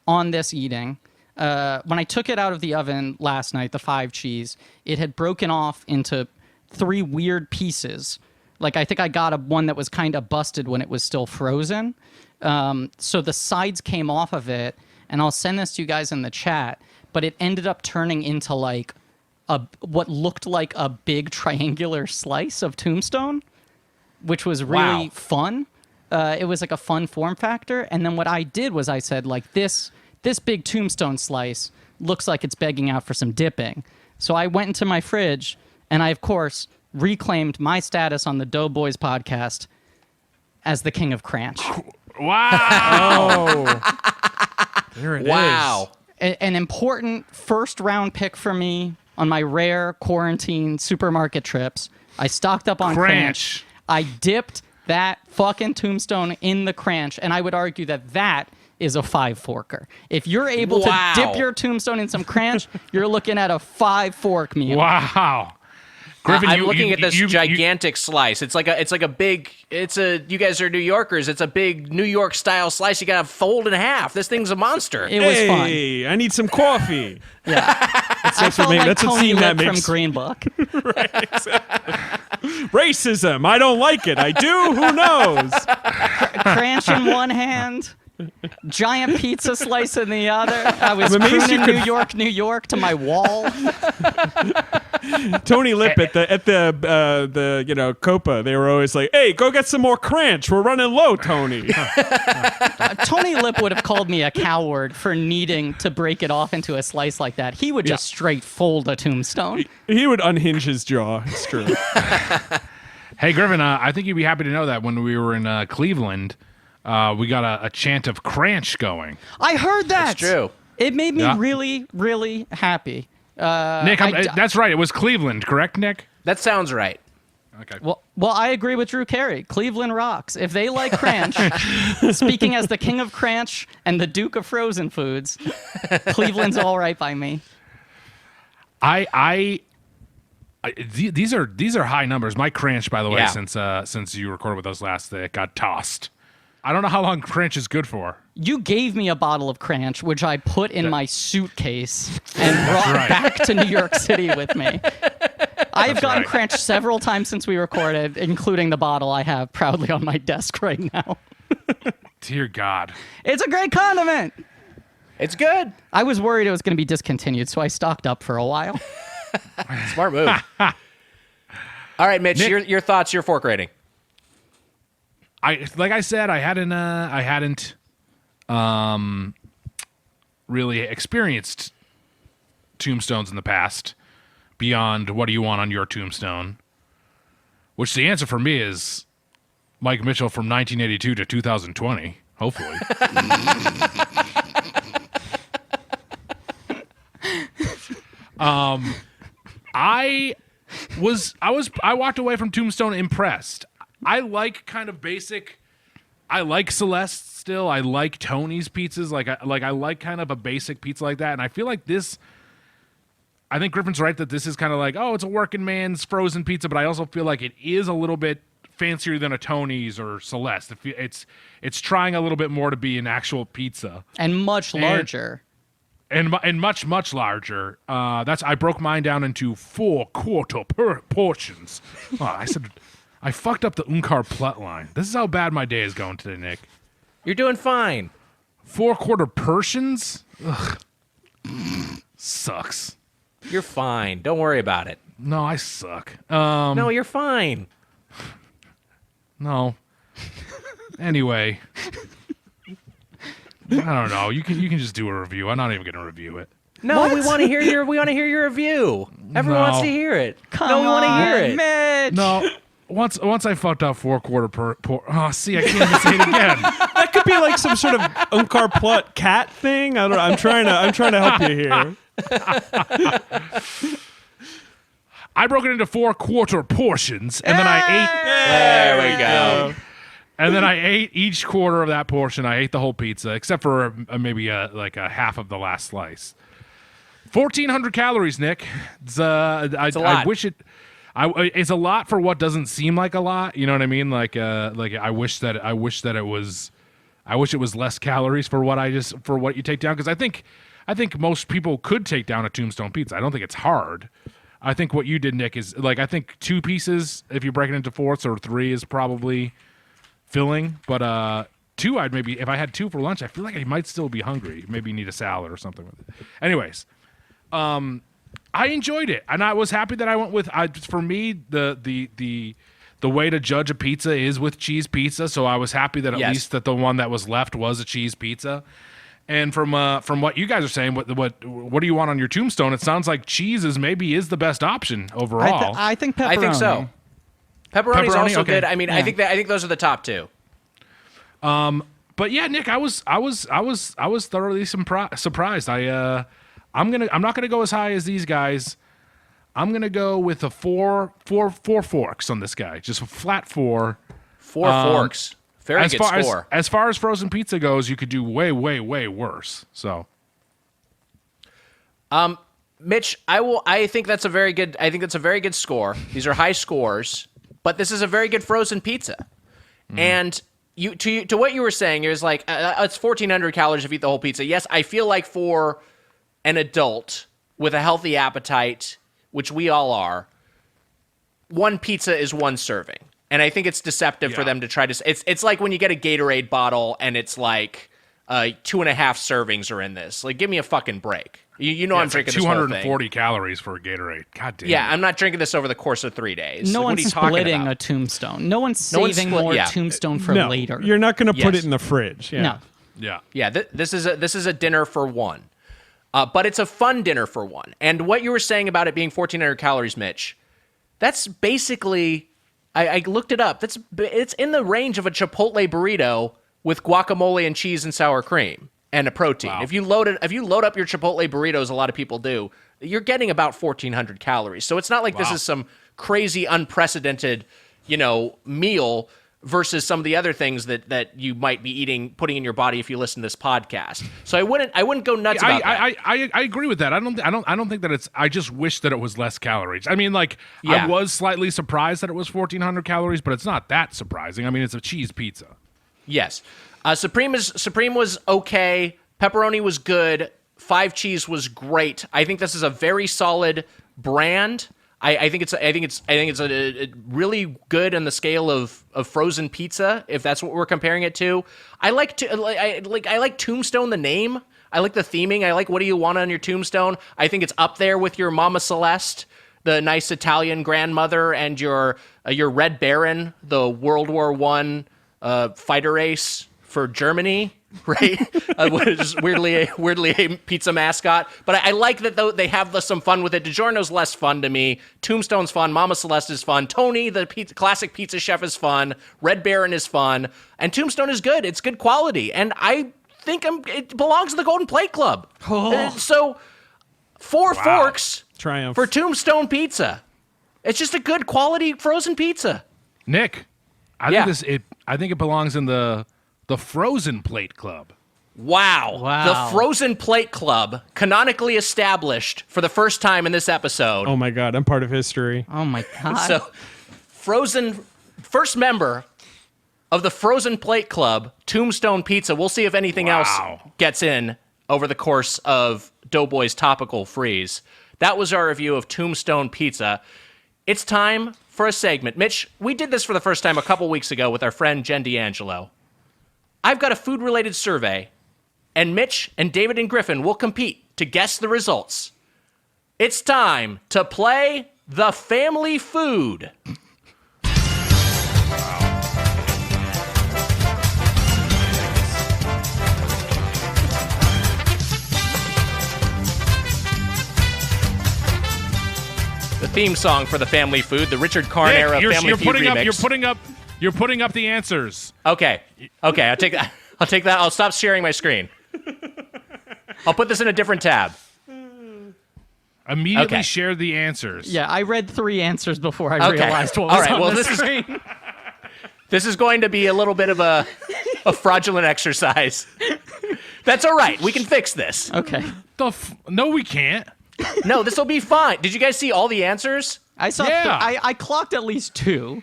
Speaker 4: on this eating. When I took it out of the oven last night, the 5 cheese, it had broken off into 3 weird pieces. Like, I think I got one that was kind of busted when it was still frozen. So the sides came off of it. And I'll send this to you guys in the chat, but it ended up turning into like what looked like a big triangular slice of Tombstone, which was really fun. It was like a fun form factor. And then what I did was I said, like, this big Tombstone slice looks like it's begging out for some dipping. So I went into my fridge and I, of course, reclaimed my status on the Doughboys podcast as the king of cranch.
Speaker 3: Wow.
Speaker 6: There it is.
Speaker 8: wow.
Speaker 4: An important first-round pick for me on my rare quarantine supermarket trips. I stocked up on cranch. I dipped that fucking Tombstone in the cranch, and I would argue that is a 5-forker. If you're able to dip your Tombstone in some cranch, you're looking at a 5-fork meal.
Speaker 3: Wow. Griffin,
Speaker 8: I'm looking at this gigantic slice. It's like a big. You guys are New Yorkers. It's a big New York style slice. You gotta fold in half. This thing's a monster.
Speaker 4: It was fun.
Speaker 6: Hey, I need some coffee.
Speaker 4: Yeah.
Speaker 6: That's what
Speaker 4: Like Tony
Speaker 6: scene that
Speaker 4: Lip from
Speaker 6: makes.
Speaker 4: Green Book.
Speaker 6: Racism. I don't like it. I do. Who knows?
Speaker 4: Cranch in one hand, giant pizza slice in the other. I was
Speaker 6: I'm amazed
Speaker 4: crooning
Speaker 6: you could-
Speaker 4: New York to my wall.
Speaker 6: Tony Lip at the Copa, they were always like, "Hey, go get some more cranch. We're running low, Tony."
Speaker 4: Tony Lip would have called me a coward for needing to break it off into a slice like that. He would just straight fold a Tombstone.
Speaker 6: He would unhinge his jaw. It's true.
Speaker 3: Hey, Griffin, I think you'd be happy to know that when we were in Cleveland, we got a chant of cranch going.
Speaker 4: I heard that.
Speaker 8: That's true.
Speaker 4: It made me
Speaker 3: Yeah.
Speaker 4: really, really happy.
Speaker 3: Nick, that's right. It was Cleveland, correct, Nick?
Speaker 8: That sounds right.
Speaker 3: Okay.
Speaker 4: Well, I agree with Drew Carey. Cleveland rocks. If they like cranch, speaking as the king of cranch and the duke of frozen foods, Cleveland's all right by me.
Speaker 3: These are high numbers. My cranch, by the way,
Speaker 8: Yeah.
Speaker 3: since you recorded with us last, it got tossed. I don't know how long cranch is good for.
Speaker 4: You gave me a bottle of cranch, which I put in my suitcase and brought
Speaker 3: right.
Speaker 4: back to New York City with me. I've gotten
Speaker 3: right.
Speaker 4: cranch several times since we recorded, including the bottle I have proudly on my desk right now.
Speaker 3: Dear God.
Speaker 4: It's a great condiment.
Speaker 8: It's good.
Speaker 4: I was worried it was going to be discontinued, so I stocked up for a while.
Speaker 8: Smart move. All right, Mitch,
Speaker 3: Nick-
Speaker 8: your thoughts, your fork rating.
Speaker 3: Like I said, I hadn't really experienced tombstones in the past beyond what do you want on your tombstone, which the answer for me is Mike Mitchell from 1982 to 2020, hopefully. I walked away from Tombstone impressed. I like kind of basic. I like Celeste still. I like Tony's pizzas. I like kind of a basic pizza like that. And I feel like this. I think Griffin's right that this is kind of like, oh, it's a working man's frozen pizza, but I also feel like it is a little bit fancier than a Tony's or Celeste. It's trying a little bit more to be an actual pizza
Speaker 4: And much larger.
Speaker 3: and much larger. I broke mine down into 4-quarter portions. Oh, I fucked up the Unkar plot line. This is how bad my day is going today, Nick.
Speaker 8: You're doing fine.
Speaker 3: 4-quarter portions? Ugh. Sucks.
Speaker 8: You're fine. Don't worry about it.
Speaker 3: No, I suck.
Speaker 8: No, you're fine.
Speaker 3: No. Anyway, I don't know. You can just do a review. I'm not even gonna review it.
Speaker 8: No, we want to hear your review. Everyone wants to hear it. We want to hear it.
Speaker 4: Mitch.
Speaker 3: No. Once I fucked up 4-quarter oh, see, I can't even say it again.
Speaker 6: That could be like some sort of Unkar plot cat thing. I don't know. I'm trying to help you here.
Speaker 3: I broke it into 4-quarter portions, and then I ate.
Speaker 8: There we go.
Speaker 3: And then I ate each quarter of that portion. I ate the whole pizza, except for maybe like a half of the last slice. 1,400 calories, Nick. It's a lot. I wish it. It's a lot for what doesn't seem like a lot. You know what I mean? Like I wish that it was. I wish it was less calories for what you take down, because I think most people could take down a Tombstone pizza. I don't think it's hard. I think what you did, Nick, is I think 2 pieces, if you break it into fourths, or 3 is probably filling. But 2, I'd maybe, if I had 2 for lunch, I feel like I might still be hungry. Maybe need a salad or something with it. Anyways, I enjoyed it, and I was happy that I went with. For me, the way to judge a pizza is with cheese pizza. So I was happy that at least that the one that was left was a cheese pizza. And from what you guys are saying, what do you want on your Tombstone? It sounds like cheese is the best option overall.
Speaker 4: I think pepperoni.
Speaker 8: I think so. Pepperoni's also
Speaker 3: okay.
Speaker 8: good. I mean, yeah. I think those are the top 2.
Speaker 3: But yeah, Nick, I was thoroughly surprised. I'm not gonna go as high as these guys. I'm gonna go with a 4 forks on this guy, just a flat 4.
Speaker 8: 4 forks. Very good score.
Speaker 3: As far as frozen pizza goes, you could do way, way, way worse. So,
Speaker 8: Mitch, I think that's a very good. I think that's a very good score. These are high scores, but this is a very good frozen pizza. And to what you were saying, it was like it's 1,400 calories if you eat the whole pizza. Yes, I feel like for an adult with a healthy appetite, which we all are, one pizza is one serving. And I think it's deceptive for them to try to. It's like when you get a Gatorade bottle and it's like 2.5 servings are in this. Like, give me a fucking break. You know, I'm drinking
Speaker 3: like 240
Speaker 8: this whole thing.
Speaker 3: calories for a Gatorade. God damn.
Speaker 8: Yeah, I'm not drinking this over the course of 3 days.
Speaker 4: No
Speaker 8: Like,
Speaker 4: one's splitting a Tombstone. No one's saving more Tombstone for later.
Speaker 6: You're not going to put it in the fridge. Yeah.
Speaker 4: No.
Speaker 3: Yeah.
Speaker 8: Yeah, this is a dinner for one. But it's a fun dinner for one. And what you were saying about it being 1,400 calories, Mitch, that's basically. I looked it up. It's in the range of a Chipotle burrito with guacamole and cheese and sour cream and a protein. Wow. If you load up your Chipotle burritos, a lot of people do, you're getting about 1,400 calories. So it's not like this is some crazy unprecedented, meal versus some of the other things that you might be putting in your body if you listen to this podcast. So I wouldn't go nuts about that.
Speaker 3: I agree with that. I don't think that it's. I just wish that it was less calories. I mean, I was slightly surprised that it was 1,400 calories, but it's not that surprising. I mean, it's a cheese pizza.
Speaker 8: Yes, Supreme was okay. Pepperoni was good. 5 cheese was great. I think this is a very solid brand. I think it's a really good on the scale of frozen pizza, if that's what we're comparing it to. I like Tombstone, the name. I like the theming. I like what do you want on your Tombstone. I think it's up there with your Mama Celeste, the nice Italian grandmother, and your Red Baron, the World War I fighter ace for Germany. Right, just weirdly a pizza mascot, but I like that though they have some fun with it. Digiorno's less fun to me. Tombstone's fun. Mama Celeste is fun. Tony, the classic pizza chef, is fun. Red Baron is fun, and Tombstone is good. It's good quality, and I think it belongs to the Golden Plate Club. So 4 forks
Speaker 6: Triumph
Speaker 8: for Tombstone pizza. It's just a good quality frozen pizza.
Speaker 3: Nick,
Speaker 8: Yeah.
Speaker 3: I think it belongs in the Frozen Plate Club.
Speaker 8: Wow.
Speaker 4: Wow.
Speaker 8: The Frozen Plate Club, canonically established for the first time in this episode.
Speaker 6: Oh my God, I'm part of history.
Speaker 4: Oh my god.
Speaker 8: So, first member of the Frozen Plate Club, Tombstone Pizza. We'll see if anything else gets in over the course of Doughboys Topical Freeze. That was our review of Tombstone Pizza. It's time for a segment. Mitch, we did this for the first time a couple weeks ago with our friend Jen D'Angelo. I've got a food-related survey, and Mitch and David and Griffin will compete to guess the results. It's time to play the family food. The theme song for the family food, the Richard Karn era Family Feud remix.
Speaker 3: You're putting up the answers.
Speaker 8: Okay, I'll take that. I'll stop sharing my screen. I'll put this in a different tab.
Speaker 3: Immediately share the answers.
Speaker 4: Yeah, I read 3 answers before I realized what was
Speaker 8: All right,
Speaker 4: on
Speaker 8: well,
Speaker 4: the
Speaker 8: this
Speaker 4: screen.
Speaker 8: This is going to be a little bit of a fraudulent exercise. That's all right. We can fix this.
Speaker 4: Okay.
Speaker 3: No, we can't.
Speaker 8: No, this will be fine. Did you guys see all the answers?
Speaker 4: I saw.
Speaker 3: Yeah.
Speaker 4: I clocked at least 2.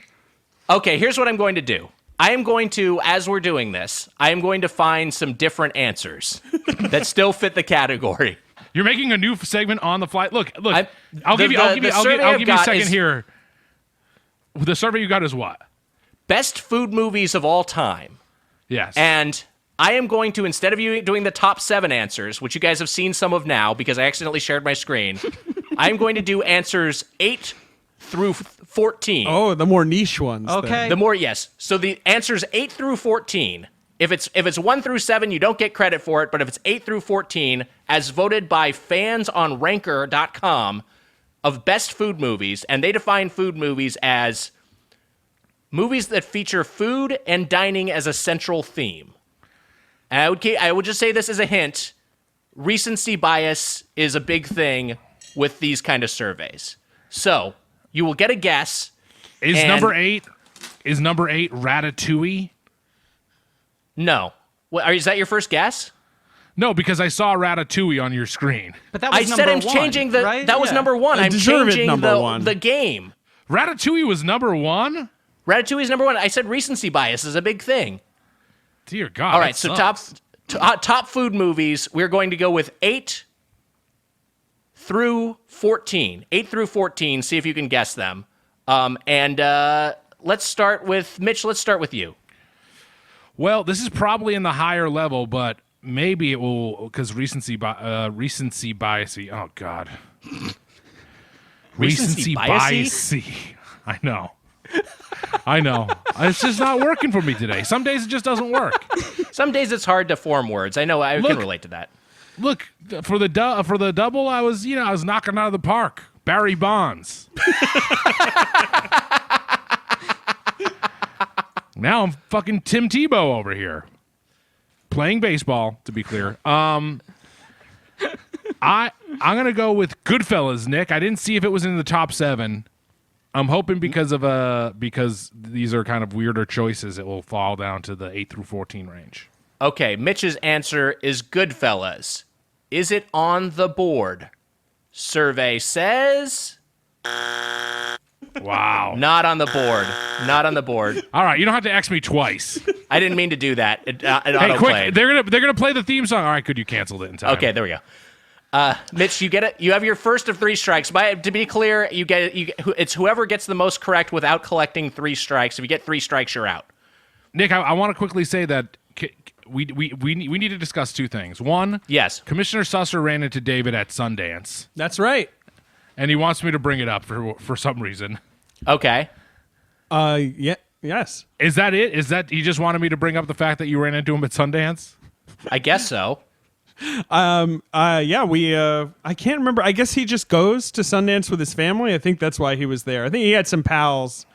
Speaker 8: Okay, here's what I'm going to do. I am going to, as we're doing this, I am going to find some different answers that still fit the category.
Speaker 3: You're making a new segment on the fly. Look.
Speaker 8: the
Speaker 3: I'll give you a second
Speaker 8: is
Speaker 3: here. The survey you got is what?
Speaker 8: Best food movies of all time.
Speaker 3: Yes.
Speaker 8: And I am going to, instead of you doing the top 7 answers, which you guys have seen some of now because I accidentally shared my screen, I'm going to do answers 8 through 14.
Speaker 6: Oh, the more niche ones.
Speaker 4: Okay.
Speaker 6: then.
Speaker 8: The more, yes. So the answers 8 through 14. If it's 1 through 7, you don't get credit for it. But if it's 8 through 14, as voted by fans on Ranker.com of best food movies, and they define food movies as movies that feature food and dining as a central theme. And I would just say this as a hint: recency bias is a big thing with these kind of surveys. So you will get a guess.
Speaker 3: Is number 8 Ratatouille?
Speaker 8: No. Is that your first guess?
Speaker 3: No, because I saw Ratatouille on your screen.
Speaker 4: But that was
Speaker 8: I said I'm
Speaker 4: number 1,
Speaker 8: changing the.
Speaker 4: right?
Speaker 8: That was
Speaker 4: Yeah.
Speaker 8: number 1. I'm
Speaker 6: deserved
Speaker 8: changing
Speaker 6: number 1.
Speaker 8: the game.
Speaker 3: Ratatouille was number 1?
Speaker 8: Ratatouille is number 1. I said recency bias is a big thing.
Speaker 3: Dear God.
Speaker 8: All right,
Speaker 3: that
Speaker 8: so
Speaker 3: sucks.
Speaker 8: top food movies. We're going to go with 8 through 14. 8 through 14. See if you can guess them. Let's start with Mitch. Let's start with you.
Speaker 3: Well, this is probably in the higher level, but maybe it will, because recency bias. Oh God.
Speaker 8: Recency bias-y?
Speaker 3: I know. It's just not working for me today. Some days it just doesn't work.
Speaker 8: Some days it's hard to form words. I know. I can relate to that.
Speaker 3: Look, for the double, I was knocking out of the park. Barry Bonds. Now I'm fucking Tim Tebow over here, playing baseball. To be clear, I'm gonna go with Goodfellas, Nick. I didn't see if it was in the top 7. I'm hoping because these are kind of weirder choices, it will fall down to the 8 through 14 range.
Speaker 8: Okay, Mitch's answer is Goodfellas. Is it on the board? Survey says
Speaker 3: Wow.
Speaker 8: not on the board. Not on the board.
Speaker 3: All right, you don't have to X me twice.
Speaker 8: I didn't mean to do that. It
Speaker 3: Hey,
Speaker 8: auto-played.
Speaker 3: quick! They're gonna play the theme song. All right, good. You canceled it in time.
Speaker 8: Okay, there we go. Mitch, you get it. You have your first of 3 strikes. To be clear, it's whoever gets the most correct without collecting 3 strikes. If you get 3 strikes, you're out.
Speaker 3: Nick, I want to quickly say that we need to discuss 2 things. One,
Speaker 8: Yes.
Speaker 3: Commissioner Susser ran into David at Sundance,
Speaker 6: That's right.
Speaker 3: and he wants me to bring it up for some reason.
Speaker 8: Okay.
Speaker 6: Yeah. Yes.
Speaker 3: Is that it? Is that he just wanted me to bring up the fact that you ran into him at Sundance?
Speaker 8: I guess so.
Speaker 6: Yeah, I can't remember. I guess he just goes to Sundance with his family. I think that's why he was there. I think he had some pals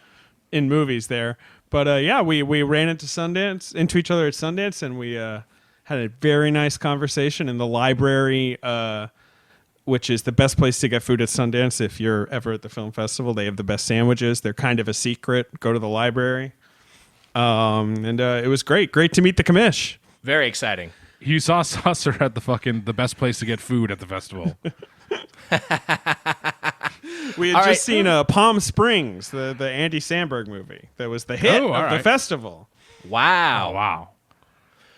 Speaker 6: in movies there. But yeah, we ran into each other at Sundance, and we had a very nice conversation in the library, which is the best place to get food at Sundance. If you're ever at the film festival, they have the best sandwiches. They're kind of a secret. Go to the library. And it was great. Great to meet the commish.
Speaker 2: Very exciting.
Speaker 3: You saw Susser at the best place to get food at the festival.
Speaker 6: We had just seen Palm Springs, the Andy Samberg movie. That was the hit of the festival.
Speaker 2: Wow.
Speaker 3: Oh, wow.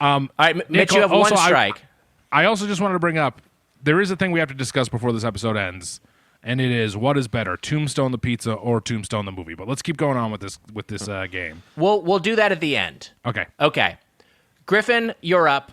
Speaker 2: All right, Mitch,
Speaker 3: Nick,
Speaker 2: you have
Speaker 3: also,
Speaker 2: one strike.
Speaker 3: I also just wanted to bring up, there is a thing we have to discuss before this episode ends, and it is, what is better, Tombstone the pizza or Tombstone the movie? But let's keep going on with this game.
Speaker 2: We'll do that at the end.
Speaker 3: Okay.
Speaker 2: Okay. Griffin, you're up.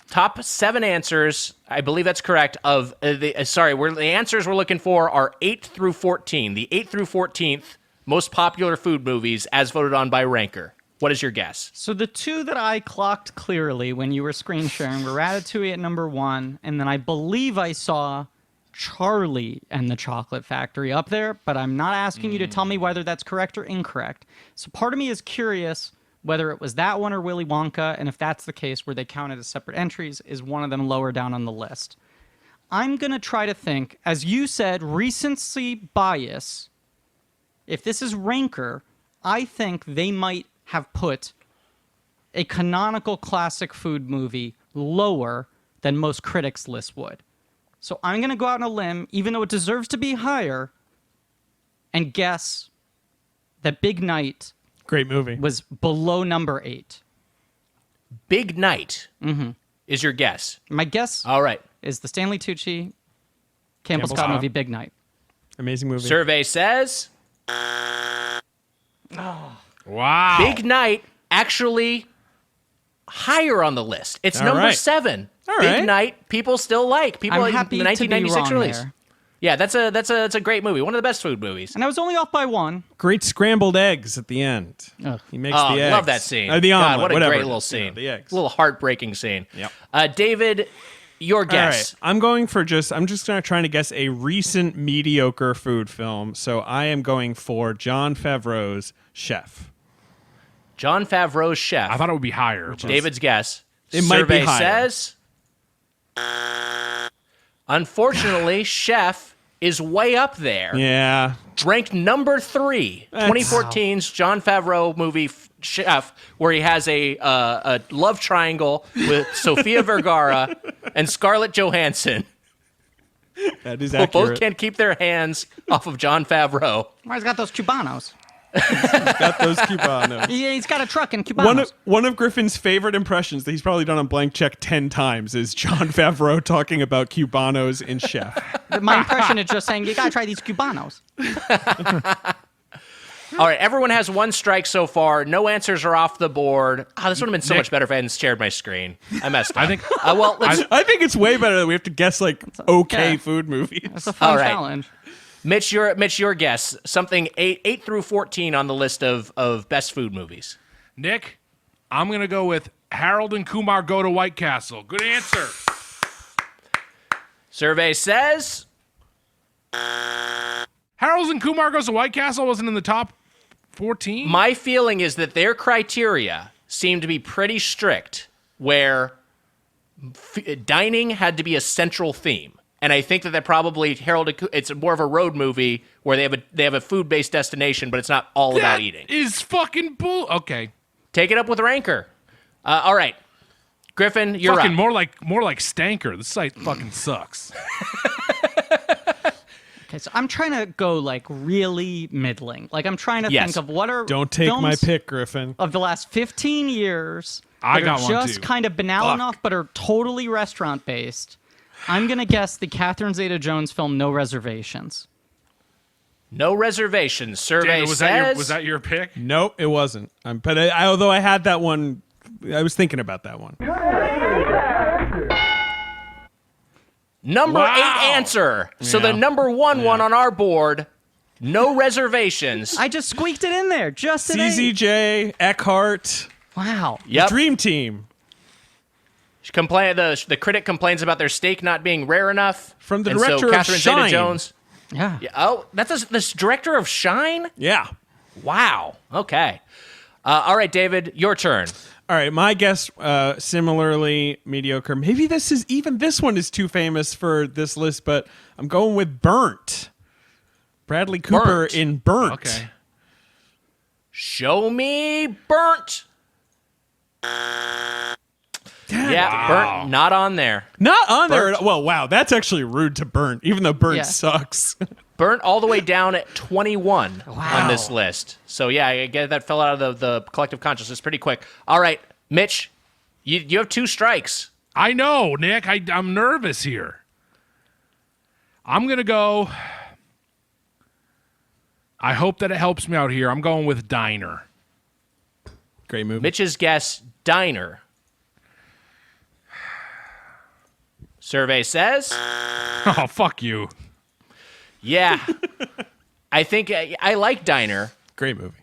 Speaker 2: Top 7 answers, I believe that's correct, of the answers we're looking for are 8 through 14. The 8th through 14th most popular food movies as voted on by Ranker. What is your guess?
Speaker 4: So the two that I clocked clearly when you were screen sharing were Ratatouille at number 1, and then I believe I saw Charlie and the Chocolate Factory up there, but I'm not asking you to tell me whether that's correct or incorrect. So part of me is curious whether it was that one or Willy Wonka, and if that's the case, where they counted as separate entries, is one of them lower down on the list? I'm going to try to think, as you said, recency bias. If this is Ranker, I think they might have put a canonical classic food movie lower than most critics' lists would. So I'm going to go out on a limb, even though it deserves to be higher, and guess that Big Night
Speaker 6: Great movie.
Speaker 4: was below number 8.
Speaker 2: Big Night is your guess.
Speaker 4: My guess
Speaker 2: All right.
Speaker 4: is the Stanley Tucci, Campbell Scott
Speaker 6: Scott.
Speaker 4: movie Big Night.
Speaker 6: Amazing movie.
Speaker 2: Survey says
Speaker 3: Wow.
Speaker 2: Big Night actually higher on the list. It's
Speaker 6: All
Speaker 2: number
Speaker 6: right.
Speaker 2: 7.
Speaker 6: All
Speaker 2: Big
Speaker 6: right.
Speaker 2: Night, people still like. People
Speaker 4: I'm
Speaker 2: in
Speaker 4: happy
Speaker 2: the
Speaker 4: to be
Speaker 2: 1996
Speaker 4: wrong
Speaker 2: release.
Speaker 4: there.
Speaker 2: Yeah, that's a great movie. One of the best food movies.
Speaker 4: And I was only off by 1.
Speaker 6: Great scrambled eggs at the end.
Speaker 4: Ugh.
Speaker 6: He makes
Speaker 2: Oh,
Speaker 6: the eggs.
Speaker 2: love that scene.
Speaker 6: The omelet,
Speaker 2: God, what a
Speaker 6: whatever
Speaker 2: great
Speaker 6: it
Speaker 2: little
Speaker 6: is.
Speaker 2: scene.
Speaker 6: The eggs.
Speaker 2: A little heartbreaking scene.
Speaker 6: Yep.
Speaker 2: David, your
Speaker 6: All
Speaker 2: guess.
Speaker 6: right. I'm just trying to guess a recent mediocre food film. So I am going for Jon Favreau's Chef.
Speaker 2: Jon Favreau's Chef.
Speaker 3: I thought it would be higher. but-
Speaker 2: David's guess.
Speaker 6: It might be
Speaker 2: Survey
Speaker 6: higher.
Speaker 2: says, unfortunately, Chef is way up there.
Speaker 6: Yeah.
Speaker 2: Ranked number 3,
Speaker 6: That's-
Speaker 2: 2014's Jon Favreau movie Chef, where he has a love triangle with Sofia Vergara and Scarlett Johansson.
Speaker 6: That is
Speaker 2: Who
Speaker 6: accurate.
Speaker 2: both can't keep their hands off of Jon Favreau.
Speaker 4: He's got those Cubanos.
Speaker 6: Got those Cubanos.
Speaker 4: He's got a truck in Cubanos.
Speaker 6: One of Griffin's favorite impressions that he's probably done on Blank Check 10 times is Jon Favreau talking about Cubanos in Chef.
Speaker 4: My impression is just saying, you gotta try these Cubanos.
Speaker 2: All right, everyone has 1 strike so far. No answers are off the board. This would have been so
Speaker 3: Nick.
Speaker 2: much better if I hadn't shared my screen. I messed up.
Speaker 3: I think-
Speaker 2: well, let's,
Speaker 6: I think it's way better that we have to guess like okay
Speaker 4: Yeah.
Speaker 6: food movies.
Speaker 4: That's a fun
Speaker 2: All right.
Speaker 4: challenge.
Speaker 2: Mitch, your guess. Something 8 through 14 on the list of best food movies.
Speaker 3: Nick, I'm going to go with Harold and Kumar Go to White Castle. Good answer.
Speaker 2: Survey says
Speaker 3: Harold and Kumar Goes to White Castle wasn't in the top 14?
Speaker 2: my feeling is that their criteria seem to be pretty strict, where dining had to be a central theme. And I think that probably it's more of a road movie where they have a food-based destination, but it's not all about
Speaker 3: That
Speaker 2: eating.
Speaker 3: is fucking bull. Okay.
Speaker 2: Take it up with Ranker. All right, Griffin, you're
Speaker 3: fucking
Speaker 2: up.
Speaker 3: more like Stanker. This site fucking sucks.
Speaker 4: Okay, so I'm trying to go like really middling. Like I'm trying to
Speaker 2: Yes.
Speaker 4: think of what are
Speaker 6: Don't take my
Speaker 4: films
Speaker 6: pick, Griffin.
Speaker 4: of the last 15 years
Speaker 3: I
Speaker 4: that
Speaker 3: got
Speaker 4: are
Speaker 3: one,
Speaker 4: just
Speaker 3: too.
Speaker 4: kind of banal
Speaker 3: Fuck.
Speaker 4: enough but are totally restaurant based. I'm gonna guess the Catherine Zeta-Jones film No Reservations.
Speaker 2: No reservations. Survey
Speaker 3: David,
Speaker 2: says
Speaker 3: was that your pick?
Speaker 6: Nope, it wasn't. But although I had that one, I was thinking about that one.
Speaker 2: number
Speaker 3: Wow.
Speaker 2: 8 answer. So the
Speaker 6: Yeah.
Speaker 2: number one on our board, No Reservations.
Speaker 4: I just squeaked it in there. Just today.
Speaker 6: CZJ, Eckhart,
Speaker 4: Wow.
Speaker 2: Yep.
Speaker 6: Dream Team.
Speaker 2: The critic complains about their steak not being rare enough.
Speaker 6: From the
Speaker 2: And
Speaker 6: director
Speaker 2: so
Speaker 6: of
Speaker 2: Catherine
Speaker 6: Shine.
Speaker 2: Zeta-Jones.
Speaker 4: Yeah.
Speaker 2: Yeah, oh, that's this director of Shine?
Speaker 6: Yeah.
Speaker 2: Wow. Okay. All right, David, your turn.
Speaker 6: All right, my guess, similarly mediocre. Maybe this one is too famous for this list, but I'm going with Burnt. Bradley Cooper
Speaker 2: Burnt.
Speaker 6: in Burnt.
Speaker 3: Okay.
Speaker 8: Show me burnt. Yeah, burnt not on there.
Speaker 6: Not on there.
Speaker 8: Burnt.
Speaker 6: Well, wow, that's actually rude to Burnt, even though Burnt
Speaker 4: Yeah.
Speaker 6: sucks.
Speaker 8: Burnt all the way down at 21
Speaker 4: Wow.
Speaker 8: on this list. So yeah, I get that fell out of the collective consciousness pretty quick. All right, Mitch, you have 2 strikes.
Speaker 3: I know, Nick. I'm nervous here. I'm going to go. I hope that it helps me out here. I'm going with Diner.
Speaker 6: Great movie.
Speaker 8: Mitch's guess, diner. Survey says,
Speaker 3: Oh, fuck you.
Speaker 8: yeah. I think I like Diner.
Speaker 6: Great movie.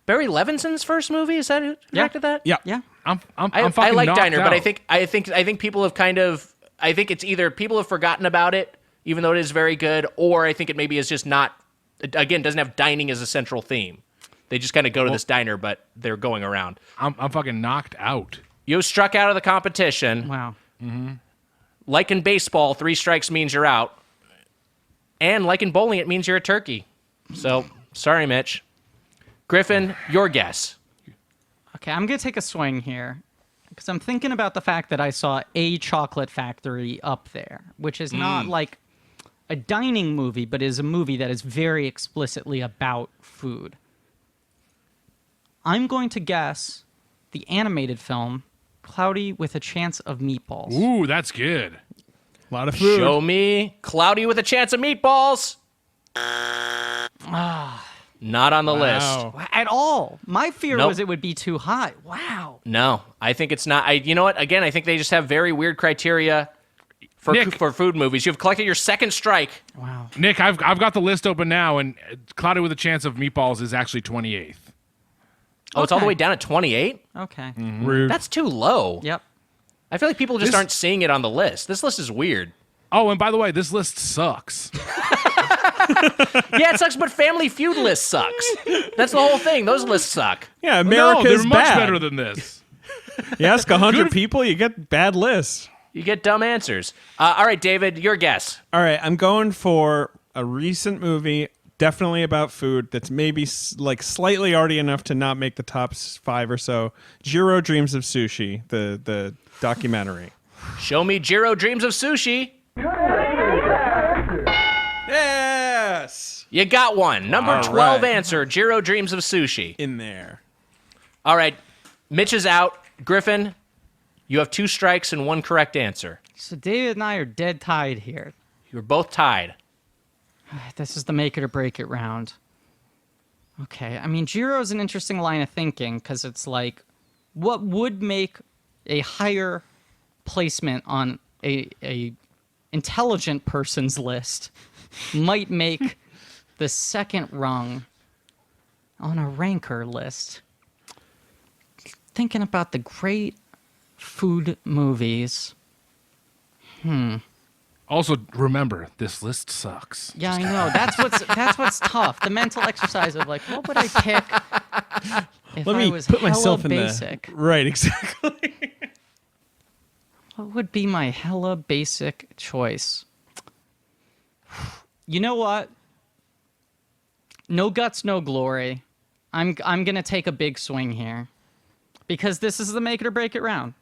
Speaker 8: Barry Levinson's first movie, is that who directed that?
Speaker 6: Yeah.
Speaker 4: Yeah.
Speaker 3: I'm
Speaker 8: I
Speaker 3: fucking
Speaker 8: like
Speaker 3: knocked
Speaker 8: Diner, but
Speaker 3: out.
Speaker 8: I think people have I think it's either people have forgotten about it, even though it is very good, or I think it maybe is just not. Again, doesn't have dining as a central theme. They just kind of go to this diner, but they're going around.
Speaker 3: I'm fucking knocked out.
Speaker 8: You struck out of the competition.
Speaker 4: Wow.
Speaker 8: Like in baseball, 3 strikes means you're out. And like in bowling, it means you're a turkey. So, sorry, Mitch. Griffin, your guess.
Speaker 4: Okay, I'm going to take a swing here because I'm thinking about the fact that I saw A Chocolate Factory up there, which is not like a dining movie, but is a movie that is very explicitly about food. I'm going to guess the animated film Cloudy with a Chance of Meatballs.
Speaker 3: Ooh, that's good.
Speaker 6: A lot of food.
Speaker 8: Show me Cloudy with a Chance of Meatballs. Not on the list.
Speaker 6: Wow.
Speaker 4: At all. My fear
Speaker 8: Nope.
Speaker 4: was it would be too high. Wow.
Speaker 8: No, I think it's not. You know what? Again, I think they just have very weird criteria for
Speaker 3: Nick.
Speaker 8: food movies. You've collected your second strike.
Speaker 4: Wow.
Speaker 3: Nick, I've got the list open now, and Cloudy with a Chance of Meatballs is actually 28th.
Speaker 8: Oh, it's all the
Speaker 4: Okay.
Speaker 8: way down at 28?
Speaker 4: Okay.
Speaker 6: Rude.
Speaker 8: That's too low.
Speaker 4: Yep.
Speaker 8: I feel like people just
Speaker 3: This-
Speaker 8: aren't seeing it on the list. This list is weird.
Speaker 3: Oh, and by the way, this list sucks.
Speaker 8: Yeah, it sucks, but Family Feud list sucks. That's the whole thing. Those lists suck.
Speaker 6: Yeah,
Speaker 3: No,
Speaker 6: America's
Speaker 3: they're much
Speaker 6: bad.
Speaker 3: better than this.
Speaker 6: You ask 100 people, you get bad lists.
Speaker 8: You get dumb answers. All right, David, your guess.
Speaker 6: All right, I'm going for a recent movie, definitely about food, that's maybe like slightly arty enough to not make the top 5 or so. Jiro Dreams of Sushi, the documentary.
Speaker 8: Show me Jiro Dreams of Sushi.
Speaker 6: Yes!
Speaker 8: You got one. Number
Speaker 6: All
Speaker 8: 12
Speaker 6: right.
Speaker 8: answer, Jiro Dreams of Sushi.
Speaker 6: In there.
Speaker 8: All right, Mitch is out. Griffin, you have 2 strikes and 1 correct answer.
Speaker 4: So David and I are dead tied here.
Speaker 8: You're both tied.
Speaker 4: This is the make it or break it round. Okay, I mean, Jiro is an interesting line of thinking because it's like, what would make a higher placement on a intelligent person's list might make the second rung on a ranker list. Thinking about the great food movies.
Speaker 3: Also, remember, this list sucks.
Speaker 4: Yeah, I know. That's what's tough. The mental exercise of like, what would I pick if
Speaker 6: Let
Speaker 4: I
Speaker 6: me
Speaker 4: was
Speaker 6: put myself
Speaker 4: hella
Speaker 6: in
Speaker 4: basic?
Speaker 6: Right, exactly.
Speaker 4: What would be my hella basic choice? You know what? No guts, no glory. I'm gonna take a big swing here because this is the make it or break it round.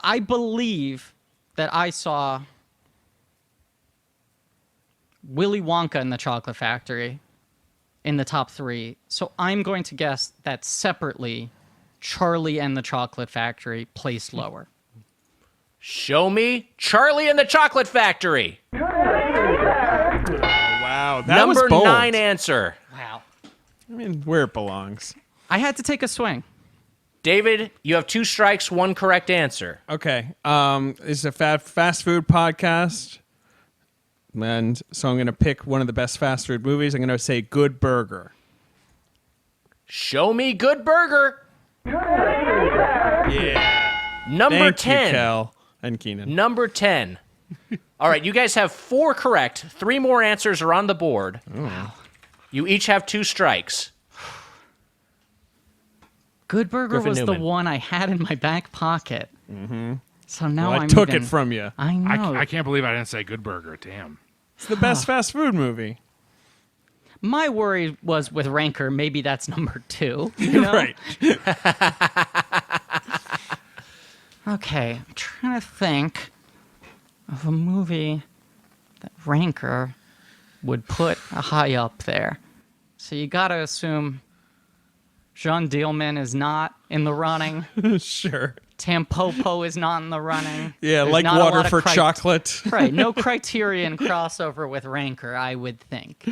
Speaker 4: I believe that I saw Willy Wonka and the Chocolate Factory in the top 3, so I'm going to guess that separately, Charlie and the Chocolate Factory placed lower.
Speaker 8: Show me Charlie and the Chocolate Factory.
Speaker 6: Wow, that
Speaker 8: Number
Speaker 6: was bold.
Speaker 8: 9 answer.
Speaker 4: Wow.
Speaker 6: I mean, where it belongs.
Speaker 4: I had to take a swing.
Speaker 8: David, you have 2 strikes, 1 correct answer.
Speaker 6: Okay, it's a fast food podcast, and so I'm going to pick one of the best fast food movies. I'm going to say Good Burger.
Speaker 8: Show me Good Burger.
Speaker 6: Yeah.
Speaker 8: Number
Speaker 6: Thank
Speaker 8: 10.
Speaker 6: you, Kel and Keenan.
Speaker 8: Number 10. All right, you guys have 4 correct. 3 more answers are on the board.
Speaker 4: Wow.
Speaker 8: You each have 2 strikes.
Speaker 4: Good Burger
Speaker 8: Griffin
Speaker 4: was
Speaker 8: Newman.
Speaker 4: the one I had in my back pocket. Mm-hmm. So now
Speaker 6: Well, I
Speaker 4: I'm
Speaker 6: took
Speaker 4: even-
Speaker 6: it from you.
Speaker 4: I know.
Speaker 3: I can't believe I didn't say Good Burger. Damn.
Speaker 6: It's the best fast food movie.
Speaker 4: My worry was with Rancor, maybe that's number 2. You know?
Speaker 6: Right.
Speaker 4: Okay, I'm trying to think of a movie that Rancor would put high up there. So you gotta assume Jean Dielman is not in the running.
Speaker 6: Sure.
Speaker 4: Tampopo is not in the running.
Speaker 6: Yeah,
Speaker 4: There's
Speaker 6: like
Speaker 4: not a
Speaker 6: water
Speaker 4: lot of
Speaker 6: for chocolate.
Speaker 4: Right, no Criterion crossover with Rancor, I would think.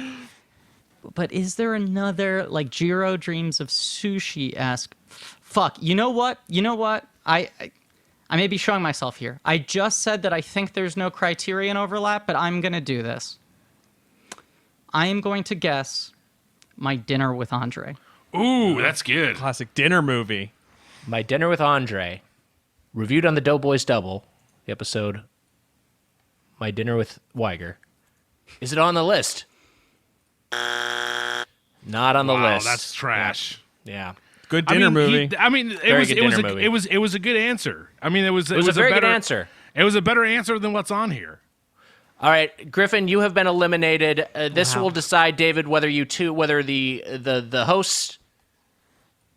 Speaker 4: But is there another, like, Jiro Dreams of Sushi-esque? Fuck, you know what? I may be showing myself here. I just said that I think there's no Criterion overlap, but I'm going to do this. I am going to guess My Dinner with Andre.
Speaker 3: Ooh, that's good.
Speaker 6: Classic dinner movie.
Speaker 2: My Dinner with Andre, reviewed on the Doughboys Double, the episode My Dinner with Wiger. Is it on the list? Not on the
Speaker 3: Wow,
Speaker 2: list.
Speaker 3: that's trash.
Speaker 2: Yeah.
Speaker 6: Good dinner movie.
Speaker 3: It was a good answer. I mean, it was
Speaker 2: a very good answer.
Speaker 3: It was a better answer than what's on here.
Speaker 2: All right, Griffin, you have been eliminated. This will decide, David, whether the host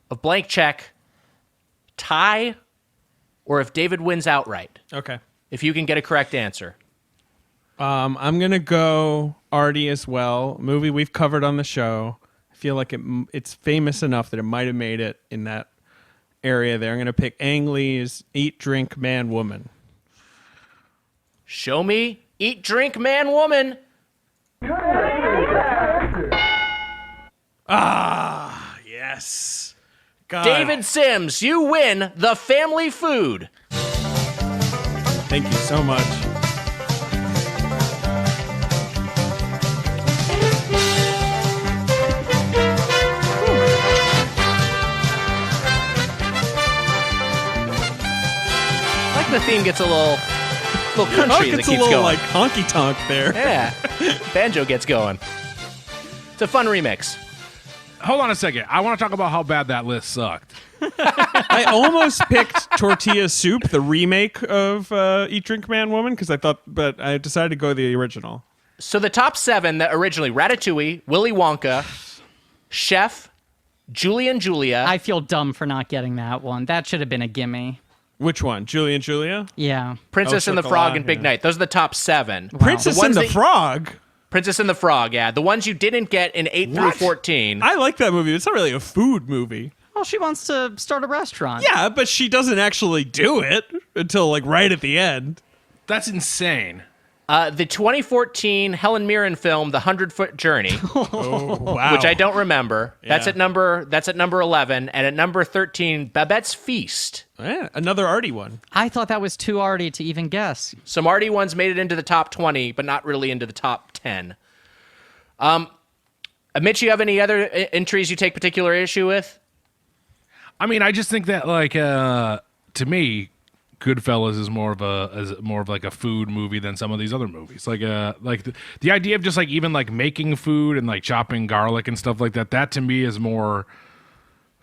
Speaker 2: of Blank Check tie or if David wins outright.
Speaker 6: Okay.
Speaker 2: If you can get a correct answer.
Speaker 6: I'm going to go Artie as well. Movie we've covered on the show. I feel like it's famous enough that it might have made it in that area there. I'm going to pick Ang Lee's Eat, Drink, Man, Woman.
Speaker 2: Show me Eat, Drink, Man, Woman.
Speaker 6: Yes. God.
Speaker 2: David Sims, you win the family food.
Speaker 6: Thank you so much.
Speaker 2: I like the theme gets a little country as it
Speaker 6: It's a
Speaker 2: keeps
Speaker 6: little
Speaker 2: going.
Speaker 6: like honky tonk there.
Speaker 2: Yeah, banjo gets going. It's a fun remix.
Speaker 3: Hold on a second. I want to talk about how bad that list sucked.
Speaker 6: I almost picked Tortilla Soup, the remake of Eat, Drink, Man, Woman, but I decided to go the original.
Speaker 2: So the top 7 that originally Ratatouille, Willy Wonka, Chef, Julie and Julia.
Speaker 4: I feel dumb for not getting that one. That should have been a gimme.
Speaker 6: Which one? Julie and Julia?
Speaker 4: Yeah.
Speaker 2: Princess
Speaker 6: Oh,
Speaker 2: and the
Speaker 6: Chocolat,
Speaker 2: Frog and Big
Speaker 6: yeah.
Speaker 2: Night. Those are the top 7.
Speaker 6: Princess
Speaker 2: The
Speaker 6: and
Speaker 2: ones
Speaker 6: the
Speaker 2: that-
Speaker 6: Frog?
Speaker 2: Princess and the Frog, yeah. The ones you didn't get in 8 through 14.
Speaker 6: I like that movie. It's not really a food movie.
Speaker 4: Well, she wants to start a restaurant.
Speaker 6: Yeah, but she doesn't actually do it until like right at the end.
Speaker 3: That's insane.
Speaker 2: The 2014 Helen Mirren film, The 100-Foot Journey,
Speaker 6: Wow.
Speaker 2: which I don't remember. That's
Speaker 6: Yeah.
Speaker 2: at number 11. And at number 13, Babette's Feast.
Speaker 6: Yeah, another Artie one.
Speaker 4: I thought that was too arty to even guess.
Speaker 2: Some arty ones made it into the top 20, but not really into the top 10. Mitch, you have any other entries you take particular issue with?
Speaker 3: I mean, I just think that to me, Goodfellas is more of like a food movie than some of these other movies. Like the idea of just like even like making food and like chopping garlic and stuff like that. That to me is more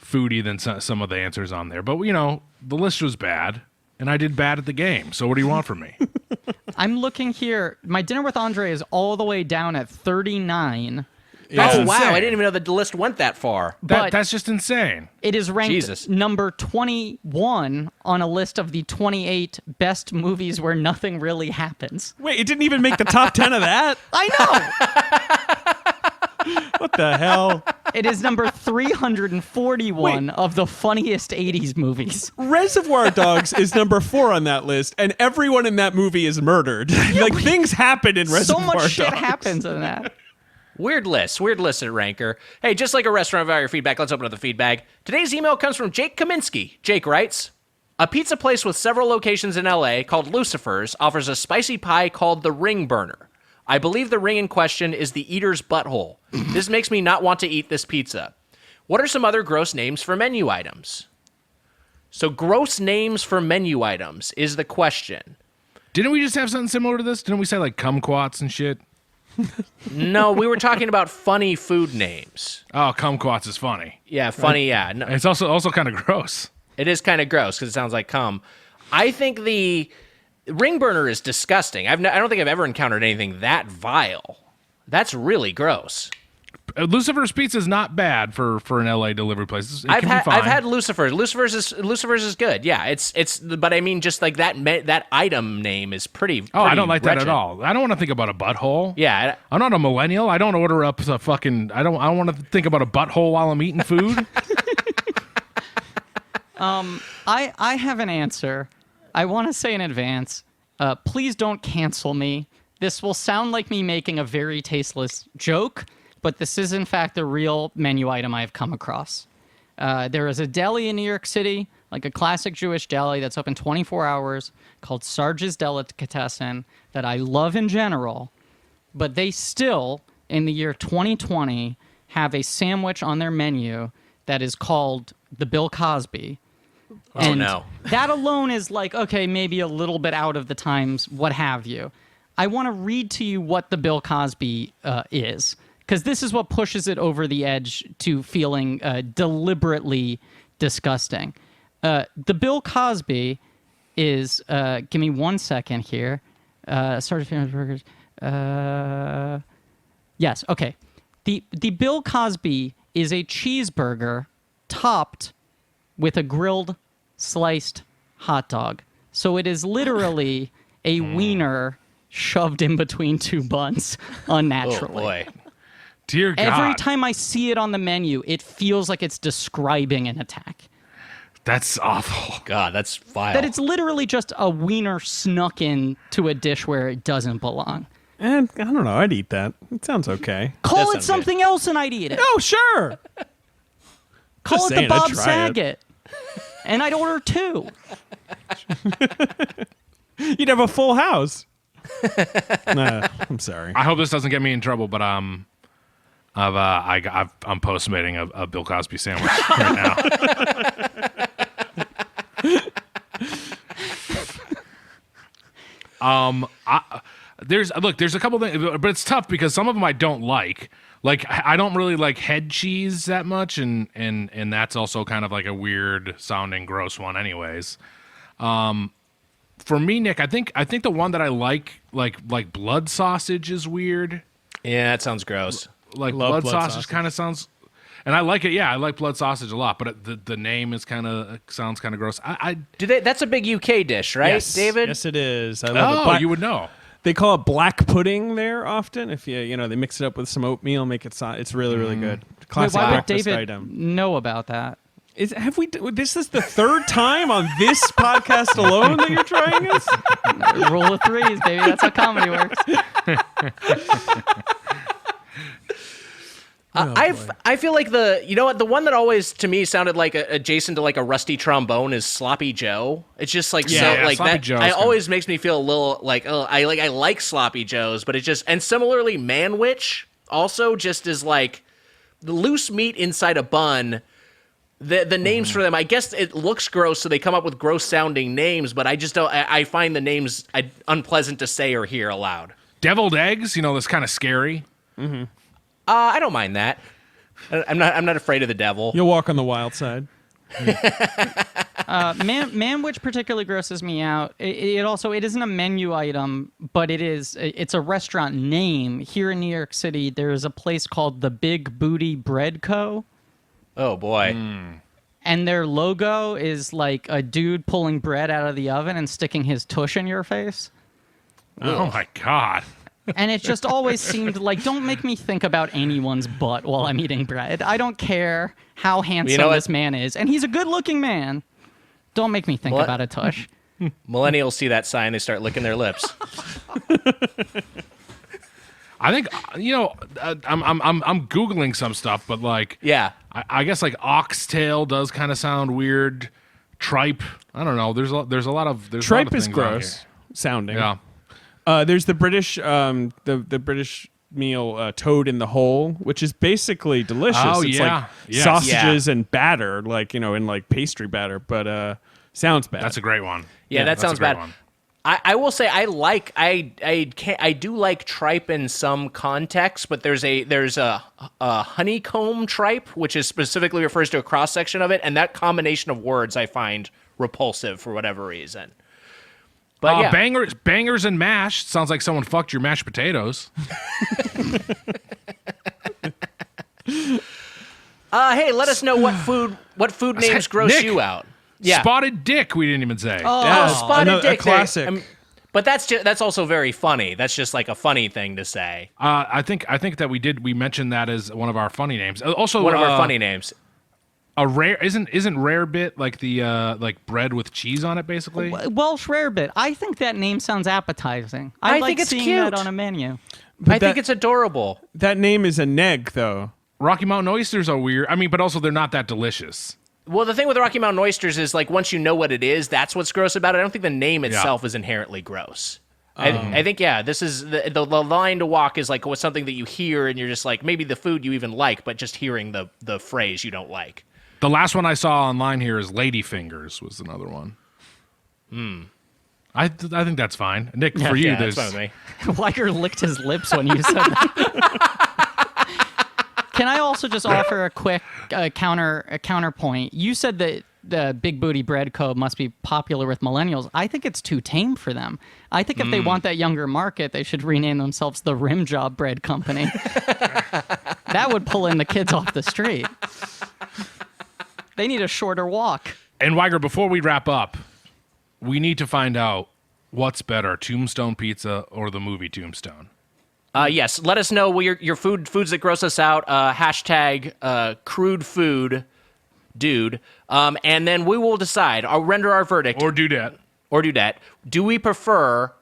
Speaker 3: foodie than some of the answers on there. But you know, the list was bad, and I did bad at the game. So what do you want from me?
Speaker 4: I'm looking here. My Dinner with Andre is all the way down at 39.
Speaker 3: That's
Speaker 2: Oh, wow.
Speaker 3: insane.
Speaker 2: I didn't even know the list went that far.
Speaker 4: But
Speaker 3: That's just insane.
Speaker 4: it is ranked
Speaker 2: Jesus.
Speaker 4: number 21 on a list of the 28 best movies where nothing really happens.
Speaker 6: Wait, it didn't even make the top 10 of that?
Speaker 4: I know!
Speaker 6: What the hell?
Speaker 4: It is number 341 of the funniest 80s movies.
Speaker 6: Reservoir Dogs is number 4 on that list, and everyone in that movie is murdered. Like, things happen in
Speaker 4: So
Speaker 6: Reservoir
Speaker 4: much
Speaker 6: Dogs.
Speaker 4: shit happens in that.
Speaker 2: Weird list at Ranker. Hey, just like a restaurant via your feedback, let's open up the feedback. Today's email comes from Jake Kaminsky. Jake writes, a pizza place with several locations in LA called Lucifer's offers a spicy pie called the Ring Burner. I believe the ring in question is the eater's butthole. This makes me not want to eat this pizza. What are some other gross names for menu items? So gross names for menu items is the question.
Speaker 3: Didn't we just have something similar to this? Didn't we say like kumquats and shit?
Speaker 2: No, we were talking about funny food names.
Speaker 3: Oh, kumquats is funny.
Speaker 2: Yeah, funny, yeah. No,
Speaker 3: It's also kind of gross.
Speaker 2: it is kind of gross because it sounds like cum. I think the ring burner is disgusting. I don't think I've ever encountered anything that vile. That's really gross.
Speaker 3: Lucifer's Pizza is not bad for an LA delivery place. It
Speaker 8: I've
Speaker 3: can be fine.
Speaker 8: had Lucifer's. Lucifer's is good. Yeah, it's but I mean, just like that item name is pretty.
Speaker 3: Oh, I don't
Speaker 8: pretty
Speaker 3: like that
Speaker 8: wretched.
Speaker 3: at all. I don't want to think about a butthole.
Speaker 8: Yeah,
Speaker 3: I'm not a millennial. I don't order up the fucking. I don't want to think about a butthole while I'm eating food.
Speaker 4: I have an answer. I want to say in advance, please don't cancel me. This will sound like me making a very tasteless joke, but this is in fact a real menu item I have come across. There is a deli in New York City, like a classic Jewish deli that's open 24 hours, called Sarge's Delicatessen, that I love in general, but they still, in the year 2020, have a sandwich on their menu that is called the Bill Cosby.
Speaker 8: Oh, no.
Speaker 4: That alone is like, okay, maybe a little bit out of the times, what have you. I want to read to you what the Bill Cosby is, because this is what pushes it over the edge to feeling deliberately disgusting. The Bill Cosby is, give me 1 second here. Started Famous Burgers. Yes, okay. The Bill Cosby is a cheeseburger topped with a grilled sliced hot dog. So it is literally a wiener shoved in between two buns unnaturally.
Speaker 8: Oh boy.
Speaker 3: Dear God.
Speaker 4: Every time I see it on the menu, it feels like it's describing an attack.
Speaker 3: That's awful.
Speaker 8: God, that's vile.
Speaker 4: That it's literally just a wiener snuck in to a dish where it doesn't belong.
Speaker 6: And I don't know. I'd eat that. It sounds okay.
Speaker 4: Call
Speaker 8: That
Speaker 4: it
Speaker 8: sounds
Speaker 4: something else and I'd eat it.
Speaker 6: Oh, sure.
Speaker 4: Call
Speaker 6: Just
Speaker 4: it
Speaker 6: saying,
Speaker 4: the
Speaker 6: I'd
Speaker 4: Bob
Speaker 6: try
Speaker 4: Saget. And I'd order two.
Speaker 6: You'd have a full house. Nah, I'm sorry.
Speaker 3: I hope this doesn't get me in trouble, but I'm postmating a Bill Cosby sandwich right now. There's a couple things, but it's tough because some of them I don't like. Like I don't really like head cheese that much, and that's also kind of like a weird sounding, gross one, anyways. For me, Nick, I think the one that I like blood sausage is weird.
Speaker 8: Yeah, that sounds gross.
Speaker 3: Like
Speaker 6: Love
Speaker 3: blood sausage kind of sounds, and I like it. Yeah, I like blood sausage a lot, but the name is sounds kind of gross.
Speaker 8: That's a big UK dish, right,
Speaker 6: Yes.
Speaker 8: David?
Speaker 6: Yes, it is. I love it.
Speaker 3: Oh,
Speaker 6: Black-
Speaker 3: you would know.
Speaker 6: They call it black pudding there often. If they mix it up with some oatmeal, make it it's really, really good.
Speaker 4: Wait,
Speaker 6: Classic
Speaker 4: why would
Speaker 6: breakfast
Speaker 4: David
Speaker 6: item.
Speaker 4: know about that?
Speaker 6: This is the third time on this podcast alone that you're trying this?
Speaker 4: Rule of threes, baby. That's how comedy works.
Speaker 8: I feel like the one that always to me sounded like adjacent to like a rusty trombone is Sloppy Joe. It's just like
Speaker 3: Yeah, Sloppy
Speaker 8: that.
Speaker 3: Joe's
Speaker 8: I
Speaker 3: good.
Speaker 8: always makes me feel a little like I like Sloppy Joes, but it just and similarly Manwich also just is like the loose meat inside a bun. The names for them, I guess it looks gross, so they come up with gross sounding names, but I just don't. I find the names unpleasant to say or hear aloud.
Speaker 3: Deviled eggs, that's kind of scary.
Speaker 8: I don't mind that. I'm not afraid of the devil.
Speaker 6: You'll walk on the wild side.
Speaker 4: Manwich particularly grosses me out. It isn't a menu item, but it's a restaurant name. Here in New York City, there is a place called the Big Booty Bread Co.
Speaker 8: Oh boy.
Speaker 4: And their logo is like a dude pulling bread out of the oven and sticking his tush in your face.
Speaker 3: Oh my God.
Speaker 4: And it just always seemed like, don't make me think about anyone's butt while I'm eating bread. I don't care how handsome
Speaker 8: what?
Speaker 4: this man is. And he's a good-looking man. Don't make me think
Speaker 8: What?
Speaker 4: about a tush.
Speaker 8: Millennials see that sign, they start licking their lips.
Speaker 3: I think I'm googling some stuff, but like
Speaker 8: Yeah.
Speaker 3: I guess like oxtail does kind of sound weird. Tripe, I don't know. There's a lot of
Speaker 6: Tripe is
Speaker 3: things on
Speaker 6: gross sounding.
Speaker 3: here.
Speaker 6: There's the British the British meal toad in the hole, which is basically delicious.
Speaker 3: Oh,
Speaker 6: it's
Speaker 3: yeah.
Speaker 6: like
Speaker 3: Yes.
Speaker 6: sausages and batter, like in like pastry batter, but sounds bad.
Speaker 3: That's a great one.
Speaker 8: Yeah, that
Speaker 3: that's a
Speaker 8: sounds
Speaker 3: great
Speaker 8: bad.
Speaker 3: one.
Speaker 8: I will say I do like tripe in some contexts, but there's a honeycomb tripe, which is specifically refers to a cross section of it, and that combination of words I find repulsive for whatever reason. But yeah.
Speaker 3: Bangers and mash sounds like someone fucked your mashed potatoes.
Speaker 8: Hey, let us know what food names gross
Speaker 3: Nick,
Speaker 8: you out. Yeah.
Speaker 3: Spotted Dick, we didn't even say.
Speaker 6: Yeah,
Speaker 8: Spotted
Speaker 6: a
Speaker 8: Dick.
Speaker 6: classic.
Speaker 8: But that's also very funny. That's just like a funny thing to say.
Speaker 3: I think that we mentioned that as one of our funny names. Also,
Speaker 8: One of our funny names.
Speaker 3: A rare isn't rare bit like the like bread with cheese on it, basically.
Speaker 4: Welsh rarebit. I think that name sounds appetizing.
Speaker 8: I
Speaker 4: like
Speaker 8: think it's
Speaker 4: seeing
Speaker 8: cute.
Speaker 4: that on a menu.
Speaker 8: I think it's adorable.
Speaker 6: That name is a neg, though.
Speaker 3: Rocky Mountain oysters are weird. I mean, but also they're not that delicious.
Speaker 8: Well, the thing with Rocky Mountain oysters is like once you know what it is, that's what's gross about it. I don't think the name itself is inherently gross. I think this is the line to walk is like what's something that you hear and you're just like maybe the food you even like, but just hearing the phrase you don't like.
Speaker 3: The last one I saw online here is Ladyfingers was another one. I think that's fine. Nick, for you,
Speaker 8: that's
Speaker 3: there's
Speaker 8: fine with me.
Speaker 4: Wiger licked his lips when you said that. Can I also just offer a quick counterpoint? You said that the Big Booty Bread Co. must be popular with millennials. I think it's too tame for them. I think if they want that younger market, they should rename themselves the Rim Job Bread Company. That would pull in the kids off the street. They need a shorter walk.
Speaker 3: And Wiger, before we wrap up, we need to find out what's better, Tombstone pizza or the movie Tombstone.
Speaker 8: Yes, let us know your foods that gross us out. Hashtag crude food, dude. And then we will decide. I'll render our verdict.
Speaker 3: Or dudette.
Speaker 8: Do we prefer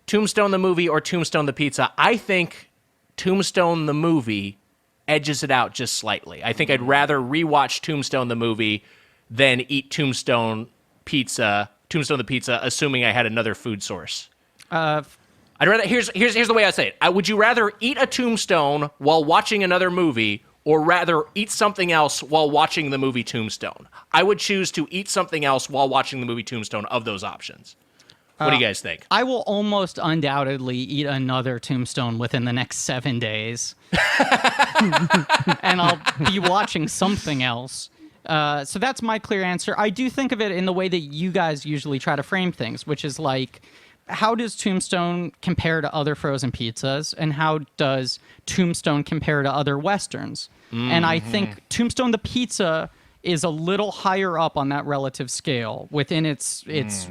Speaker 8: Tombstone the movie or Tombstone the pizza? I think Tombstone the movie edges it out just slightly. I think I'd rather rewatch Tombstone the movie than eat Tombstone the pizza, assuming I had another food source. I'd rather. Here's the way I say it. Would you rather eat a Tombstone while watching another movie, or rather eat something else while watching the movie Tombstone? I would choose to eat something else while watching the movie Tombstone of those options. What do you guys think?
Speaker 4: I will almost undoubtedly eat another Tombstone within the next 7 days. And I'll be watching something else. So that's my clear answer. I do think of it in the way that you guys usually try to frame things, which is like, how does Tombstone compare to other frozen pizzas? And how does Tombstone compare to other Westerns? And I think Tombstone the pizza is a little higher up on that relative scale within its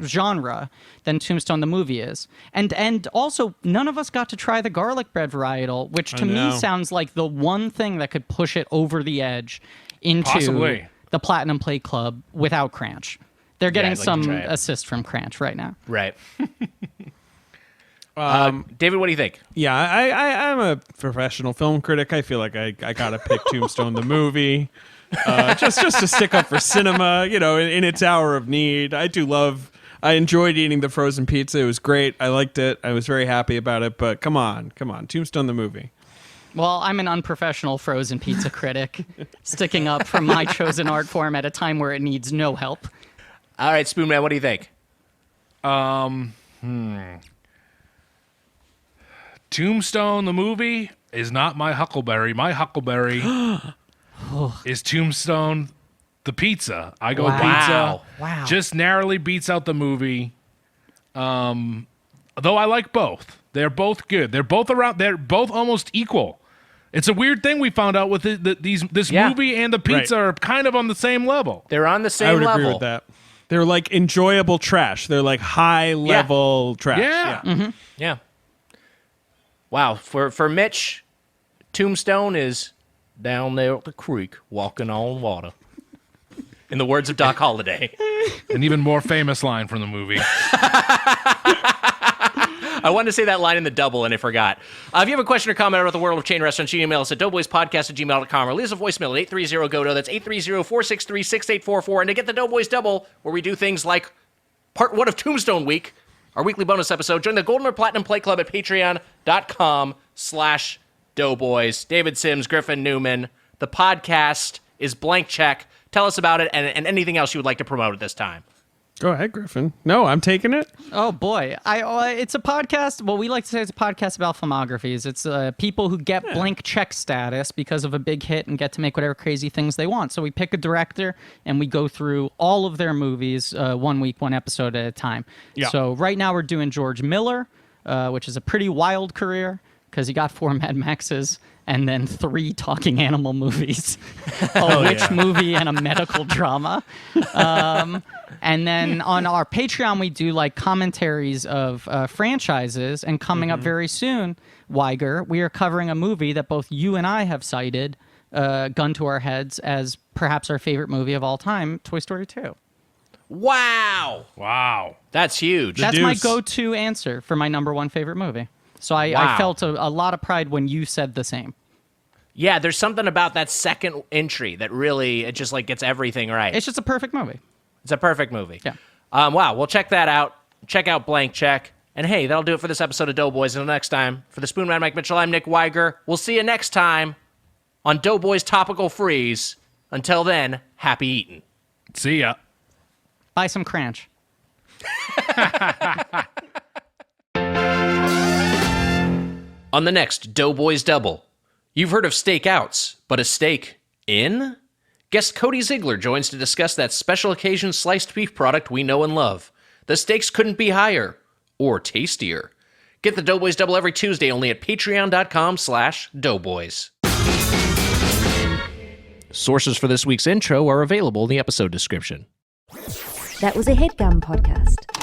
Speaker 4: genre than Tombstone the movie is. And also, none of us got to try the garlic bread varietal, which to me sounds like the one thing that could push it over the edge into
Speaker 3: Possibly.
Speaker 4: the Platinum Plate Club without Cranch. They're getting some assist from Cranch right now.
Speaker 8: Right. David, what do you think?
Speaker 6: Yeah, I'm a professional film critic. I feel like I gotta pick Tombstone the movie, just to stick up for cinema, in its hour of need. I enjoyed eating the frozen pizza. It was great. I liked it. I was very happy about it. But come on, Tombstone the movie.
Speaker 4: Well, I'm an unprofessional frozen pizza critic, sticking up for my chosen art form at a time where it needs no help.
Speaker 8: All right, Spoonman, what do you think?
Speaker 3: Tombstone the movie is not my huckleberry. My huckleberry is Tombstone the pizza. I go pizza.
Speaker 4: Wow.
Speaker 3: Just narrowly beats out the movie. Though I like both. They're both good. They're both almost equal. It's a weird thing we found out with this movie and the pizza are kind of on the same level.
Speaker 8: They're on the same
Speaker 6: I would
Speaker 8: level.
Speaker 6: agree with that. They're like enjoyable trash. They're like high level trash.
Speaker 3: Yeah.
Speaker 4: Mm-hmm.
Speaker 8: Yeah. Wow. For Mitch, Tombstone is down there at the creek walking on water. In the words of Doc Holliday.
Speaker 3: An even more famous line from the movie.
Speaker 8: I wanted to say that line in the double, and I forgot. If you have a question or comment about the world of chain restaurants, you can email us at doughboyspodcast@gmail.com or leave us a voicemail at 830-GODO. That's 830-463-6844. And to get the Doughboys Double, where we do things like part 1 of Tombstone Week, our weekly bonus episode, join the Golden or Platinum Plate Club at patreon.com/Doughboys. David Sims, Griffin, Newman. The podcast is Blank Check. Tell us about it and anything else you would like to promote at this time.
Speaker 6: Go ahead, Griffin. No, I'm taking it.
Speaker 4: Oh boy, it's a podcast. Well, we like to say it's a podcast about filmographies. It's people who get blank check status because of a big hit and get to make whatever crazy things they want. So we pick a director and we go through all of their movies 1 week, one episode at a time.
Speaker 6: Yeah.
Speaker 4: So right now we're doing George Miller, which is a pretty wild career because you got 4 Mad Maxes and then 3 talking animal movies, a witch movie, and a medical drama. And then on our Patreon, we do like commentaries of franchises. And coming up very soon, Wiger, we are covering a movie that both you and I have cited, gun to our heads, as perhaps our favorite movie of all time, Toy Story 2.
Speaker 3: Wow.
Speaker 8: That's huge.
Speaker 4: That's my go-to answer for my number 1 favorite movie. So I felt a lot of pride when you said the same.
Speaker 8: Yeah, there's something about that second entry that really, it just like gets everything right.
Speaker 4: It's just a perfect movie.
Speaker 8: It's a perfect movie.
Speaker 4: Yeah.
Speaker 8: Wow, well, check that out. Check out Blank Check. And hey, that'll do it for this episode of Doughboys. Until next time, for the Spoon Man Mike Mitchell, I'm Nick Wiger. We'll see you next time on Doughboys Topical Freeze. Until then, happy eating.
Speaker 3: See ya.
Speaker 4: Buy some Cranch.
Speaker 8: On the next Doughboys Double, you've heard of stakeouts, but a steak in? Guest Cody Ziegler joins to discuss that special occasion sliced beef product we know and love. The stakes couldn't be higher or tastier. Get the Doughboys Double every Tuesday only at patreon.com/doughboys. Sources for this week's intro are available in the episode description.
Speaker 1: That was a HeadGum podcast.